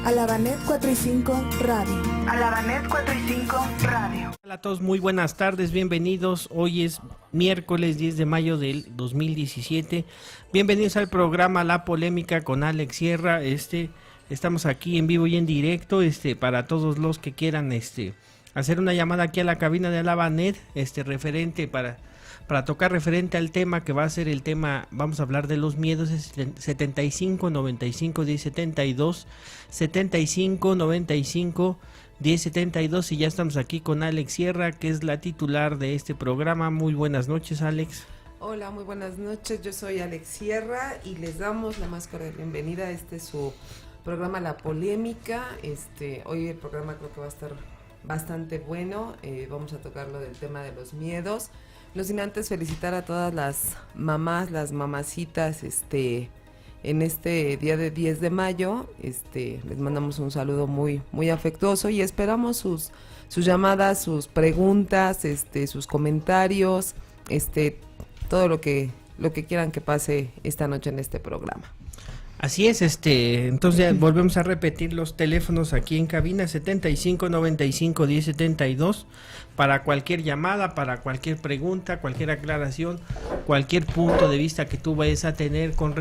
Alabanet 45 Radio. Alabanet 45 Radio. Hola a todos, muy buenas tardes, bienvenidos. Hoy es miércoles 10 de mayo del 2017. Bienvenidos al programa La Polémica con Alex Sierra. Estamos aquí en vivo y en directo, para todos los que quieran hacer una llamada aquí a la cabina de Alabanet, referente para tocar referente al tema que va a ser el tema. Vamos a hablar de los miedos. 75 95 10 72 75 95 10 72 y ya estamos aquí con Alex Sierra, que es la titular de este programa. Muy buenas noches, Alex. Hola, muy buenas noches, yo soy Alex Sierra y les damos la más cordial bienvenida a su programa La Polémica. Hoy el programa creo que va a estar bastante bueno. Vamos a tocar lo del tema de los miedos. No sin antes felicitar a todas las mamás, las mamacitas, en este día de 10 de mayo, les mandamos un saludo muy, muy afectuoso y esperamos sus llamadas, sus preguntas, sus comentarios, todo lo que quieran que pase esta noche en este programa. Así es, entonces volvemos a repetir los teléfonos aquí en cabina: 75 95 10 72 para cualquier llamada, para cualquier pregunta, cualquier aclaración, cualquier punto de vista que tú vayas a tener con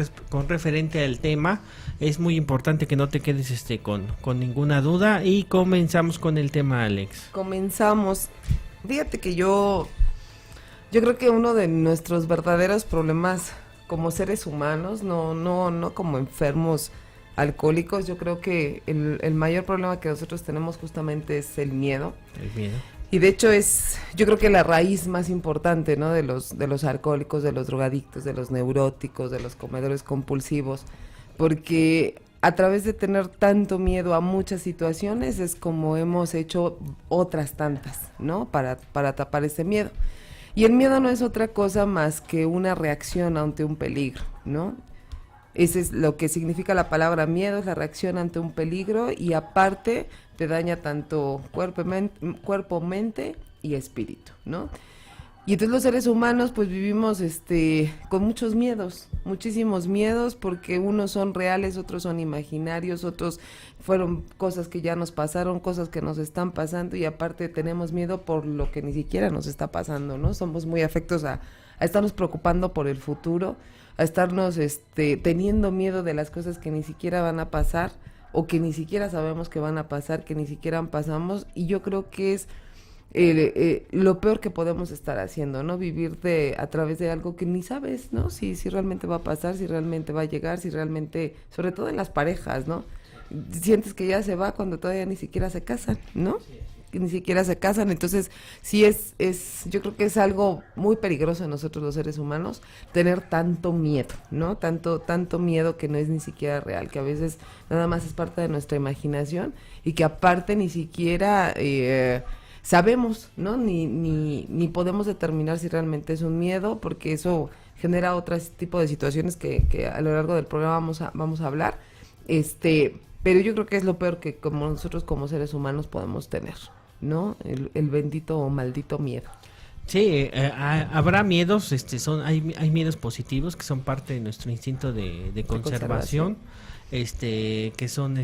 referente al tema. Es muy importante que no te quedes con ninguna duda y comenzamos con el tema, Alex. Comenzamos. Fíjate que yo creo que uno de nuestros verdaderos problemas como seres humanos, no como enfermos alcohólicos, yo creo que el mayor problema que nosotros tenemos justamente es el miedo. El miedo. Y de hecho yo creo que la raíz más importante, ¿no?, de los alcohólicos, de los drogadictos, de los neuróticos, de los comedores compulsivos, porque a través de tener tanto miedo a muchas situaciones es como hemos hecho otras tantas, ¿no?, para tapar ese miedo. Y el miedo no es otra cosa más que una reacción ante un peligro, ¿no? Ese es lo que significa la palabra miedo, es la reacción ante un peligro, y aparte te daña tanto cuerpo, mente y espíritu, ¿no? Y entonces los seres humanos pues vivimos con muchos miedos, muchísimos miedos, porque unos son reales, otros son imaginarios, otros fueron cosas que ya nos pasaron, cosas que nos están pasando, y aparte tenemos miedo por lo que ni siquiera nos está pasando, ¿no? Somos muy afectos a estarnos preocupando por el futuro, a estarnos teniendo miedo de las cosas que ni siquiera van a pasar, o que ni siquiera sabemos que van a pasar, que ni siquiera pasamos, y yo creo que es lo peor que podemos estar haciendo, ¿no? Vivir a través de algo que ni sabes, ¿no? Si realmente va a pasar, si realmente va a llegar, si realmente, sobre todo en las parejas, ¿no? Sientes que ya se va cuando todavía ni siquiera se casan, ¿no? Que ni siquiera se casan. Entonces sí yo creo que es algo muy peligroso en nosotros los seres humanos, tener tanto miedo, ¿no? Tanto miedo que no es ni siquiera real, que a veces nada más es parte de nuestra imaginación, y que aparte ni siquiera sabemos, ¿no? Ni podemos determinar si realmente es un miedo, porque eso genera otro tipo de situaciones que a lo largo del programa vamos a hablar. Pero yo creo que es lo peor que como nosotros como seres humanos podemos tener, ¿no? El bendito o maldito miedo. Sí, habrá miedos, hay miedos positivos que son parte de nuestro instinto de conservación, que son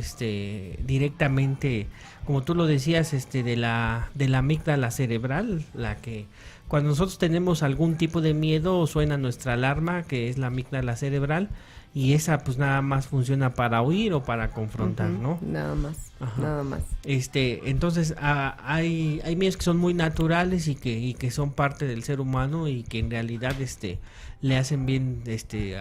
directamente, como tú lo decías, de la amígdala cerebral, la que cuando nosotros tenemos algún tipo de miedo suena nuestra alarma, que es la amígdala cerebral, y esa pues nada más funciona para huir o para confrontar, ¿no? Nada más. Ajá. Nada más. Entonces hay miedos que son muy naturales y que son parte del ser humano, y que en realidad le hacen bien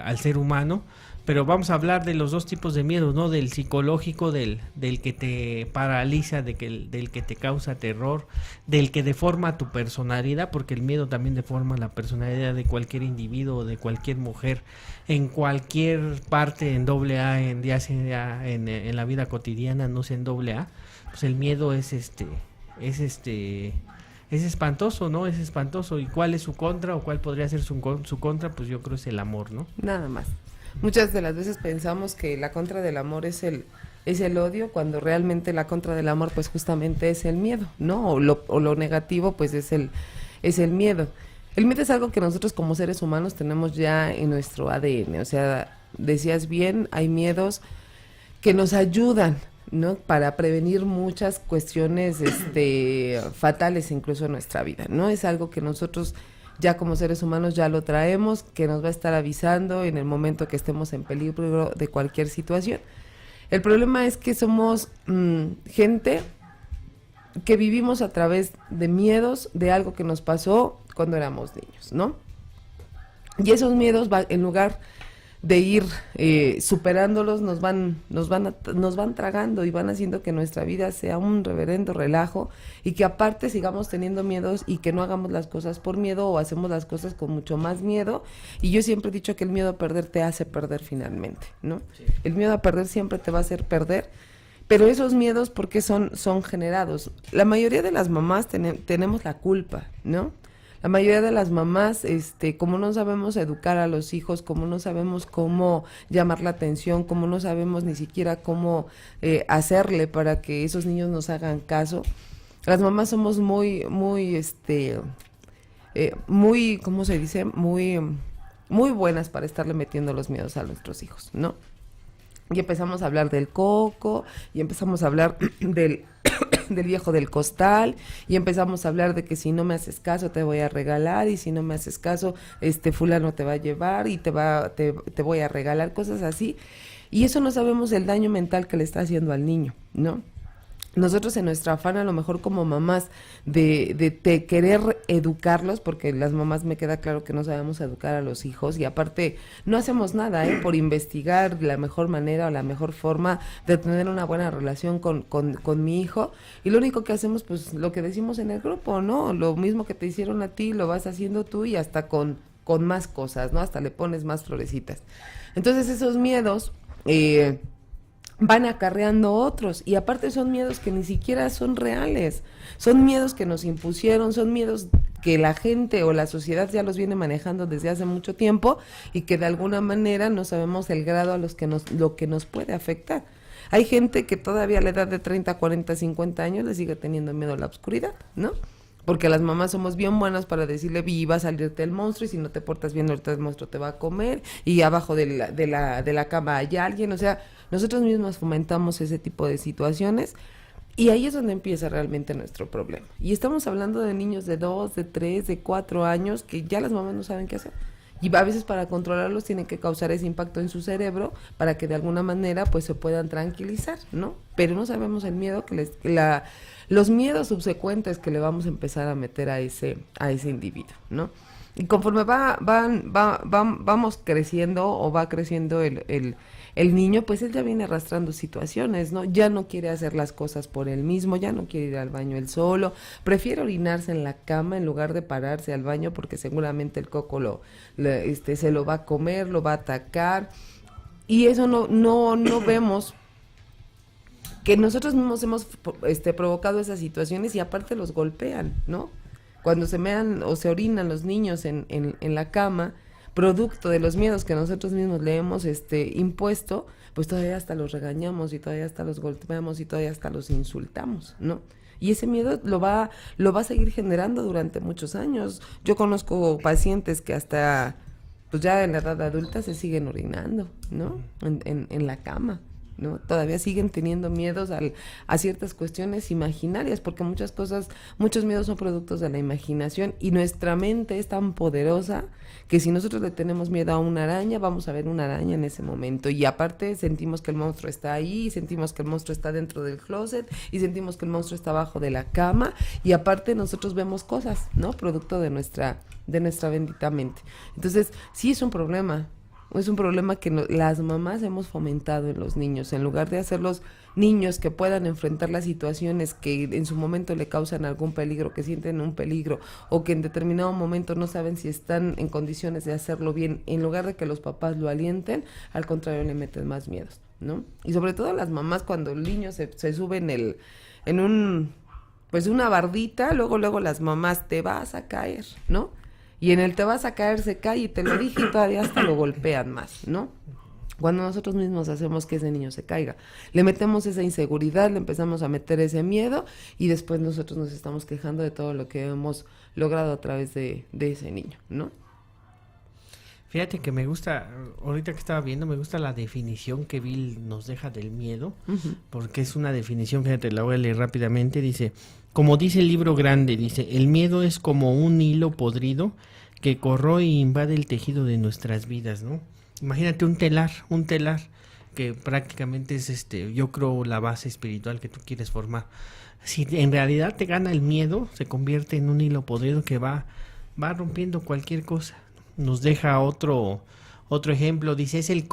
al ser humano. Pero vamos a hablar de los dos tipos de miedo, ¿no? Del psicológico, del que te paraliza, del que te causa terror, del que deforma tu personalidad, porque el miedo también deforma la personalidad de cualquier individuo, de cualquier mujer, en cualquier parte, en AA, ya sea en la vida cotidiana, no sea en AA. Pues el miedo es espantoso, ¿no? Es espantoso. ¿Y cuál es su contra, o cuál podría ser su contra? Pues yo creo es el amor, ¿no? Nada más. Muchas de las veces pensamos que la contra del amor es el odio, cuando realmente la contra del amor pues justamente es el miedo, ¿no? O lo negativo pues es el miedo. El miedo es algo que nosotros como seres humanos tenemos ya en nuestro ADN, o sea, decías bien, hay miedos que nos ayudan, ¿no? Para prevenir muchas cuestiones fatales incluso en nuestra vida, ¿no? Es algo que nosotros ya como seres humanos ya lo traemos, que nos va a estar avisando en el momento que estemos en peligro de cualquier situación. El problema es que somos gente que vivimos a través de miedos de algo que nos pasó cuando éramos niños, ¿no? Y esos miedos, en lugar de ir superándolos, nos van tragando y van haciendo que nuestra vida sea un reverendo relajo y que aparte sigamos teniendo miedos y que no hagamos las cosas por miedo o hacemos las cosas con mucho más miedo. Y yo siempre he dicho que el miedo a perder te hace perder finalmente, ¿no? Sí. El miedo a perder siempre te va a hacer perder, pero esos miedos, ¿por qué son generados? La mayoría de las mamás tenemos la culpa, ¿no? La mayoría de las mamás, como no sabemos educar a los hijos, como no sabemos cómo llamar la atención, como no sabemos ni siquiera cómo hacerle para que esos niños nos hagan caso, las mamás somos muy, ¿cómo se dice? Muy buenas para estarle metiendo los miedos a nuestros hijos, ¿no? Y empezamos a hablar del coco, y empezamos a hablar del viejo del costal, y empezamos a hablar de que si no me haces caso te voy a regalar, y si no me haces caso, fulano te va a llevar, y te voy a regalar, cosas así. Y eso no sabemos el daño mental que le está haciendo al niño, ¿no? Nosotros en nuestra afán, a lo mejor como mamás, de querer educarlos, porque las mamás me queda claro que no sabemos educar a los hijos, y aparte no hacemos nada por investigar la mejor manera o la mejor forma de tener una buena relación con mi hijo, y lo único que hacemos, pues lo que decimos en el grupo, ¿no? Lo mismo que te hicieron a ti, lo vas haciendo tú, y hasta con más cosas, ¿no? Hasta le pones más florecitas. Entonces esos miedos van acarreando otros, y aparte son miedos que ni siquiera son reales, son miedos que nos impusieron, son miedos que la gente o la sociedad ya los viene manejando desde hace mucho tiempo, y que de alguna manera no sabemos el grado a lo que nos puede afectar. Hay gente que todavía a la edad de 30, 40, 50 años le sigue teniendo miedo a la oscuridad, ¿no? Porque las mamás somos bien buenas para decirle, va a salirte el monstruo, y si no te portas bien ahorita el monstruo te va a comer, y abajo de la cama hay alguien. O sea, nosotros mismos fomentamos ese tipo de situaciones, y ahí es donde empieza realmente nuestro problema. Y estamos hablando de niños de 2, de 3, de 4 años, que ya las mamás no saben qué hacer. Y a veces para controlarlos tienen que causar ese impacto en su cerebro para que de alguna manera pues se puedan tranquilizar, ¿no? Pero no sabemos el miedo los miedos subsecuentes que le vamos a empezar a meter a ese individuo, ¿no? Y conforme vamos creciendo, o va creciendo el niño, pues él ya viene arrastrando situaciones, ¿no? Ya no quiere hacer las cosas por él mismo, ya no quiere ir al baño él solo, prefiere orinarse en la cama en lugar de pararse al baño, porque seguramente el coco se lo va a comer, lo va a atacar, y eso no vemos que nosotros mismos hemos provocado esas situaciones, y aparte los golpean, ¿no? Cuando se mean o se orinan los niños en la cama, producto de los miedos que nosotros mismos le hemos impuesto, pues todavía hasta los regañamos, y todavía hasta los golpeamos, y todavía hasta los insultamos, ¿no? Y ese miedo lo va a seguir generando durante muchos años. Yo conozco pacientes que hasta pues ya en la edad adulta se siguen orinando, ¿no? En la cama, ¿no? Todavía siguen teniendo miedos a ciertas cuestiones imaginarias, porque muchos miedos son productos de la imaginación, y nuestra mente es tan poderosa que si nosotros le tenemos miedo a una araña, vamos a ver una araña en ese momento, y aparte sentimos que el monstruo está ahí, sentimos que el monstruo está dentro del closet, y sentimos que el monstruo está abajo de la cama, y aparte nosotros vemos cosas, ¿no? Producto de nuestra bendita mente. Entonces, sí es un problema. Es un problema que las mamás hemos fomentado en los niños, en lugar de hacerlos niños que puedan enfrentar las situaciones que en su momento le causan algún peligro, que sienten un peligro, o que en determinado momento no saben si están en condiciones de hacerlo bien. En lugar de que los papás lo alienten, al contrario le meten más miedos, ¿no? Y sobre todo las mamás, cuando el niño se sube en una bardita, luego las mamás, te vas a caer, ¿no? Y en el te vas a caer se cae, y te lo dije, y todavía hasta lo golpean más, ¿no? Cuando nosotros mismos hacemos que ese niño se caiga, le metemos esa inseguridad, le empezamos a meter ese miedo, y después nosotros nos estamos quejando de todo lo que hemos logrado a través de ese niño, ¿no? Fíjate que me gusta, ahorita que estaba viendo, me gusta la definición que Bill nos deja del miedo, porque es una definición, fíjate, la voy a leer rápidamente, dice, como dice el libro grande, dice, el miedo es como un hilo podrido que corroe e invade el tejido de nuestras vidas, ¿no? Imagínate un telar, que prácticamente es yo creo la base espiritual que tú quieres formar. Si en realidad te gana el miedo, se convierte en un hilo podrido que va rompiendo cualquier cosa. Nos deja otro ejemplo, dice, es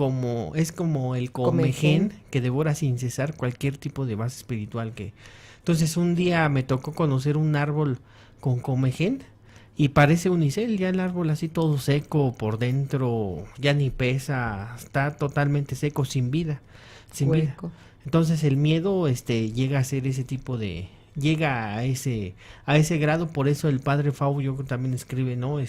como el comején que devora sin cesar cualquier tipo de base espiritual que. Entonces un día me tocó conocer un árbol con comején y parece unicel, ya el árbol así todo seco por dentro, ya ni pesa, está totalmente seco, sin vida. Entonces el miedo llega a ser ese tipo de, llega a ese grado, por eso el padre Fau yo también escribe, ¿no?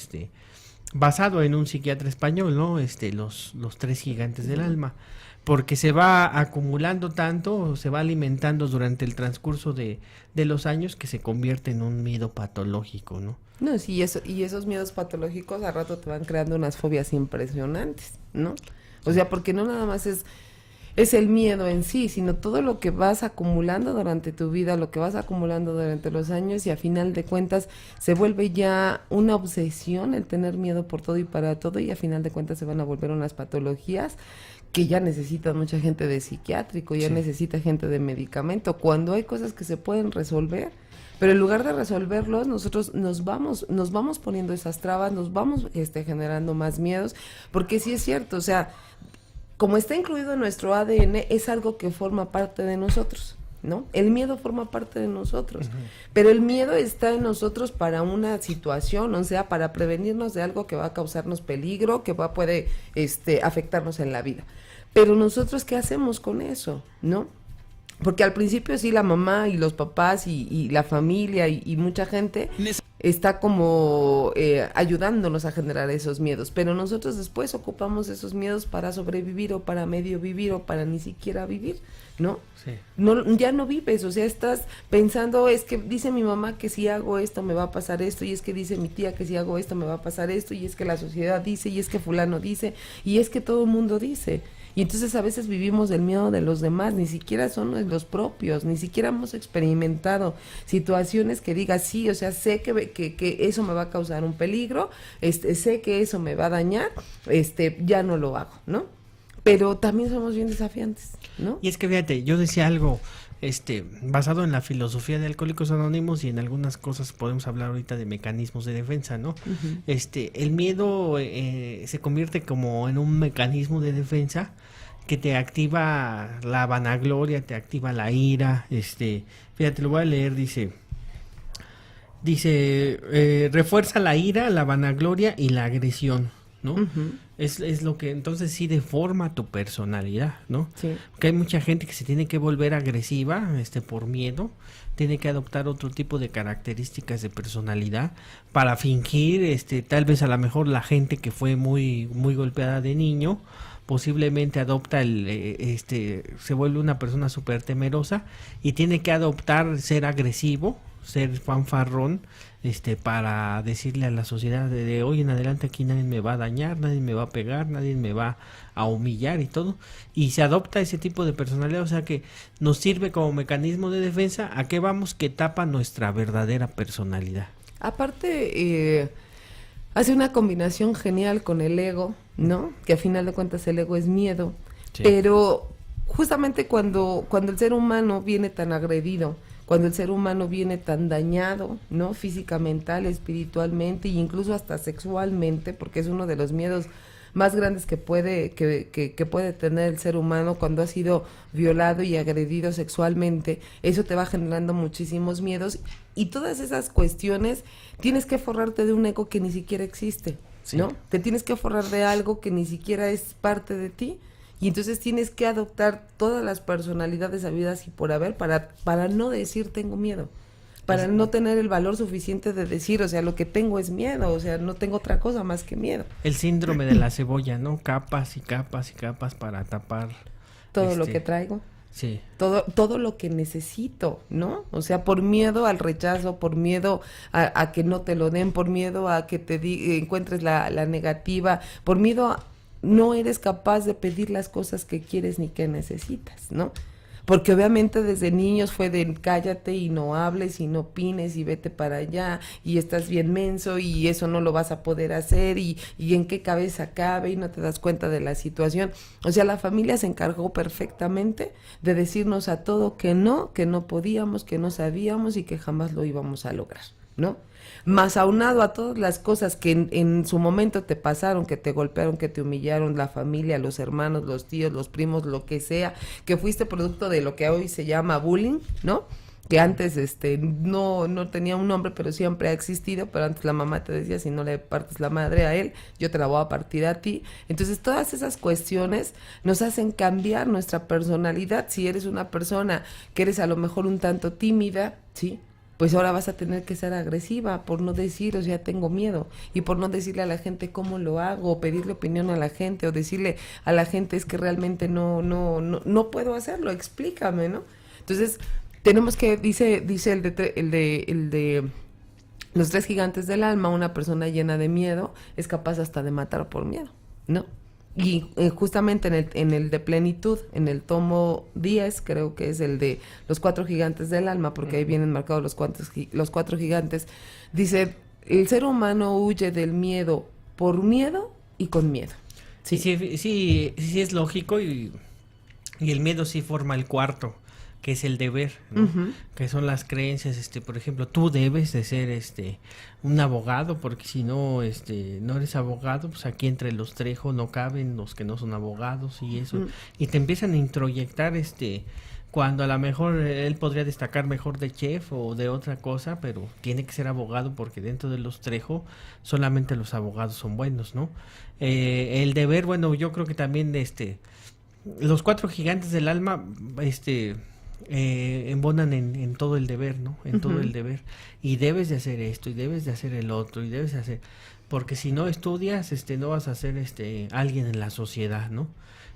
Basado en un psiquiatra español, ¿no? Los tres gigantes del alma, porque se va acumulando tanto, se va alimentando durante el transcurso de los años que se convierte en un miedo patológico, ¿no? No, sí, y esos miedos patológicos a rato te van creando unas fobias impresionantes, ¿no? O sea, porque no nada más es el miedo en sí, sino todo lo que vas acumulando durante tu vida, lo que vas acumulando durante los años y a final de cuentas se vuelve ya una obsesión el tener miedo por todo y para todo y a final de cuentas se van a volver unas patologías que ya necesitan mucha gente de psiquiátrico, ya necesita gente de medicamento, cuando hay cosas que se pueden resolver. Pero en lugar de resolverlos, nosotros nos vamos poniendo esas trabas, nos vamos generando más miedos, porque sí es cierto, o sea, como está incluido en nuestro ADN, es algo que forma parte de nosotros, ¿no? El miedo forma parte de nosotros, pero el miedo está en nosotros para una situación, o sea, para prevenirnos de algo que va a causarnos peligro, que puede afectarnos en la vida. Pero nosotros, ¿qué hacemos con eso, no? Porque al principio sí la mamá y los papás y la familia y mucha gente está como ayudándonos a generar esos miedos, pero nosotros después ocupamos esos miedos para sobrevivir o para medio vivir o para ni siquiera vivir, ¿no? Sí. No, ya no vives, o sea, estás pensando, es que dice mi mamá que si hago esto me va a pasar esto, y es que dice mi tía que si hago esto me va a pasar esto, y es que la sociedad dice, y es que fulano dice, y es que todo el mundo dice. Y entonces a veces vivimos del miedo de los demás, ni siquiera son los propios, ni siquiera hemos experimentado situaciones que diga sí, o sea, sé que eso me va a causar un peligro, sé que eso me va a dañar, ya no lo hago, ¿no? Pero también somos bien desafiantes, ¿no? Y es que fíjate, yo decía algo basado en la filosofía de Alcohólicos Anónimos y en algunas cosas podemos hablar ahorita de mecanismos de defensa, ¿no? El miedo se convierte como en un mecanismo de defensa que te activa la vanagloria, te activa la ira, fíjate, lo voy a leer, dice, refuerza la ira, la vanagloria y la agresión, ¿no? Es lo que entonces sí deforma tu personalidad, ¿no? Sí. Porque hay mucha gente que se tiene que volver agresiva, por miedo, tiene que adoptar otro tipo de características de personalidad para fingir, tal vez a lo mejor la gente que fue muy, muy golpeada de niño, posiblemente adopta se vuelve una persona súper temerosa y tiene que adoptar ser agresivo, ser fanfarrón, para decirle a la sociedad de hoy en adelante aquí nadie me va a dañar, nadie me va a pegar, nadie me va a humillar y todo, y se adopta ese tipo de personalidad, o sea que nos sirve como mecanismo de defensa. ¿A qué vamos? Que tapa nuestra verdadera personalidad. Aparte, hace una combinación genial con el ego, ¿no? Que a final de cuentas el ego es miedo, sí. Pero justamente cuando el ser humano viene tan agredido, cuando el ser humano viene tan dañado, ¿no? Física, mental, espiritualmente e incluso hasta sexualmente, porque es uno de los miedos más grandes que puede tener el ser humano cuando ha sido violado y agredido sexualmente. Eso te va generando muchísimos miedos y todas esas cuestiones tienes que forrarte de un ego que ni siquiera existe, ¿no? Sí. Te tienes que forrar de algo que ni siquiera es parte de ti. Y entonces tienes que adoptar todas las personalidades habidas y por haber para no decir tengo miedo, para no tener el valor suficiente de decir, o sea, lo que tengo es miedo, o sea, no tengo otra cosa más que miedo. El síndrome de la cebolla, ¿no? Capas y capas y capas para tapar todo lo que traigo. Sí. Todo lo que necesito, ¿no? O sea, por miedo al rechazo, por miedo a que no te lo den, por miedo a que encuentres la negativa, por miedo no eres capaz de pedir las cosas que quieres ni que necesitas, ¿no? Porque obviamente desde niños fue de cállate y no hables y no opines y vete para allá y estás bien menso y eso no lo vas a poder hacer y en qué cabeza cabe y no te das cuenta de la situación. O sea, la familia se encargó perfectamente de decirnos a todo que no podíamos, que no sabíamos y que jamás lo íbamos a lograr, ¿no? Más aunado a todas las cosas que en su momento te pasaron, que te golpearon, que te humillaron, la familia, los hermanos, los tíos, los primos, lo que sea, que fuiste producto de lo que hoy se llama bullying, ¿no? Que antes no tenía un nombre, pero siempre ha existido, pero antes la mamá te decía, si no le partes la madre a él, yo te la voy a partir a ti. Entonces todas esas cuestiones nos hacen cambiar nuestra personalidad. Si eres una persona que eres a lo mejor un tanto tímida, ¿sí?, pues ahora vas a tener que ser agresiva por no decir, o sea, tengo miedo, y por no decirle a la gente cómo lo hago, o pedirle opinión a la gente, o decirle a la gente es que realmente no puedo hacerlo, explícame, ¿no? Entonces, tenemos que, dice el de los 3 gigantes del alma, una persona llena de miedo es capaz hasta de matar por miedo, ¿no? Y justamente en el de plenitud, en el tomo 10, creo que es el de los 4 gigantes del alma, porque ahí vienen marcados los 4 gigantes, dice, el ser humano huye del miedo por miedo y con miedo. Sí, es lógico y el miedo sí forma el cuarto, que es el deber, ¿no? Uh-huh. Que son las creencias, por ejemplo, tú debes de ser un abogado, porque si no no eres abogado, pues aquí entre los Trejo no caben los que no son abogados y eso, uh-huh. Y te empiezan a introyectar cuando a lo mejor él podría destacar mejor de chef o de otra cosa, pero tiene que ser abogado porque dentro de los Trejo solamente los abogados son buenos, ¿no? El deber, bueno, yo creo que también los 4 gigantes del alma embonan en todo el deber, ¿no? En uh-huh. todo el deber. Y debes de hacer esto, y debes de hacer el otro, y debes de hacer... Porque si no estudias, no vas a ser alguien en la sociedad, ¿no?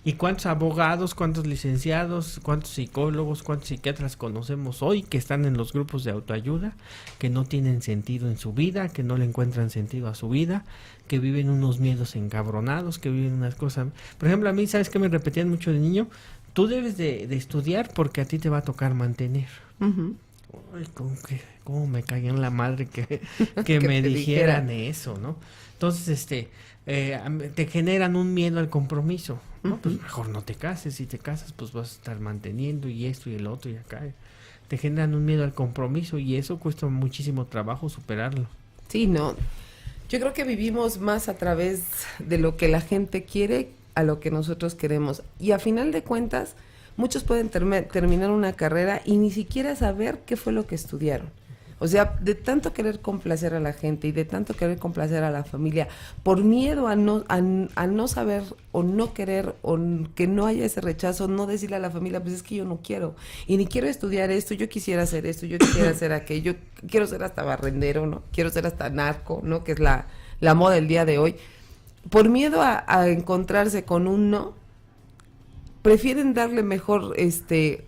¿Y cuántos abogados, cuántos licenciados, cuántos psicólogos, cuántos psiquiatras conocemos hoy que están en los grupos de autoayuda, que no tienen sentido en su vida, que no le encuentran sentido a su vida, que viven unos miedos encabronados, que viven unas cosas... Por ejemplo, a mí, ¿sabes qué me repetían mucho de niño? Tú debes de estudiar porque a ti te va a tocar mantener. Uh-huh. Ay, cómo me caía en la madre que me dijeran eso, ¿no? Entonces, te generan un miedo al compromiso, ¿no? Uh-huh. Pues mejor no te cases, si te casas, pues vas a estar manteniendo y esto y el otro y acá. Te generan un miedo al compromiso y eso cuesta muchísimo trabajo superarlo. Sí, no. Yo creo que vivimos más a través de lo que la gente quiere a lo que nosotros queremos. Y a final de cuentas, muchos pueden terminar una carrera y ni siquiera saber qué fue lo que estudiaron. O sea, de tanto querer complacer a la gente y de tanto querer complacer a la familia, por miedo a no saber o no querer o que no haya ese rechazo, no decirle a la familia, pues es que yo no quiero y ni quiero estudiar esto, yo quisiera hacer esto, yo quisiera hacer aquello, quiero ser hasta barrendero, ¿no? Quiero ser hasta narco, ¿no? Que es la moda del día de hoy. Por miedo a encontrarse con un no, prefieren darle mejor,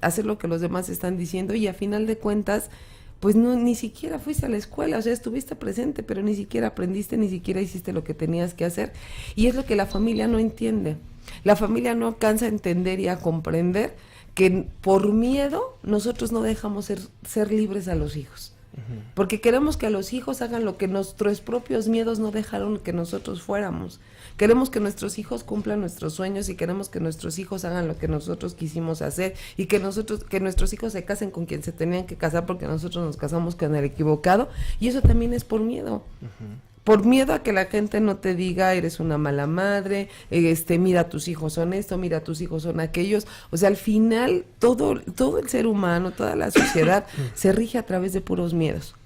hacer lo que los demás están diciendo y a final de cuentas, pues no, ni siquiera fuiste a la escuela, o sea, estuviste presente, pero ni siquiera aprendiste, ni siquiera hiciste lo que tenías que hacer. Y es lo que la familia no entiende. La familia no alcanza a entender y a comprender que por miedo nosotros no dejamos ser libres a los hijos. Uh-huh. Porque queremos que a los hijos hagan lo que nuestros propios miedos no dejaron que nosotros fuéramos. Queremos que nuestros hijos cumplan nuestros sueños y queremos que nuestros hijos hagan lo que nosotros quisimos hacer y que nuestros hijos se casen con quien se tenían que casar porque nosotros nos casamos con el equivocado y eso también es por miedo. Uh-huh. Por miedo a que la gente no te diga eres una mala madre, mira tus hijos son esto, mira tus hijos son aquellos. O sea, al final todo el ser humano, toda la sociedad se rige a través de puros miedos.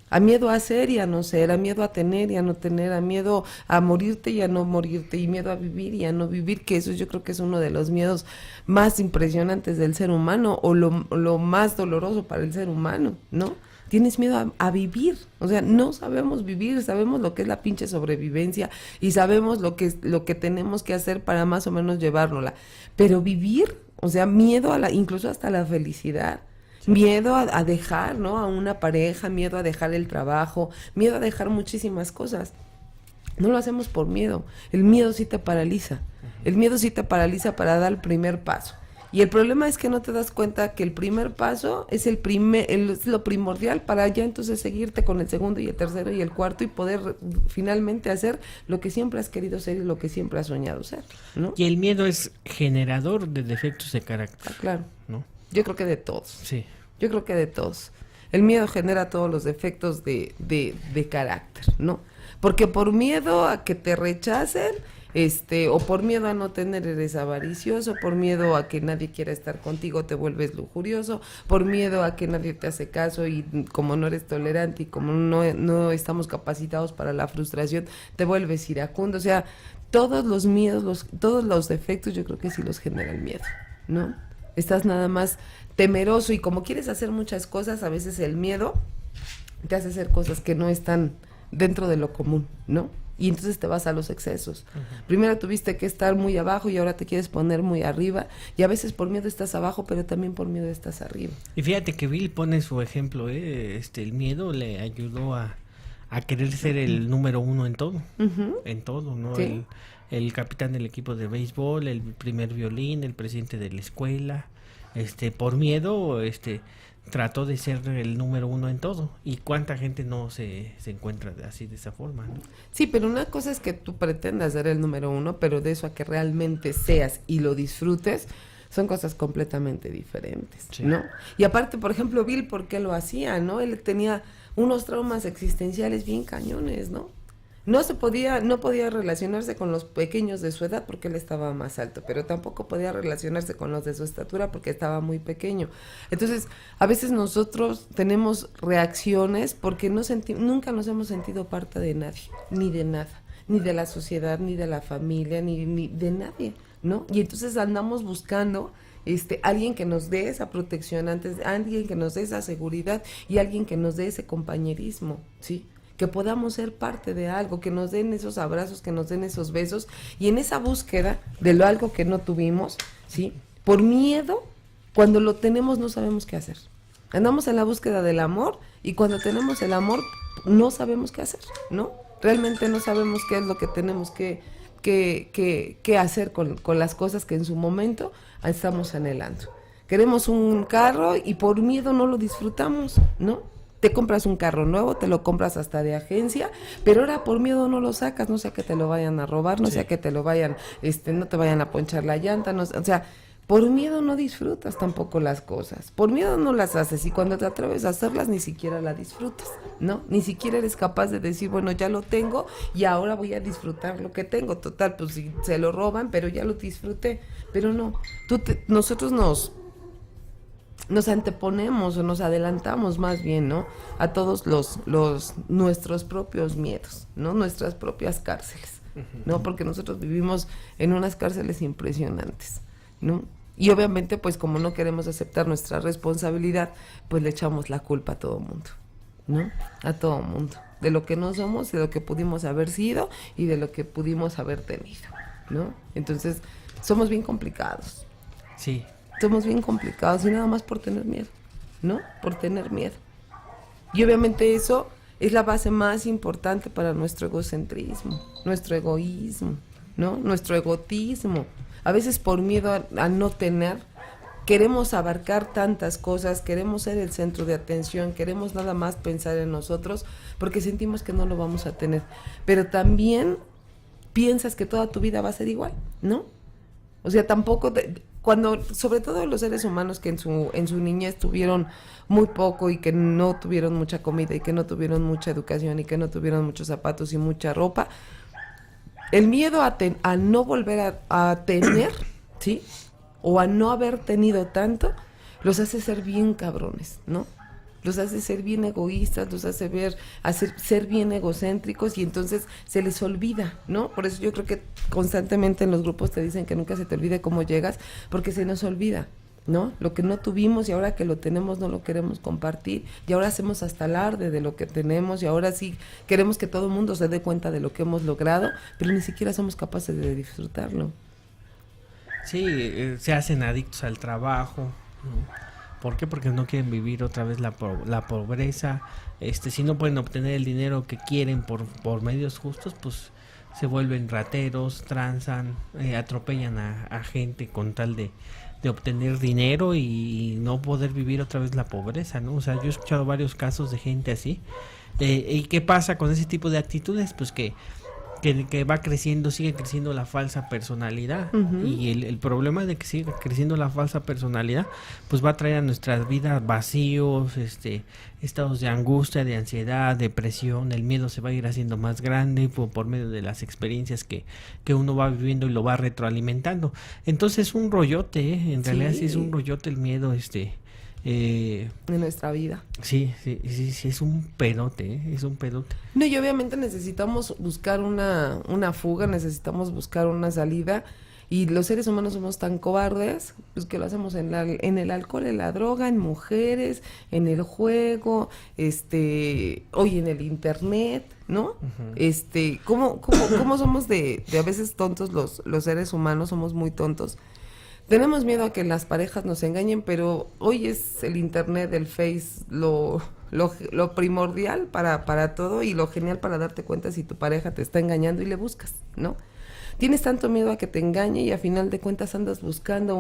A miedo a ser y a no ser, a miedo a tener y a no tener, a miedo a morirte y a no morirte, y miedo a vivir y a no vivir, que eso yo creo que es uno de los miedos más impresionantes del ser humano o lo más doloroso para el ser humano, ¿no? Tienes miedo a vivir, o sea, no sabemos vivir, sabemos lo que es la pinche sobrevivencia y sabemos lo que tenemos que hacer para más o menos llevárnosla, pero vivir O sea, miedo a incluso hasta la felicidad. Miedo a dejar, ¿no? A una pareja, miedo a dejar el trabajo, miedo a dejar muchísimas cosas. No lo hacemos por miedo. El miedo sí te paraliza. El miedo sí te paraliza para dar el primer paso. Y el problema es que no te das cuenta que el primer paso es es lo primordial para ya entonces seguirte con el segundo y el tercero y el cuarto y poder finalmente hacer lo que siempre has querido ser y lo que siempre has soñado ser, ¿no? Y el miedo es generador de defectos de carácter. Ah, claro. ¿No? Yo creo que de todos. Sí. Yo creo que de todos. El miedo genera todos los defectos de carácter, ¿no? Porque por miedo a que te rechacen, o por miedo a no tener, eres avaricioso, por miedo a que nadie quiera estar contigo, te vuelves lujurioso, por miedo a que nadie te hace caso y como no eres tolerante y como no estamos capacitados para la frustración, te vuelves iracundo. O sea, todos los miedos, todos los defectos, yo creo que sí los genera el miedo, ¿no? Estás nada más temeroso y como quieres hacer muchas cosas, a veces el miedo te hace hacer cosas que no están dentro de lo común, ¿no? Y entonces te vas a los excesos. Uh-huh. Primero tuviste que estar muy abajo y ahora te quieres poner muy arriba. Y a veces por miedo estás abajo, pero también por miedo estás arriba. Y fíjate que Bill pone su ejemplo, el miedo le ayudó a querer ser el número uno en todo. Uh-huh. En todo, ¿no? Sí. El capitán del equipo de béisbol, el primer violín, el presidente de la escuela. Por miedo, trató de ser el número uno en todo. ¿Y cuánta gente no se encuentra así, de esa forma, ¿no? Sí, pero una cosa es que tú pretendas ser el número uno, pero de eso a que realmente seas y lo disfrutes, son cosas completamente diferentes, sí. ¿No? Y aparte, por ejemplo, Bill, ¿por qué lo hacía, no? Él tenía unos traumas existenciales bien cañones, ¿no? No podía relacionarse con los pequeños de su edad porque él estaba más alto, pero tampoco podía relacionarse con los de su estatura porque estaba muy pequeño. Entonces, a veces nosotros tenemos reacciones porque nunca nos hemos sentido parte de nadie, ni de nada, ni de la sociedad, ni de la familia, ni de nadie, ¿no? Y entonces andamos buscando alguien que nos dé esa protección alguien que nos dé esa seguridad y alguien que nos dé ese compañerismo, ¿sí? Que podamos ser parte de algo, que nos den esos abrazos, que nos den esos besos, y en esa búsqueda de lo algo que no tuvimos, ¿sí? Por miedo, cuando lo tenemos no sabemos qué hacer. Andamos en la búsqueda del amor, y cuando tenemos el amor no sabemos qué hacer, ¿no? Realmente no sabemos qué es lo que tenemos que hacer con las cosas que en su momento estamos anhelando. Queremos un carro y por miedo no lo disfrutamos, ¿no? Te compras un carro nuevo, te lo compras hasta de agencia, pero ahora por miedo no lo sacas, no sea que te lo vayan a robar, no sea que te lo vayan, no te vayan a ponchar la llanta, no, o sea, por miedo no disfrutas tampoco las cosas, por miedo no las haces y cuando te atreves a hacerlas ni siquiera la disfrutas, ¿no? Ni siquiera eres capaz de decir, bueno, ya lo tengo y ahora voy a disfrutar lo que tengo, total, pues si se lo roban, pero ya lo disfruté, pero no, nosotros nos anteponemos o nos adelantamos más bien, ¿no? A todos nuestros propios miedos, ¿no? Nuestras propias cárceles, ¿no? Porque nosotros vivimos en unas cárceles impresionantes, ¿no? Y obviamente, pues como no queremos aceptar nuestra responsabilidad, pues le echamos la culpa a todo mundo, ¿no? A todo mundo, de lo que no somos, de lo que pudimos haber sido y de lo que pudimos haber tenido, ¿no? Entonces, somos bien complicados. Sí. Somos bien complicados y nada más por tener miedo, ¿no? Por tener miedo. Y obviamente eso es la base más importante para nuestro egocentrismo, nuestro egoísmo, ¿no? Nuestro egotismo. A veces por miedo a no tener, queremos abarcar tantas cosas, queremos ser el centro de atención, queremos nada más pensar en nosotros porque sentimos que no lo vamos a tener. Pero también piensas que toda tu vida va a ser igual, ¿no? O sea, tampoco... Cuando, sobre todo los seres humanos que en su niñez tuvieron muy poco y que no tuvieron mucha comida y que no tuvieron mucha educación y que no tuvieron muchos zapatos y mucha ropa, el miedo a no volver a tener, ¿sí? O a no haber tenido tanto, los hace ser bien cabrones, ¿no? Los hace ser bien egoístas, los hace ser bien egocéntricos y entonces se les olvida, ¿no? Por eso yo creo que constantemente en los grupos te dicen que nunca se te olvide cómo llegas, porque se nos olvida, ¿no? Lo que no tuvimos y ahora que lo tenemos no lo queremos compartir y ahora hacemos hasta alarde de lo que tenemos y ahora sí queremos que todo el mundo se dé cuenta de lo que hemos logrado, pero ni siquiera somos capaces de disfrutarlo. Sí, se hacen adictos al trabajo, ¿no? ¿Por qué? Porque no quieren vivir otra vez la pobreza. Si no pueden obtener el dinero que quieren por medios justos, pues se vuelven rateros, transan, atropellan a gente con tal de obtener dinero y no poder vivir otra vez la pobreza, ¿no? O sea, yo he escuchado varios casos de gente así. ¿Y qué pasa con ese tipo de actitudes? Pues que va creciendo, sigue creciendo la falsa personalidad. Y el problema de que siga creciendo la falsa personalidad, pues va a traer a nuestras vidas vacíos, estados de angustia, de ansiedad, depresión. El miedo se va a ir haciendo más grande por medio de las experiencias que uno va viviendo y lo va retroalimentando. Entonces es un rollote, en realidad sí es un rollote el miedo, en nuestra vida. Sí, es un pedote, es un pedote. No, y obviamente necesitamos buscar una fuga, necesitamos buscar una salida, y los seres humanos somos tan cobardes, pues que lo hacemos en el alcohol, en la droga, en mujeres, en el juego, hoy en el internet, ¿no? ¿Cómo somos de a veces tontos los seres humanos? Somos muy tontos. Tenemos miedo a que las parejas nos engañen, pero hoy es el internet, el Face, lo primordial para todo, y lo genial para darte cuenta si tu pareja te está engañando y le buscas, ¿no? Tienes tanto miedo a que te engañe y a final de cuentas andas buscando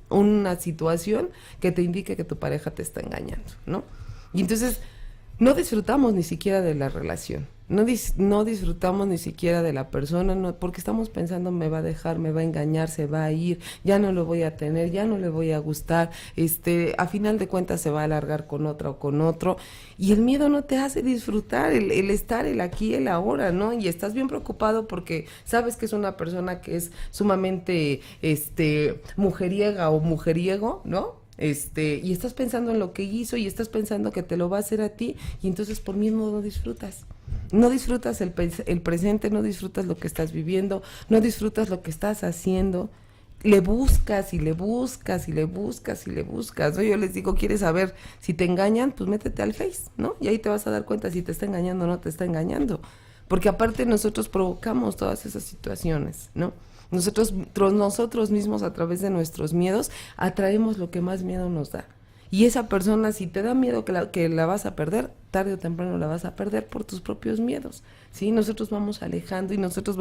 una situación que te indique que tu pareja te está engañando, ¿no? Y entonces no disfrutamos ni siquiera de la relación. No disfrutamos ni siquiera de la persona, no, porque estamos pensando, me va a dejar, me va a engañar, se va a ir, ya no lo voy a tener, ya no le voy a gustar, a final de cuentas se va a alargar con otra o con otro, y el miedo no te hace disfrutar el estar, el aquí, el ahora, ¿no? Y estás bien preocupado porque sabes que es una persona que es sumamente, mujeriega o mujeriego, ¿no? Y estás pensando en lo que hizo y estás pensando que te lo va a hacer a ti, y entonces por mismo no disfrutas. No disfrutas el presente, no disfrutas lo que estás viviendo, no disfrutas lo que estás haciendo. Le buscas y le buscas y le buscas y le buscas, ¿no? Yo les digo, ¿quieres saber si te engañan? Pues métete al Face, ¿no? Y ahí te vas a dar cuenta si te está engañando o no te está engañando. Porque aparte nosotros provocamos todas esas situaciones, ¿no? Nosotros mismos, a través de nuestros miedos, atraemos lo que más miedo nos da. Y esa persona, si te da miedo que la vas a perder, tarde o temprano la vas a perder por tus propios miedos, ¿sí? Nosotros vamos alejando y nosotros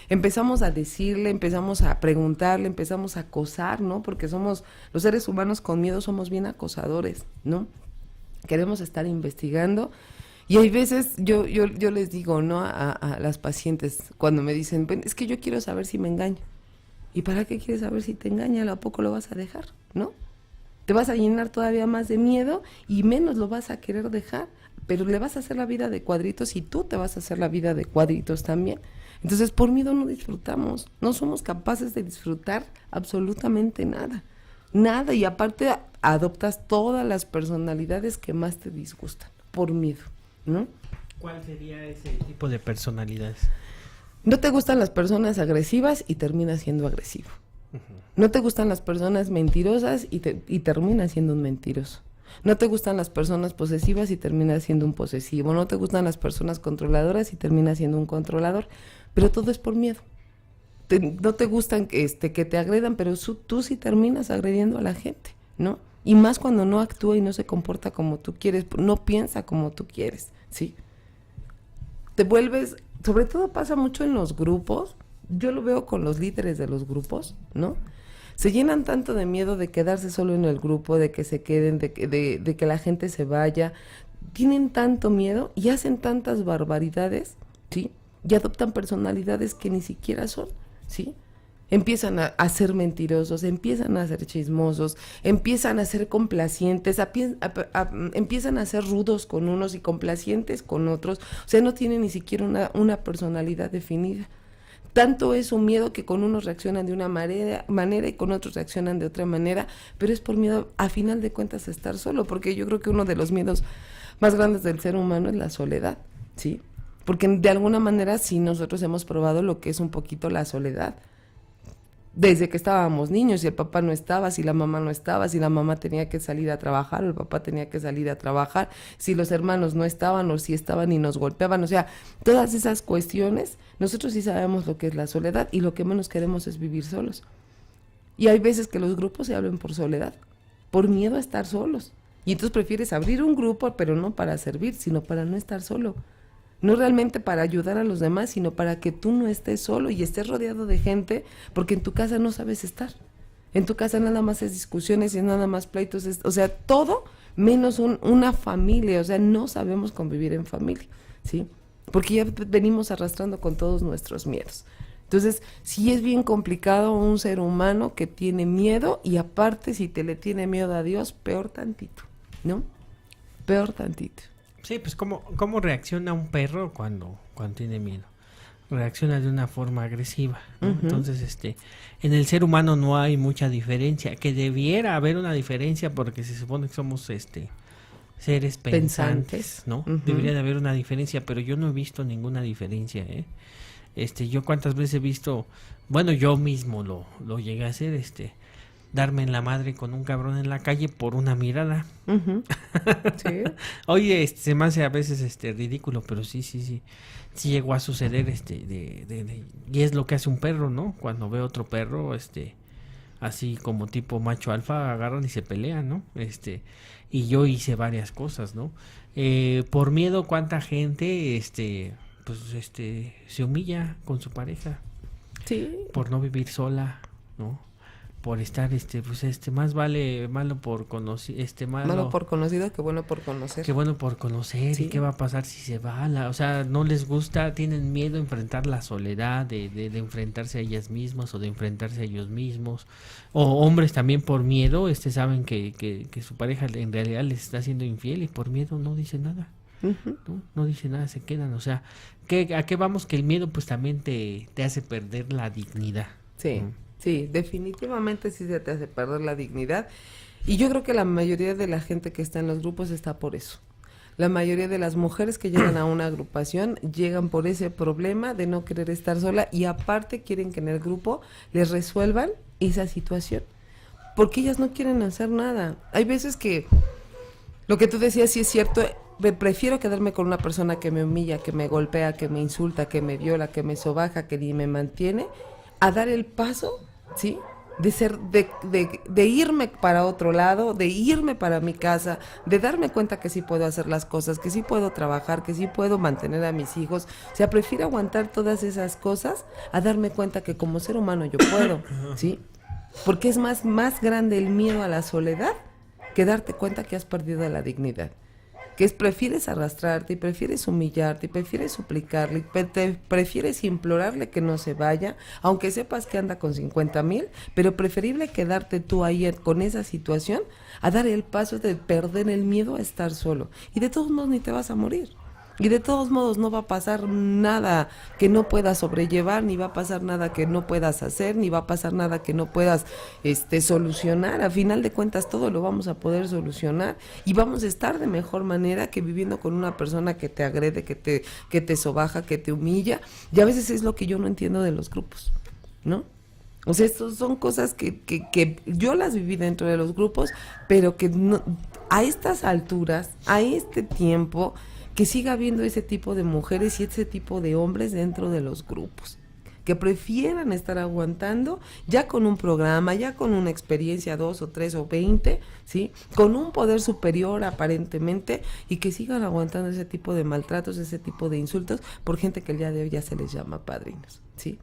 empezamos a decirle, empezamos a preguntarle, empezamos a acosar, ¿no? Porque los seres humanos con miedo somos bien acosadores, ¿no? Queremos estar investigando. Y hay veces, yo les digo, ¿no? A las pacientes, cuando me dicen, es que yo quiero saber si me engaña. ¿Y para qué quieres saber si te engaña? ¿A poco lo vas a dejar? ¿No? Te vas a llenar todavía más de miedo y menos lo vas a querer dejar, pero le vas a hacer la vida de cuadritos y tú te vas a hacer la vida de cuadritos también. Entonces, por miedo no disfrutamos, no somos capaces de disfrutar absolutamente nada, y aparte adoptas todas las personalidades que más te disgustan, por miedo, ¿no? ¿Cuál sería ese tipo de personalidades? No te gustan las personas agresivas y terminas siendo agresivo. No te gustan las personas mentirosas y terminas siendo un mentiroso. No te gustan las personas posesivas y terminas siendo un posesivo. No te gustan las personas controladoras y terminas siendo un controlador. Pero todo es por miedo. No te gustan que te agredan, pero tú sí terminas agrediendo a la gente, ¿no? Y más cuando no actúa y no se comporta como tú quieres, no piensa como tú quieres, ¿sí? Te vuelves, sobre todo pasa mucho en los grupos. Yo lo veo con los líderes de los grupos, ¿no? Se llenan tanto de miedo de quedarse solo en el grupo, de que se queden, de que la gente se vaya. Tienen tanto miedo y hacen tantas barbaridades, ¿sí? Y adoptan personalidades que ni siquiera son, ¿sí? Empiezan a ser mentirosos, empiezan a ser chismosos, empiezan a ser complacientes, empiezan a ser rudos con unos y complacientes con otros. O sea, no tienen ni siquiera una personalidad definida. Tanto es un miedo que con unos reaccionan de una manera y con otros reaccionan de otra manera, pero es por miedo, a final de cuentas, a estar solo, porque yo creo que uno de los miedos más grandes del ser humano es la soledad, ¿sí? Porque de alguna manera sí nosotros hemos probado lo que es un poquito la soledad. Desde que estábamos niños, si el papá no estaba, si la mamá no estaba, si la mamá tenía que salir a trabajar o el papá tenía que salir a trabajar, si los hermanos no estaban o si estaban y nos golpeaban, o sea, todas esas cuestiones, nosotros sí sabemos lo que es la soledad y lo que menos queremos es vivir solos. Y hay veces que los grupos se abren por soledad, por miedo a estar solos. Y entonces prefieres abrir un grupo, pero no para servir, sino para no estar solo. No realmente para ayudar a los demás, sino para que tú no estés solo y estés rodeado de gente, porque en tu casa no sabes estar. En tu casa nada más es discusiones y nada más pleitos, o sea, todo menos una familia, o sea, no sabemos convivir en familia, ¿sí? Porque ya venimos arrastrando con todos nuestros miedos. Entonces, sí es bien complicado un ser humano que tiene miedo, y aparte, si te le tiene miedo a Dios, peor tantito, ¿no? Peor tantito. Sí, pues ¿cómo reacciona un perro cuando tiene miedo? Reacciona de una forma agresiva, ¿no? Uh-huh. Entonces, en el ser humano no hay mucha diferencia, que debiera haber una diferencia porque se supone que somos seres pensantes, ¿no? Uh-huh. Debería de haber una diferencia, pero yo no he visto ninguna diferencia, yo cuántas veces he visto, bueno, yo mismo lo llegué a hacer, darme en la madre con un cabrón en la calle por una mirada. Uh-huh. Sí. Oye, se me hace a veces ridículo, pero sí llegó a suceder, y es lo que hace un perro, ¿no? Cuando ve otro perro, así como tipo macho alfa, agarran y se pelean, ¿no? Y yo hice varias cosas, ¿no? Por miedo, cuánta gente, se humilla con su pareja. Sí. Por no vivir sola, ¿no? Por estar, más vale malo por conocido, malo por conocido que bueno por conocer. Qué bueno por conocer, Sí. y qué va a pasar si se va, o sea, no les gusta, tienen miedo a enfrentar la soledad, de enfrentarse a ellas mismas o de enfrentarse a ellos mismos, o hombres también por miedo, saben que su pareja en realidad les está siendo infiel y por miedo no dicen nada. Uh-huh. No dice nada, se quedan, o sea, ¿a qué vamos? Que el miedo pues también te hace perder la dignidad. Sí, sí, definitivamente sí se te hace perder la dignidad, y yo creo que la mayoría de la gente que está en los grupos está por eso. La mayoría de las mujeres que llegan a una agrupación llegan por ese problema de no querer estar sola, y aparte quieren que en el grupo les resuelvan esa situación, porque ellas no quieren hacer nada. Hay veces que lo que tú decías sí es cierto. Prefiero quedarme con una persona que me humilla, que me golpea, que me insulta, que me viola, que me sobaja, que ni me mantiene, a dar el paso, ¿sí? De irme para otro lado, de irme para mi casa, de darme cuenta que sí puedo hacer las cosas, que sí puedo trabajar, que sí puedo mantener a mis hijos. O sea, prefiero aguantar todas esas cosas a darme cuenta que como ser humano yo puedo, ¿sí? Porque es más grande el miedo a la soledad que darte cuenta que has perdido la dignidad. Que prefieres arrastrarte, y prefieres humillarte, y prefieres suplicarle, y prefieres implorarle que no se vaya, aunque sepas que anda con 50,000, pero preferible quedarte tú ahí con esa situación a dar el paso de perder el miedo a estar solo. Y de todos modos ni te vas a morir. Y de todos modos no va a pasar nada que no puedas sobrellevar, ni va a pasar nada que no puedas hacer, ni va a pasar nada que no puedas solucionar. A final de cuentas todo lo vamos a poder solucionar, y vamos a estar de mejor manera que viviendo con una persona que te agrede, que te sobaja, que te humilla. Y a veces es lo que yo no entiendo de los grupos, ¿no? O sea, estas son cosas que yo las viví dentro de los grupos, pero que no, a estas alturas, a este tiempo, que siga habiendo ese tipo de mujeres y ese tipo de hombres dentro de los grupos, que prefieran estar aguantando ya con un programa, ya con una experiencia 2 o 3 o 20, ¿sí? Con un poder superior aparentemente, y que sigan aguantando ese tipo de maltratos, ese tipo de insultos por gente que el día de hoy ya se les llama padrinos, ¿sí?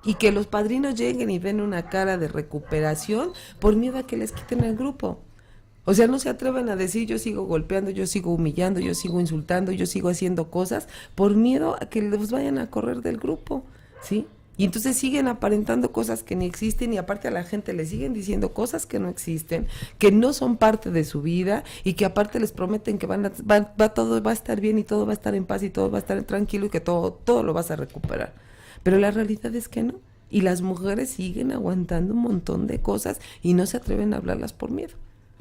Y que los padrinos lleguen y den una cara de recuperación por miedo a que les quiten el grupo. O sea, no se atreven a decir yo sigo golpeando, yo sigo humillando, yo sigo insultando, yo sigo haciendo cosas por miedo a que los vayan a correr del grupo, ¿sí? Y entonces siguen aparentando cosas que ni existen, y aparte a la gente le siguen diciendo cosas que no existen, que no son parte de su vida, y que aparte les prometen que todo va a estar bien, y todo va a estar en paz, y todo va a estar tranquilo, y que todo lo vas a recuperar. Pero la realidad es que no. Y las mujeres siguen aguantando un montón de cosas y no se atreven a hablarlas por miedo.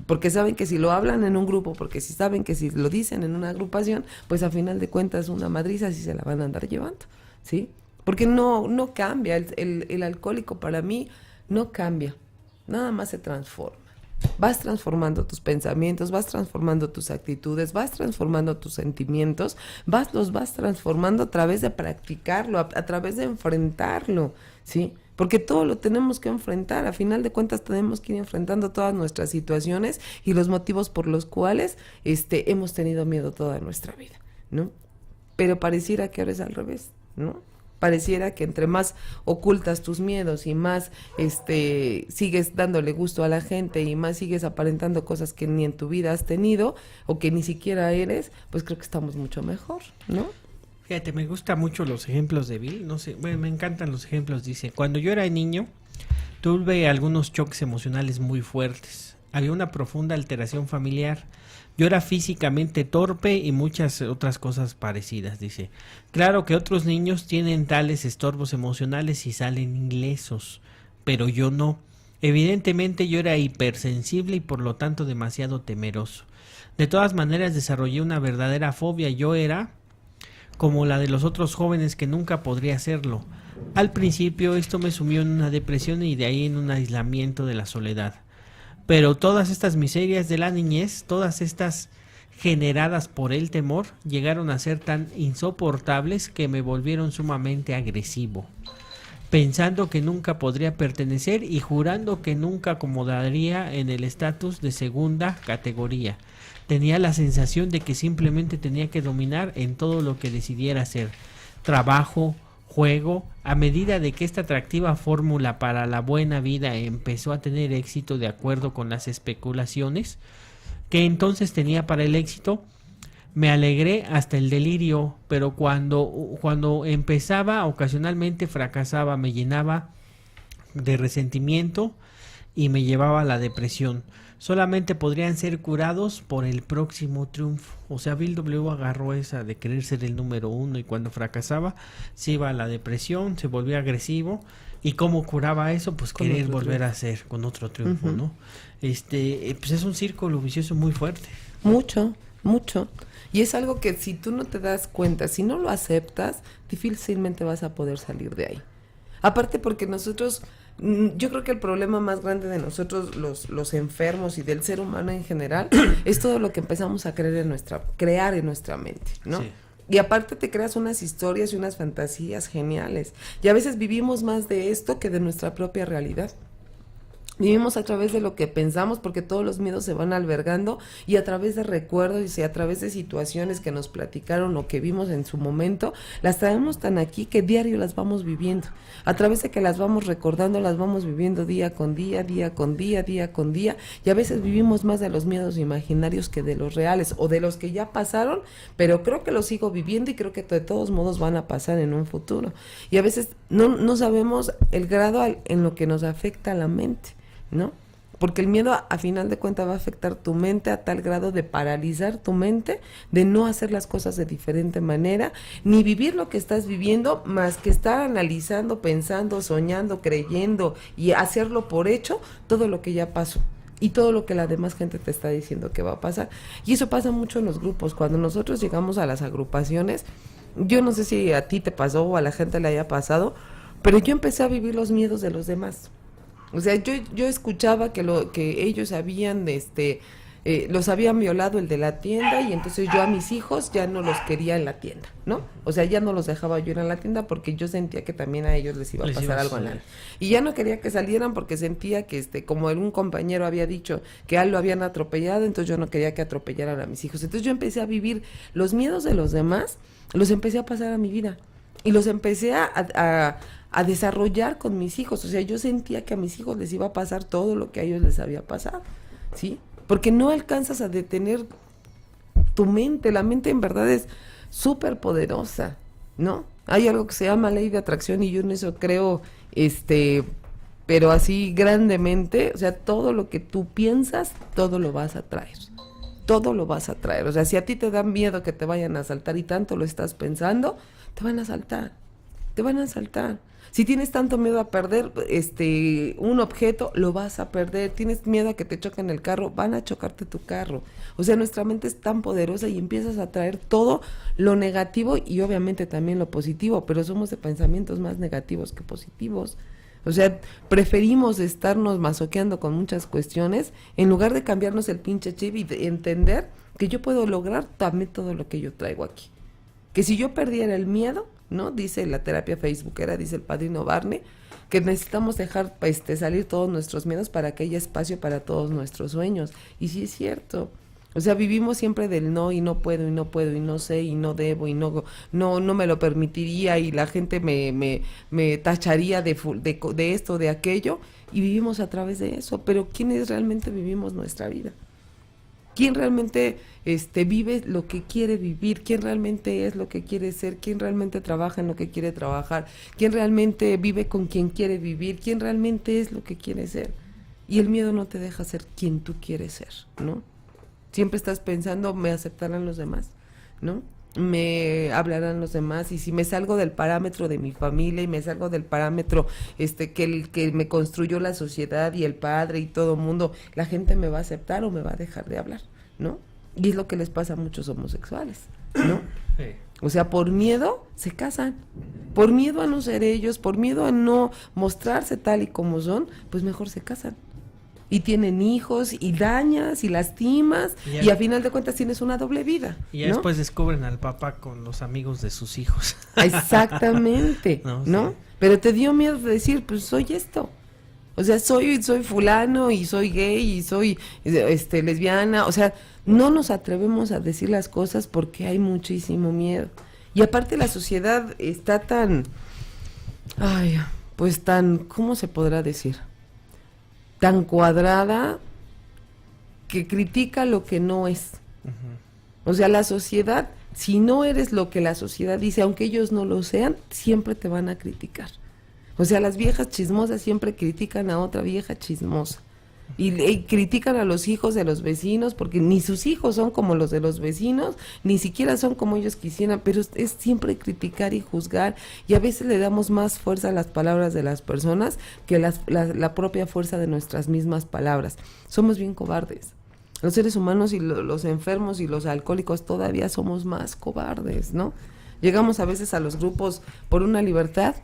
Porque saben que si lo hablan en un grupo, porque si saben que si lo dicen en una agrupación, pues a final de cuentas una madriza sí se la van a andar llevando, ¿sí? Porque no cambia, el alcohólico para mí no cambia, nada más se transforma. Vas transformando tus pensamientos, vas transformando tus actitudes, vas transformando tus sentimientos, los vas transformando a través de practicarlo, a través de enfrentarlo, ¿sí? porque todo lo tenemos que enfrentar, a final de cuentas tenemos que ir enfrentando todas nuestras situaciones y los motivos por los cuales hemos tenido miedo toda nuestra vida, ¿no? Pero pareciera que ahora es al revés, ¿no? Pareciera que entre más ocultas tus miedos y más sigues dándole gusto a la gente y más sigues aparentando cosas que ni en tu vida has tenido o que ni siquiera eres, pues creo que estamos mucho mejor, ¿no? Fíjate, me gustan mucho los ejemplos de Bill, no sé, bueno, me encantan los ejemplos. Dice, cuando yo era niño, tuve algunos choques emocionales muy fuertes. Había una profunda alteración familiar. Yo era físicamente torpe y muchas otras cosas parecidas, dice. Claro que otros niños tienen tales estorbos emocionales y salen ilesos, pero yo no. Evidentemente yo era hipersensible y por lo tanto demasiado temeroso. De todas maneras desarrollé una verdadera fobia. Yo era como la de los otros jóvenes que nunca podría hacerlo. Al principio esto me sumió en una depresión y de ahí en un aislamiento de la soledad. Pero todas estas miserias de la niñez, todas estas generadas por el temor, llegaron a ser tan insoportables que me volvieron sumamente agresivo, pensando que nunca podría pertenecer y jurando que nunca acomodaría en el estatus de segunda categoría. Tenía la sensación de que simplemente tenía que dominar en todo lo que decidiera hacer. Trabajo, juego. A medida de que esta atractiva fórmula para la buena vida empezó a tener éxito de acuerdo con las especulaciones que entonces tenía para el éxito, me alegré hasta el delirio, pero cuando empezaba, ocasionalmente fracasaba, me llenaba de resentimiento y me llevaba a la depresión. Solamente podrían ser curados por el próximo triunfo. O sea, Bill W. agarró esa de querer ser el número uno y cuando fracasaba se iba a la depresión, se volvía agresivo. ¿Y cómo curaba eso? Pues con querer volver triunfo. A hacer con otro triunfo, ¿no? Pues es un círculo vicioso muy fuerte. Mucho. Y es algo que si tú no te das cuenta, si no lo aceptas, difícilmente vas a poder salir de ahí. Aparte porque nosotros, yo creo que el problema más grande de nosotros los enfermos y del ser humano en general es todo lo que empezamos a crear en nuestra mente, ¿no? Sí. Y aparte te creas unas historias y unas fantasías geniales. Y a veces vivimos más de esto que de nuestra propia realidad. Vivimos a través de lo que pensamos porque todos los miedos se van albergando y a través de recuerdos y a través de situaciones que nos platicaron o que vimos en su momento, las traemos tan aquí que diario las vamos viviendo. A través de que las vamos recordando, las vamos viviendo día con día, día con día, día con día, y a veces vivimos más de los miedos imaginarios que de los reales o de los que ya pasaron, pero creo que los sigo viviendo y creo que de todos modos van a pasar en un futuro. Y a veces no sabemos el grado en lo que nos afecta a la mente, ¿no? Porque el miedo a final de cuentas va a afectar tu mente a tal grado de paralizar tu mente, de no hacer las cosas de diferente manera, ni vivir lo que estás viviendo, más que estar analizando, pensando, soñando, creyendo y hacerlo por hecho todo lo que ya pasó y todo lo que la demás gente te está diciendo que va a pasar. Y eso pasa mucho en los grupos. Cuando nosotros llegamos a las agrupaciones, yo no sé si a ti te pasó o a la gente le haya pasado, pero yo empecé a vivir los miedos de los demás. O sea, yo escuchaba que ellos habían, los habían violado el de la tienda y entonces yo a mis hijos ya no los quería en la tienda, ¿no? O sea, ya no los dejaba yo ir a la tienda porque yo sentía que también a ellos les iba a pasar algo en la... Y ya no quería que salieran porque sentía que, como algún compañero había dicho que a él lo habían atropellado, entonces yo no quería que atropellaran a mis hijos. Entonces yo empecé a vivir los miedos de los demás, los empecé a pasar a mi vida y los empecé a desarrollar con mis hijos. O sea, yo sentía que a mis hijos les iba a pasar todo lo que a ellos les había pasado, ¿sí? Porque no alcanzas a detener tu mente. La mente en verdad es súper poderosa, ¿no? Hay algo que se llama ley de atracción y yo en eso creo, pero así grandemente. O sea, todo lo que tú piensas, todo lo vas a traer. Todo lo vas a traer. O sea, si a ti te da miedo que te vayan a asaltar y tanto lo estás pensando, te van a asaltar. Te van a asaltar. Si tienes tanto miedo a perder un objeto, lo vas a perder. Tienes miedo a que te choquen el carro, van a chocarte tu carro. O sea, nuestra mente es tan poderosa y empiezas a traer todo lo negativo y obviamente también lo positivo, pero somos de pensamientos más negativos que positivos. O sea, preferimos estarnos masoqueando con muchas cuestiones en lugar de cambiarnos el pinche chip y de entender que yo puedo lograr también todo lo que yo traigo aquí. Que si yo perdiera el miedo, ¿no? Dice la terapia facebookera, dice el padrino Barney, que necesitamos dejar salir todos nuestros miedos para que haya espacio para todos nuestros sueños. Y sí es cierto. O sea, vivimos siempre del no, y no puedo, y no puedo, y no sé, y no debo, y no me lo permitiría, y la gente me tacharía de esto, de aquello, y vivimos a través de eso. Pero ¿quiénes realmente vivimos nuestra vida? ¿Quién realmente vive lo que quiere vivir? ¿Quién realmente es lo que quiere ser? ¿Quién realmente trabaja en lo que quiere trabajar? ¿Quién realmente vive con quien quiere vivir? ¿Quién realmente es lo que quiere ser? Y el miedo no te deja ser quien tú quieres ser, ¿no? Siempre estás pensando, me aceptarán los demás, ¿no? Me hablarán los demás, y si me salgo del parámetro de mi familia y me salgo del parámetro que me construyó la sociedad y el padre y todo el mundo, la gente me va a aceptar o me va a dejar de hablar, ¿no? Y es lo que les pasa a muchos homosexuales, ¿no? Sí. O sea, por miedo se casan, por miedo a no ser ellos, por miedo a no mostrarse tal y como son, pues mejor se casan. Y tienen hijos, y dañas, y lastimas, y a final de cuentas tienes una doble vida. Y ya, ¿no? Después descubren al papá con los amigos de sus hijos. Exactamente, ¿no? Sí. Pero te dio miedo de decir, pues soy esto. O sea, soy fulano, y soy gay, y soy lesbiana. O sea, no nos atrevemos a decir las cosas porque hay muchísimo miedo. Y aparte la sociedad está tan, ¿cómo se podrá decir? Tan cuadrada que critica lo que no es. Uh-huh. O sea, la sociedad, si no eres lo que la sociedad dice, aunque ellos no lo sean, siempre te van a criticar. O sea, las viejas chismosas siempre critican a otra vieja chismosa. Y critican a los hijos de los vecinos, porque ni sus hijos son como los de los vecinos, ni siquiera son como ellos quisieran, pero es siempre criticar y juzgar, y a veces le damos más fuerza a las palabras de las personas que la propia fuerza de nuestras mismas palabras. Somos bien cobardes. Los seres humanos y los enfermos y los alcohólicos todavía somos más cobardes, ¿no? Llegamos a veces a los grupos por una libertad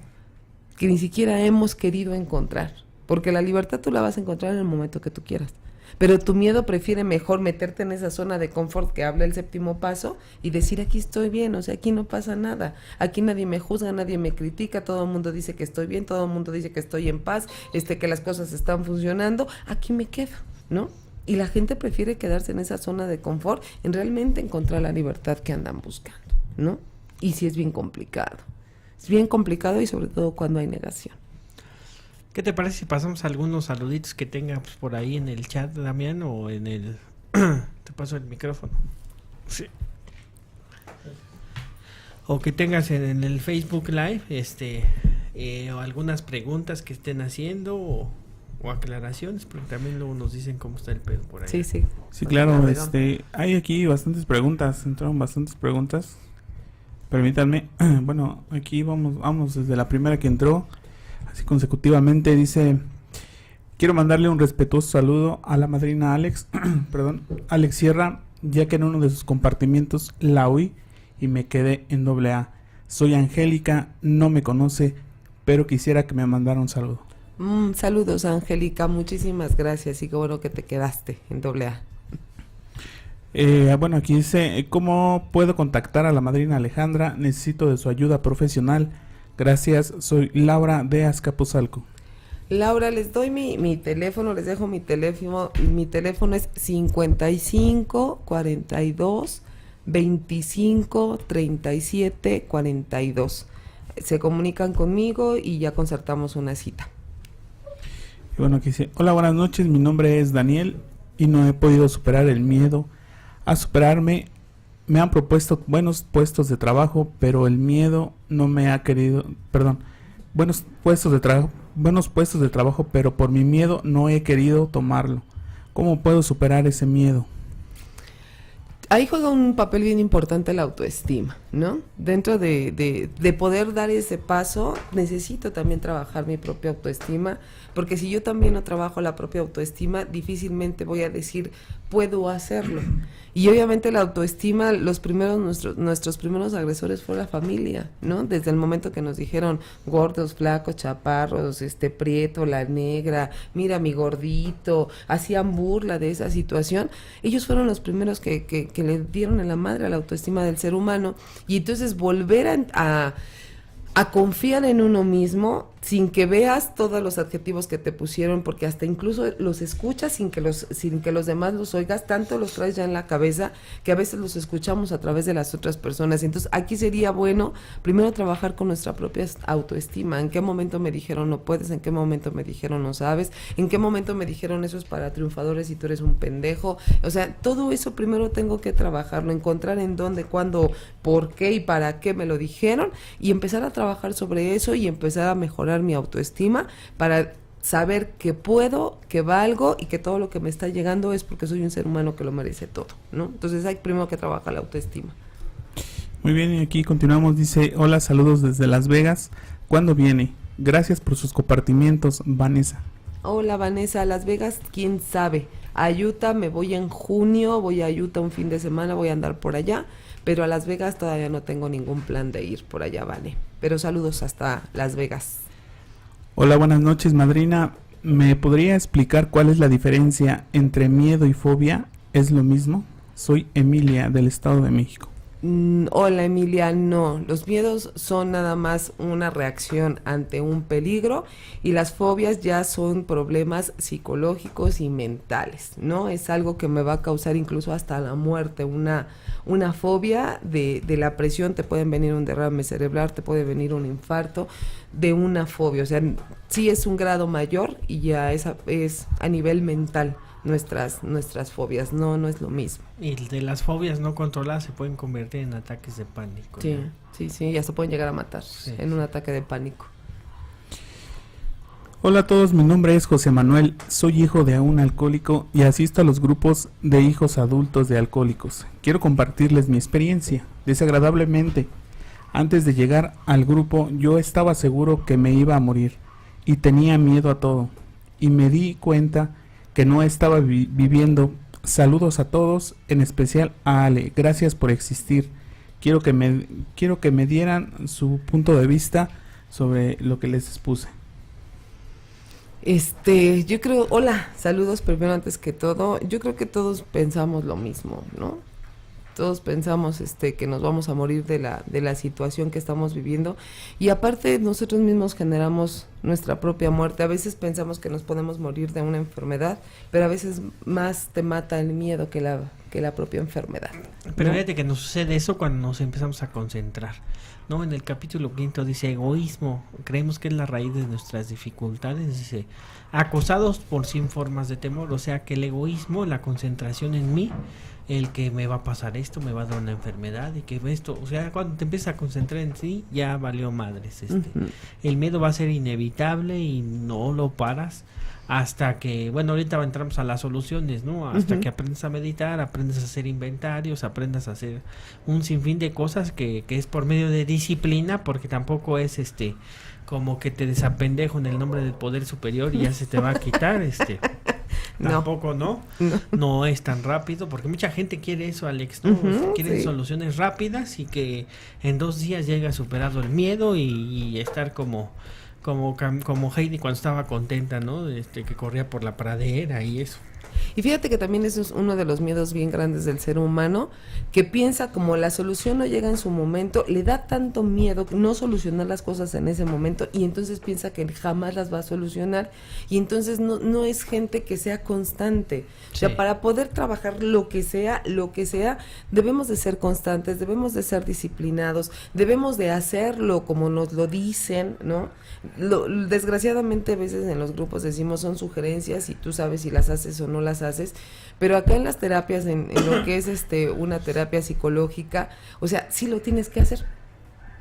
que ni siquiera hemos querido encontrar. Porque la libertad tú la vas a encontrar en el momento que tú quieras. Pero tu miedo prefiere mejor meterte en esa zona de confort que habla el séptimo paso y decir, aquí estoy bien, o sea, aquí no pasa nada. Aquí nadie me juzga, nadie me critica, todo el mundo dice que estoy bien, todo el mundo dice que estoy en paz, que las cosas están funcionando, aquí me quedo, ¿no? Y la gente prefiere quedarse en esa zona de confort en realmente encontrar la libertad que andan buscando, ¿no? Y sí es bien complicado. Es bien complicado, y sobre todo cuando hay negación. ¿Qué te parece si pasamos algunos saluditos que tengas por ahí en el chat, Damián, o en el... Te paso el micrófono. Sí. O que tengas en el Facebook Live, o algunas preguntas que estén haciendo, o aclaraciones, porque también luego nos dicen cómo está el pedo por ahí. Sí, sí. Sí, claro, hay aquí bastantes preguntas, entraron bastantes preguntas. Permítanme, bueno, aquí vamos desde la primera que entró. Así consecutivamente dice: quiero mandarle un respetuoso saludo a la madrina Alex Sierra, ya que en uno de sus compartimientos la oí y me quedé en AA. Soy Angélica, no me conoce, pero quisiera que me mandara un saludo. Saludos, Angélica, muchísimas gracias, y qué bueno que te quedaste en AA. Bueno, aquí dice: ¿cómo puedo contactar a la madrina Alejandra? Necesito de su ayuda profesional. Gracias, soy Laura de Azcapotzalco. Laura, les doy mi teléfono, les dejo mi teléfono es 55 42 25 37 42. Se comunican conmigo y ya concertamos una cita. Y bueno, aquí dice: hola, buenas noches, mi nombre es Daniel y no he podido superar el miedo a superarme. Me han propuesto buenos puestos de trabajo, pero el miedo no me ha querido, buenos puestos de trabajo, pero por mi miedo no he querido tomarlo. ¿Cómo puedo superar ese miedo? Ahí juega un papel bien importante la autoestima, ¿no? Dentro de poder dar ese paso, necesito también trabajar mi propia autoestima, porque si yo también no trabajo la propia autoestima, difícilmente voy a decir, puedo hacerlo. Y obviamente la autoestima, nuestros primeros agresores fue la familia, ¿no? Desde el momento que nos dijeron gordos, flacos, chaparros, prieto, la negra, mira mi gordito, hacían burla de esa situación. Ellos fueron los primeros que le dieron en la madre a la autoestima del ser humano. Y entonces volver a a confiar en uno mismo sin que veas todos los adjetivos que te pusieron, porque hasta incluso los escuchas sin que los demás los oigas, tanto los traes ya en la cabeza que a veces los escuchamos a través de las otras personas. Entonces aquí sería bueno primero trabajar con nuestra propia autoestima. ¿En qué momento me dijeron no puedes? ¿En qué momento me dijeron no sabes? ¿En qué momento me dijeron eso es para triunfadores y tú eres un pendejo? O sea, todo eso primero tengo que trabajarlo, encontrar en dónde, cuándo, por qué y para qué me lo dijeron, y empezar a trabajar sobre eso y empezar a mejorar mi autoestima para saber que puedo, que valgo y que todo lo que me está llegando es porque soy un ser humano que lo merece todo, ¿no? Entonces hay primero que trabajar la autoestima. Muy bien, y aquí continuamos. Dice, hola, saludos desde Las Vegas. ¿Cuándo viene? Gracias por sus compartimientos, Vanessa. Hola Vanessa, Las Vegas, quién sabe. A Utah me voy en junio, voy a Utah un fin de semana, voy a andar por allá, pero a Las Vegas todavía no tengo ningún plan de ir por allá, vale. Pero saludos hasta Las Vegas. Hola, buenas noches, madrina. ¿Me podría explicar cuál es la diferencia entre miedo y fobia? ¿Es lo mismo? Soy Emilia, del Estado de México. Hola Emilia, no, los miedos son nada más una reacción ante un peligro y las fobias ya son problemas psicológicos y mentales, ¿no? Es algo que me va a causar incluso hasta la muerte, una fobia de la presión, te pueden venir un derrame cerebral, te puede venir un infarto de una fobia, o sea, sí es un grado mayor y ya es a nivel mental. Nuestras fobias, no es lo mismo. Y de las fobias no controladas se pueden convertir en ataques de pánico. Sí, ¿no? sí, ya se pueden llegar a matar en un ataque de pánico. Hola a todos, mi nombre es José Manuel, soy hijo de un alcohólico y asisto a los grupos de hijos adultos de alcohólicos. Quiero compartirles mi experiencia. Desagradablemente, antes de llegar al grupo, yo estaba seguro que me iba a morir y tenía miedo a todo. Y me di cuenta que no estaba viviendo. Saludos a todos, en especial a Ale. Gracias por existir. Quiero que me dieran su punto de vista sobre lo que les expuse. Yo creo, hola, saludos primero antes que todo. Yo creo que todos pensamos lo mismo, ¿no? Todos pensamos que nos vamos a morir de la situación que estamos viviendo, y aparte nosotros mismos generamos nuestra propia muerte. A veces pensamos que nos podemos morir de una enfermedad, pero a veces más te mata el miedo que la propia enfermedad, ¿no? Pero fíjate que nos sucede eso cuando nos empezamos a concentrar, ¿no? En el capítulo 5 dice egoísmo, creemos que es la raíz de nuestras dificultades, dice acosados por 100 formas de temor, o sea que el egoísmo, la concentración en mí, el que me va a pasar esto, me va a dar una enfermedad y que esto, o sea, cuando te empiezas a concentrar en ti, ya valió madres. El miedo va a ser inevitable y no lo paras hasta que, bueno, ahorita entramos a las soluciones, ¿no? Hasta que aprendes a meditar, aprendes a hacer inventarios, aprendas a hacer un sinfín de cosas que es por medio de disciplina, porque tampoco es como que te desapendejo en el nombre del poder superior y ya se te va a quitar, tampoco no es tan rápido, porque mucha gente quiere eso, Alex, ¿no? Quieren soluciones rápidas y que en 2 días llegue superado el miedo y estar como Heidi cuando estaba contenta, ¿no? Que corría por la pradera y eso. Y fíjate que también eso es uno de los miedos bien grandes del ser humano, que piensa como la solución no llega en su momento, le da tanto miedo no solucionar las cosas en ese momento y entonces piensa que jamás las va a solucionar, y entonces no es gente que sea constante. O sea, para poder trabajar lo que sea, debemos de ser constantes, debemos de ser disciplinados, debemos de hacerlo como nos lo dicen, ¿no? Desgraciadamente a veces en los grupos decimos son sugerencias y tú sabes si las haces o no las haces, pero acá en las terapias, en lo que es una terapia psicológica, o sea, sí lo tienes que hacer.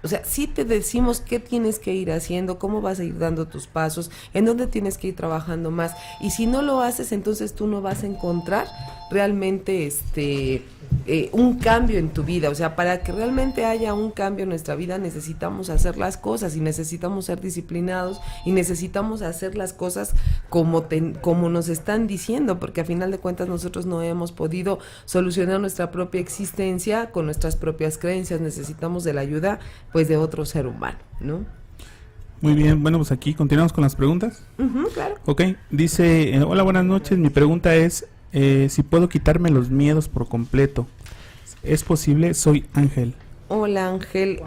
O sea, sí te decimos qué tienes que ir haciendo, cómo vas a ir dando tus pasos, en dónde tienes que ir trabajando más. Y si no lo haces, entonces tú no vas a encontrar realmente un cambio en tu vida. O sea, para que realmente haya un cambio en nuestra vida necesitamos hacer las cosas y necesitamos ser disciplinados y necesitamos hacer las cosas como nos están diciendo, porque a final de cuentas nosotros no hemos podido solucionar nuestra propia existencia con nuestras propias creencias. Necesitamos de la ayuda pues de otro ser humano, ¿no? Muy bien, bueno, pues aquí continuamos con las preguntas. Claro. Ok, dice, hola, buenas noches, mi pregunta es si puedo quitarme los miedos por completo. ¿Es posible? Soy Ángel. Hola Ángel,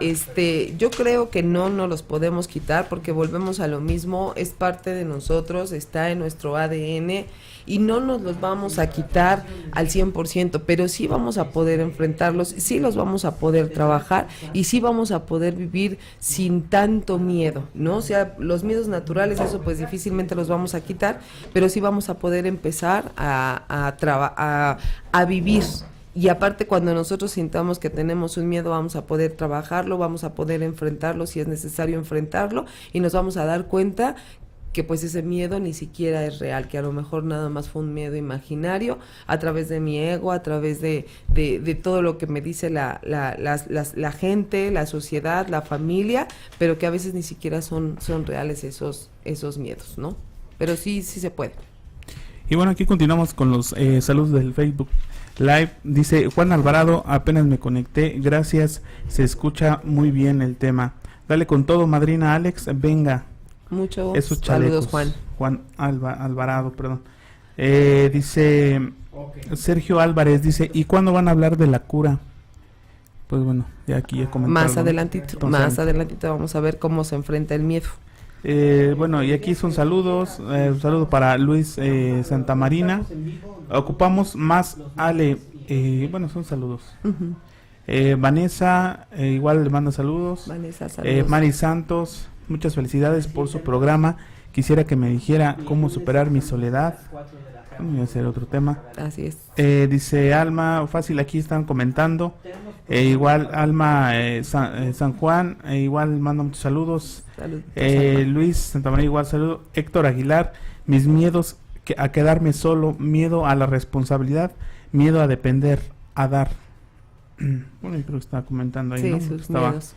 yo creo que no nos los podemos quitar porque volvemos a lo mismo, es parte de nosotros, está en nuestro ADN y no nos los vamos a quitar al 100%, pero sí vamos a poder enfrentarlos, sí los vamos a poder trabajar y sí vamos a poder vivir sin tanto miedo, ¿no? O sea, los miedos naturales, eso pues difícilmente los vamos a quitar, pero sí vamos a poder empezar a vivir. Y aparte, cuando nosotros sintamos que tenemos un miedo, vamos a poder trabajarlo, vamos a poder enfrentarlo si es necesario enfrentarlo y nos vamos a dar cuenta que pues ese miedo ni siquiera es real, que a lo mejor nada más fue un miedo imaginario a través de mi ego, a través de todo lo que me dice la gente, la sociedad, la familia, pero que a veces ni siquiera son reales esos miedos, ¿no? Pero sí se puede. Y bueno, aquí continuamos con los saludos del Facebook Live. Dice Juan Alvarado, apenas me conecté, gracias, se escucha muy bien el tema. Dale con todo, madrina Alex, venga. Muchos saludos, Juan. Juan Alvarado, perdón. Dice Sergio Álvarez, dice, ¿y cuándo van a hablar de la cura? Pues bueno, ya aquí ya comentaron. Más adelantito vamos a ver cómo se enfrenta el miedo. Bueno, y aquí son saludos, un saludo para Luis Santamarina. Ocupamos más Ale, bueno, son saludos. Uh-huh. Vanessa, igual le manda saludos. Vanessa, saludos. Mari Santos, muchas felicidades por su programa. Quisiera que me dijera cómo superar mi soledad. Voy a hacer otro tema. Así es. Dice Alma, fácil, aquí están comentando. Igual Alma San Juan, igual manda muchos saludos. Luis Santamaría, igual saludo. Héctor Aguilar, mis miedos a quedarme solo, miedo a la responsabilidad, miedo a depender, a dar. Bueno, yo creo que estaba comentando ahí, sí, ¿no? Sus miedos.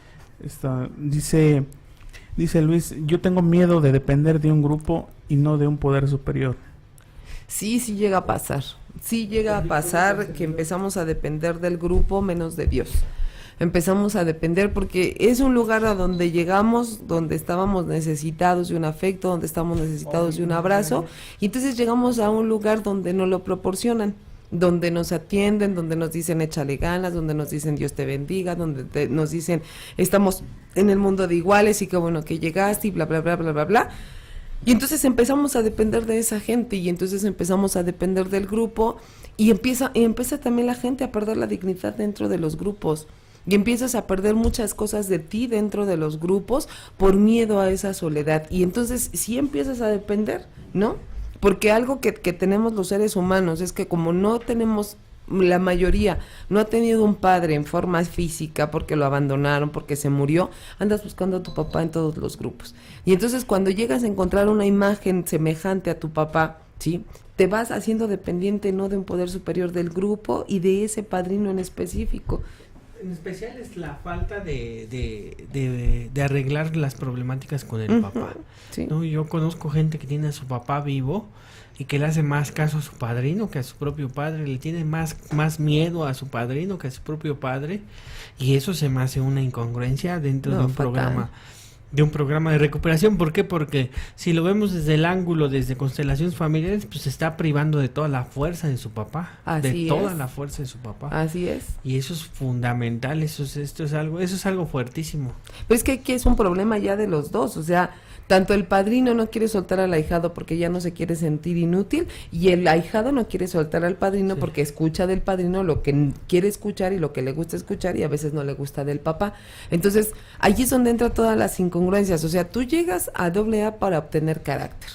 Dice Luis, yo tengo miedo de depender de un grupo y no de un poder superior. Sí llega a pasar. Sí llega a pasar que empezamos a depender del grupo menos de Dios. Empezamos a depender porque es un lugar a donde llegamos, donde estábamos necesitados de un afecto, donde estamos necesitados de un abrazo, y entonces llegamos a un lugar donde nos lo proporcionan, donde nos atienden, donde nos dicen échale ganas, donde nos dicen Dios te bendiga, donde nos dicen estamos en el mundo de iguales y qué bueno que llegaste y bla, bla, bla, bla, bla, bla. Y entonces empezamos a depender de esa gente y entonces empezamos a depender del grupo y empieza también la gente a perder la dignidad dentro de los grupos y empiezas a perder muchas cosas de ti dentro de los grupos por miedo a esa soledad y entonces sí empiezas a depender, ¿no? Porque algo que tenemos los seres humanos es que como no tenemos, la mayoría no ha tenido un padre en forma física porque lo abandonaron, porque se murió, andas buscando a tu papá en todos los grupos. Y entonces cuando llegas a encontrar una imagen semejante a tu papá, ¿sí?, te vas haciendo dependiente no de un poder superior del grupo y de ese padrino en específico. En especial es la falta de arreglar las problemáticas con el papá. Sí. ¿No? Yo conozco gente que tiene a su papá vivo y que le hace más caso a su padrino que a su propio padre, le tiene más miedo a su padrino que a su propio padre, y eso se me hace una incongruencia dentro de un programa de recuperación. ¿Por qué? Porque si lo vemos desde el ángulo, desde constelaciones familiares, pues se está privando de toda la fuerza de su papá. La fuerza de su papá. Así es. Y eso es fundamental, eso es algo fuertísimo. Pero es que aquí es un problema ya de los dos, o sea, tanto el padrino no quiere soltar al ahijado porque ya no se quiere sentir inútil, y el ahijado no quiere soltar al padrino porque escucha del padrino lo que quiere escuchar y lo que le gusta escuchar, y a veces no le gusta del papá. Entonces, allí es donde entran todas las incongruencias. O sea, tú llegas a AA para obtener carácter,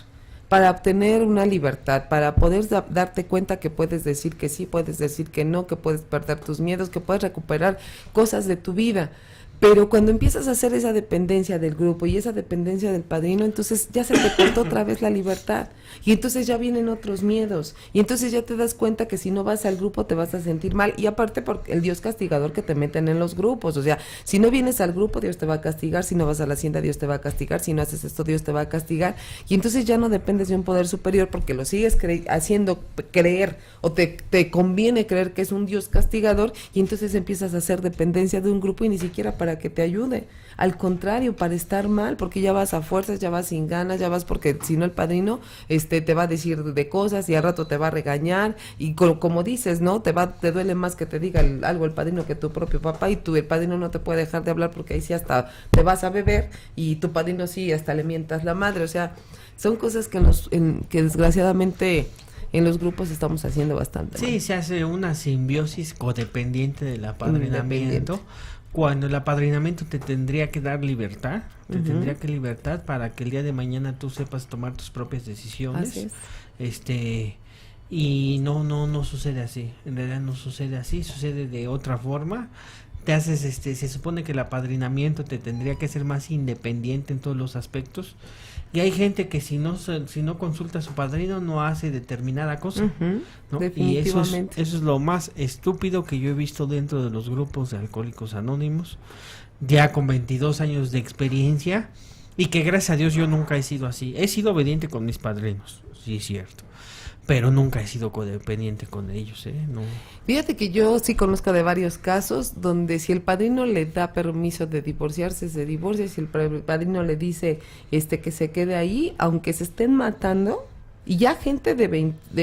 para obtener una libertad, para poder darte cuenta que puedes decir que sí, puedes decir que no, que puedes perder tus miedos, que puedes recuperar cosas de tu vida. Pero cuando empiezas a hacer esa dependencia del grupo y esa dependencia del padrino, entonces ya se te cortó otra vez la libertad. Y entonces ya vienen otros miedos. Y entonces ya te das cuenta que si no vas al grupo te vas a sentir mal. Y aparte por el Dios castigador que te meten en los grupos. O sea, si no vienes al grupo, Dios te va a castigar. Si no vas a la hacienda, Dios te va a castigar. Si no haces esto, Dios te va a castigar. Y entonces ya no dependes de un poder superior porque lo sigues haciendo creer, o te conviene creer que es un Dios castigador. Y entonces empiezas a hacer dependencia de un grupo y ni siquiera para para que te ayude. Al contrario, para estar mal, porque ya vas a fuerzas, ya vas sin ganas, ya vas porque si no el padrino te va a decir de cosas y al rato te va a regañar y como dices, ¿no? Te duele más que te diga algo el padrino que tu propio papá, y el padrino no te puede dejar de hablar porque ahí sí hasta te vas a beber, y tu padrino sí hasta le mientas la madre. O sea, son cosas que desgraciadamente en los grupos estamos haciendo bastante. Sí, mal. se hace una simbiosis codependiente del apadrinamiento, cuando el apadrinamiento te tendría que dar libertad, tendría que libertad para que el día de mañana tú sepas tomar tus propias decisiones. Así es. Y no sucede así, en realidad no sucede así, sucede de otra forma. Te haces, se supone que el apadrinamiento te tendría que ser más independiente en todos los aspectos, y hay gente que si no consulta a su padrino no hace determinada cosa, ¿no? Definitivamente. Y eso es lo más estúpido que yo he visto dentro de los grupos de Alcohólicos Anónimos, ya con 22 años de experiencia, y que gracias a Dios yo nunca he sido así. He sido obediente con mis padrinos, sí es cierto, pero nunca he sido codependiente con ellos, no. Fíjate que yo sí conozco de varios casos donde si el padrino le da permiso de divorciarse, se divorcia. Si el padrino le dice que se quede ahí, aunque se estén matando, y ya gente de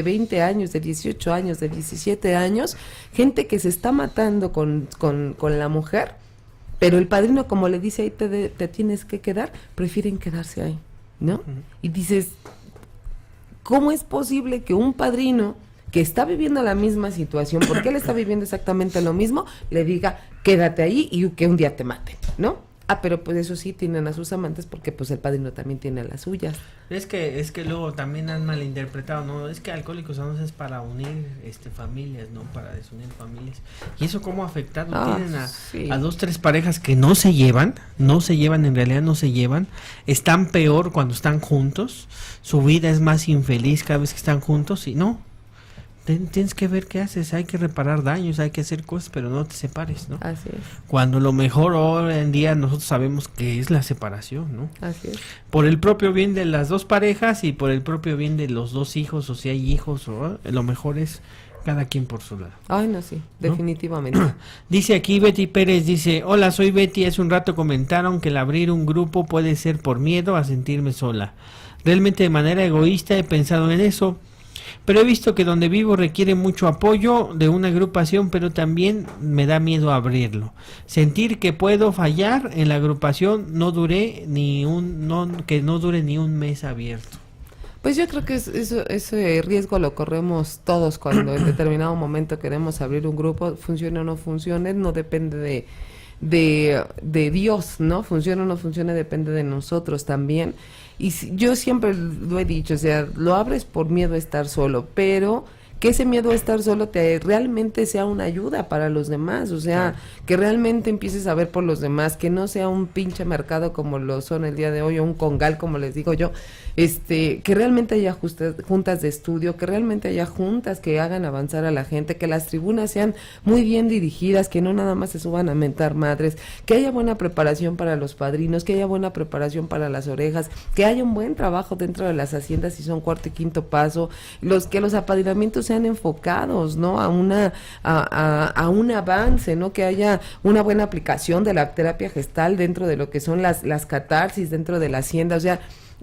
20 años, de 18 años, de 17 años, gente que se está matando con la mujer, pero el padrino, como le dice ahí te tienes que quedar, prefieren quedarse ahí, ¿no? Y dices, ¿cómo es posible que un padrino que está viviendo la misma situación, porque él está viviendo exactamente lo mismo, le diga, quédate ahí y que un día te maten, ¿no? Pero pues eso sí, tienen a sus amantes porque pues el padrino también tiene a las suyas. Es que luego también han malinterpretado, ¿no? Es que Alcohólicos Anónimos es para unir familias, no para desunir familias. ¿Y eso cómo ha afectado? Tienen a 2, 3 parejas que no se llevan, en realidad no se llevan, están peor cuando están juntos, su vida es más infeliz cada vez que están juntos, y no. Tienes que ver qué haces, hay que reparar daños, hay que hacer cosas, pero no te separes, ¿no? Así es. Cuando lo mejor hoy en día nosotros sabemos que es la separación, ¿no? Así es. Por el propio bien de las dos parejas y por el propio bien de los 2 hijos, o si hay hijos, lo mejor es cada quien por su lado. Ay, no, sí, definitivamente. Dice aquí Betty Pérez, dice, hola, soy Betty, hace un rato comentaron que el abrir un grupo puede ser por miedo a sentirme sola. Realmente de manera egoísta he pensado en eso, pero he visto que donde vivo requiere mucho apoyo de una agrupación, pero también me da miedo abrirlo. Sentir que puedo fallar en la agrupación no dure ni un mes abierto. Pues yo creo que ese riesgo lo corremos todos cuando en determinado momento queremos abrir un grupo, funcione o no funcione, no depende de Dios, ¿no? Funcione o no funcione, depende de nosotros también. Y yo siempre lo he dicho, o sea, lo abres por miedo a estar solo, pero que ese miedo a estar solo realmente sea una ayuda para los demás, o sea, que realmente empieces a ver por los demás, que no sea un pinche mercado como lo son el día de hoy, o un congal como les digo yo, que realmente haya juntas de estudio, que realmente haya juntas que hagan avanzar a la gente, que las tribunas sean muy bien dirigidas, que no nada más se suban a mentar madres, que haya buena preparación para los padrinos, que haya buena preparación para las orejas, que haya un buen trabajo dentro de las haciendas si son 4º y 5º paso, que los apadrinamientos sean enfocados, ¿no? A un avance, ¿no? Que haya una buena aplicación de la terapia gestal dentro de lo que son las catarsis dentro de la hacienda, o sea,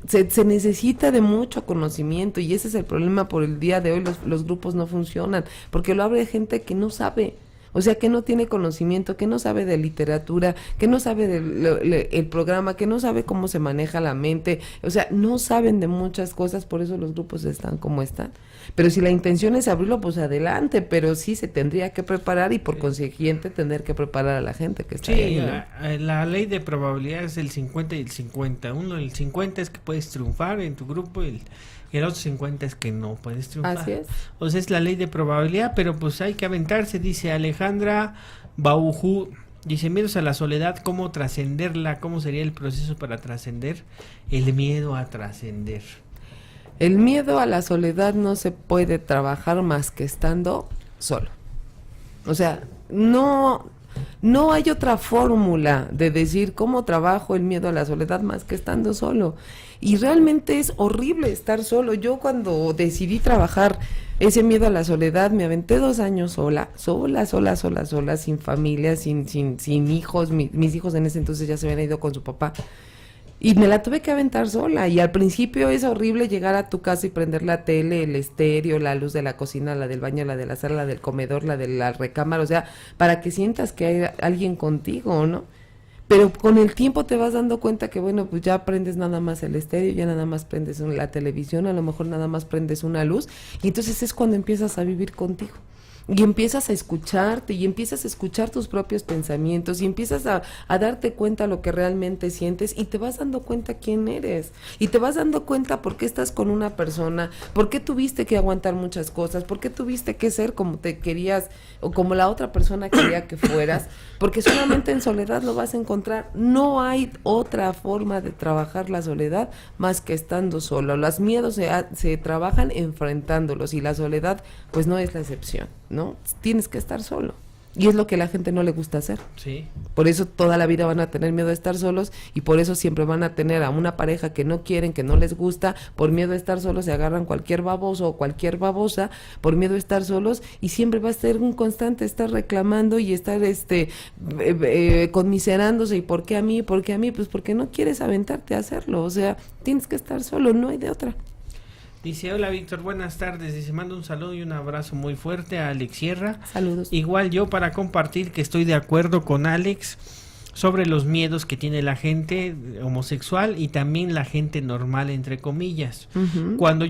se necesita de mucho conocimiento, y ese es el problema por el día de hoy. Los grupos no funcionan porque lo abre gente que no sabe, o sea, que no tiene conocimiento, que no sabe de literatura, que no sabe del programa, que no sabe cómo se maneja la mente, o sea, no saben de muchas cosas, por eso los grupos están como están. Pero si la intención es abrirlo, pues adelante, pero sí se tendría que preparar y por consiguiente tener que preparar a la gente que está ahí, ¿no? La ley de probabilidad es el 50 y el 50. El 50 es que puedes triunfar en tu grupo y el otro 50 es que no puedes triunfar. Así es. O sea, es la ley de probabilidad, pero pues hay que aventarse, dice Alejandra Baujú. Dice, miedos a la soledad, ¿cómo trascenderla? ¿Cómo sería el proceso para trascender el miedo a trascender? El miedo a la soledad no se puede trabajar más que estando solo. O sea, no No hay otra fórmula de decir cómo trabajo el miedo a la soledad más que estando solo. Y realmente es horrible estar solo. Yo cuando decidí trabajar ese miedo a la soledad, me aventé 2 años sola, sin familia, sin hijos. Mis hijos en ese entonces ya se habían ido con su papá. Y me la tuve que aventar sola. Y al principio es horrible llegar a tu casa y prender la tele, el estéreo, la luz de la cocina, la del baño, la de la sala, la del comedor, la de la recámara. O sea, para que sientas que hay alguien contigo, ¿no? Pero con el tiempo te vas dando cuenta que, bueno, pues ya prendes nada más el estéreo, ya nada más prendes la televisión, a lo mejor nada más prendes una luz. Y entonces es cuando empiezas a vivir contigo. Y empiezas a escucharte, y empiezas a escuchar tus propios pensamientos, y empiezas a darte cuenta lo que realmente sientes, y te vas dando cuenta quién eres, y te vas dando cuenta por qué estás con una persona, por qué tuviste que aguantar muchas cosas, por qué tuviste que ser como te querías, o como la otra persona quería que fueras, porque solamente en soledad lo vas a encontrar. No hay otra forma de trabajar la soledad más que estando solo. Los miedos se trabajan enfrentándolos, y la soledad pues no es la excepción, ¿no? Tienes que estar solo. Y es lo que a la gente no le gusta hacer. Sí. Por eso toda la vida van a tener miedo a estar solos, y por eso siempre van a tener a una pareja que no quieren, que no les gusta. Por miedo a estar solos se agarran cualquier baboso o cualquier babosa, por miedo a estar solos, y siempre va a ser un constante estar reclamando y estar conmiserándose. ¿Y por qué a mí? ¿Por qué a mí? Pues porque no quieres aventarte a hacerlo. O sea, tienes que estar solo, no hay de otra. Dice, hola Víctor, buenas tardes. Dice, mando un saludo y un abrazo muy fuerte a Alex Sierra. Saludos. Igual yo para compartir que estoy de acuerdo con Alex sobre los miedos que tiene la gente homosexual y también la gente normal, entre comillas. Uh-huh. Cuando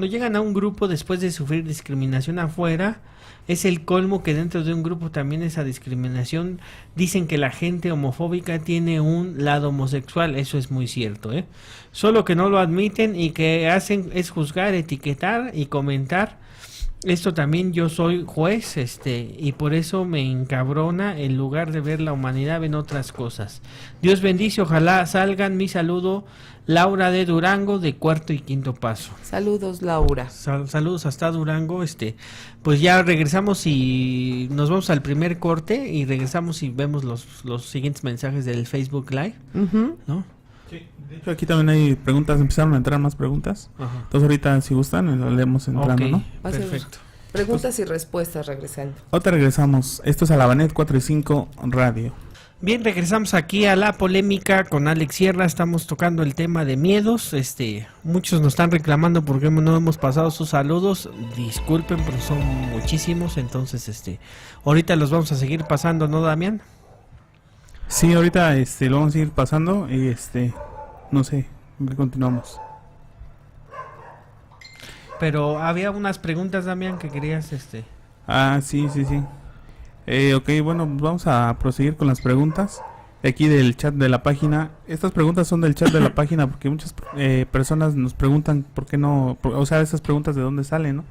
llegan a un grupo después de sufrir discriminación afuera, es el colmo que dentro de un grupo también esa discriminación. Dicen que la gente homofóbica tiene un lado homosexual, eso es muy cierto, ¿eh? Solo que no lo admiten y que hacen es juzgar, etiquetar y comentar. Esto también yo soy juez, y por eso me encabrona, en lugar de ver la humanidad ven otras cosas. Dios bendice, ojalá salgan. Mi saludo, Laura de Durango, de Cuarto y Quinto Paso. Saludos, Laura. Saludos hasta Durango. Pues ya regresamos y nos vamos al primer corte y regresamos y vemos los siguientes mensajes del Facebook Live, Uh-huh. ¿no? Sí, de hecho aquí también hay preguntas, empezaron a entrar más preguntas. Ajá. Entonces ahorita si gustan lo leemos entrando, Ok, ¿no? Va a ser perfecto. Preguntas y respuestas regresando. Ahorita regresamos. Esto es Alabanet 45 Radio. Bien, regresamos aquí a la polémica con Alex Sierra. Estamos tocando el tema de miedos. Muchos nos están reclamando porque no hemos pasado sus saludos. Disculpen, pero son muchísimos. Entonces, ahorita los vamos a seguir pasando, ¿no, Damián? Sí, ahorita lo vamos a ir pasando y no sé, continuamos. Pero había unas preguntas, Damián, que querías, Ah, sí. Ok, bueno, vamos a proseguir con las preguntas de aquí del chat de la página. Estas preguntas son del chat de la página porque muchas personas nos preguntan por qué no, o sea, esas preguntas de dónde salen, ¿no?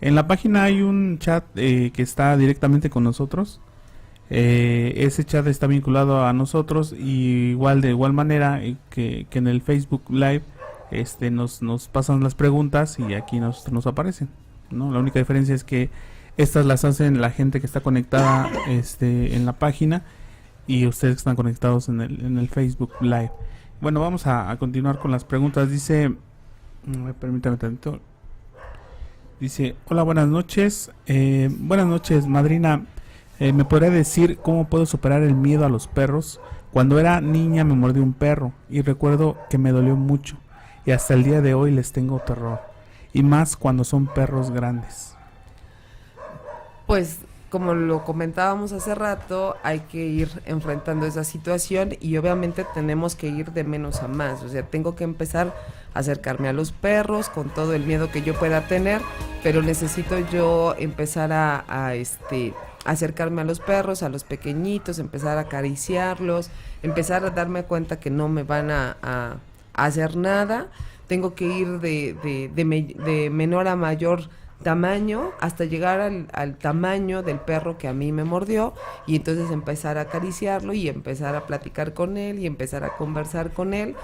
En la página hay un chat que está directamente con nosotros. Ese chat está vinculado a nosotros y de igual manera que en el Facebook Live nos pasan las preguntas y aquí nos aparecen, ¿no? La única diferencia es que estas las hacen la gente que está conectada en la página y ustedes que están conectados en el Facebook Live. Bueno, vamos a continuar con las preguntas. Dice, permítame tantito. Dice, hola, buenas noches. Buenas noches, madrina. ¿Me podría decir cómo puedo superar el miedo a los perros? Cuando era niña me mordió un perro y recuerdo que me dolió mucho y hasta el día de hoy les tengo terror, y más cuando son perros grandes. Pues como lo comentábamos hace rato, hay que ir enfrentando esa situación y obviamente tenemos que ir de menos a más. O sea, tengo que empezar a acercarme a los perros con todo el miedo que yo pueda tener, pero necesito yo empezar a acercarme a los perros, a los pequeñitos, empezar a acariciarlos, empezar a darme cuenta que no me van a hacer nada. Tengo que ir de menor a mayor tamaño hasta llegar al tamaño del perro que a mí me mordió, y entonces empezar a acariciarlo y empezar a platicar con él y empezar a conversar con él.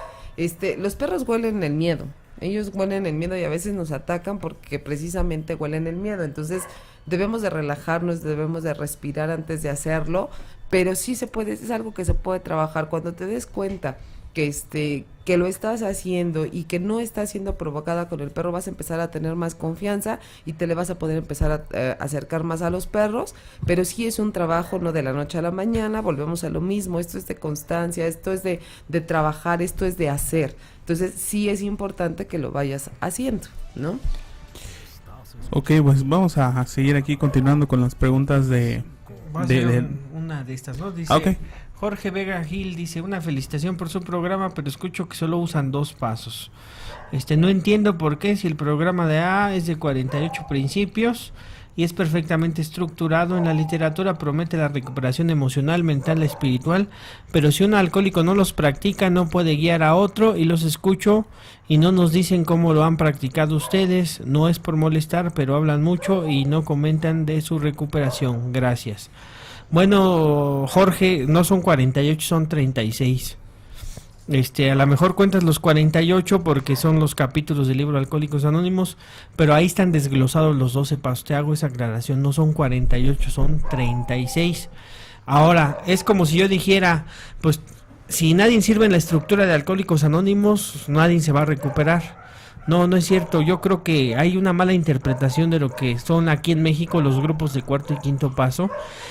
Los perros huelen el miedo. Ellos huelen el miedo y a veces nos atacan porque precisamente huelen el miedo. Entonces debemos de relajarnos, debemos de respirar antes de hacerlo, pero sí se puede, es algo que se puede trabajar. Cuando te des cuenta que lo estás haciendo y que no está siendo provocada con el perro, vas a empezar a tener más confianza y te le vas a poder empezar a acercar más a los perros, pero sí es un trabajo, no de la noche a la mañana, volvemos a lo mismo, esto es de constancia, esto es de trabajar, esto es de hacer. Entonces sí es importante que lo vayas haciendo, ¿no? Ok, pues vamos a seguir aquí continuando con las preguntas de... Voy a hacer una de estas, ¿no? Dice... Okay. Jorge Vega Gil dice, una felicitación por su programa, pero escucho que solo usan 2 pasos. No entiendo por qué, si el programa de A es de 48 principios y es perfectamente estructurado, en la literatura promete la recuperación emocional, mental, espiritual, pero si un alcohólico no los practica, no puede guiar a otro, y los escucho y no nos dicen cómo lo han practicado ustedes. No es por molestar, pero hablan mucho y no comentan de su recuperación. Gracias. Bueno, Jorge, no son 48, son 36. A lo mejor cuentas los 48 porque son los capítulos del libro Alcohólicos Anónimos, pero ahí están desglosados los 12 pasos. Te hago esa aclaración, no son 48, son 36. Ahora, es como si yo dijera, pues, si nadie sirve en la estructura de Alcohólicos Anónimos, nadie se va a recuperar. No, no es cierto. Yo creo que hay una mala interpretación de lo que son aquí en México los grupos de 4º y 5º paso.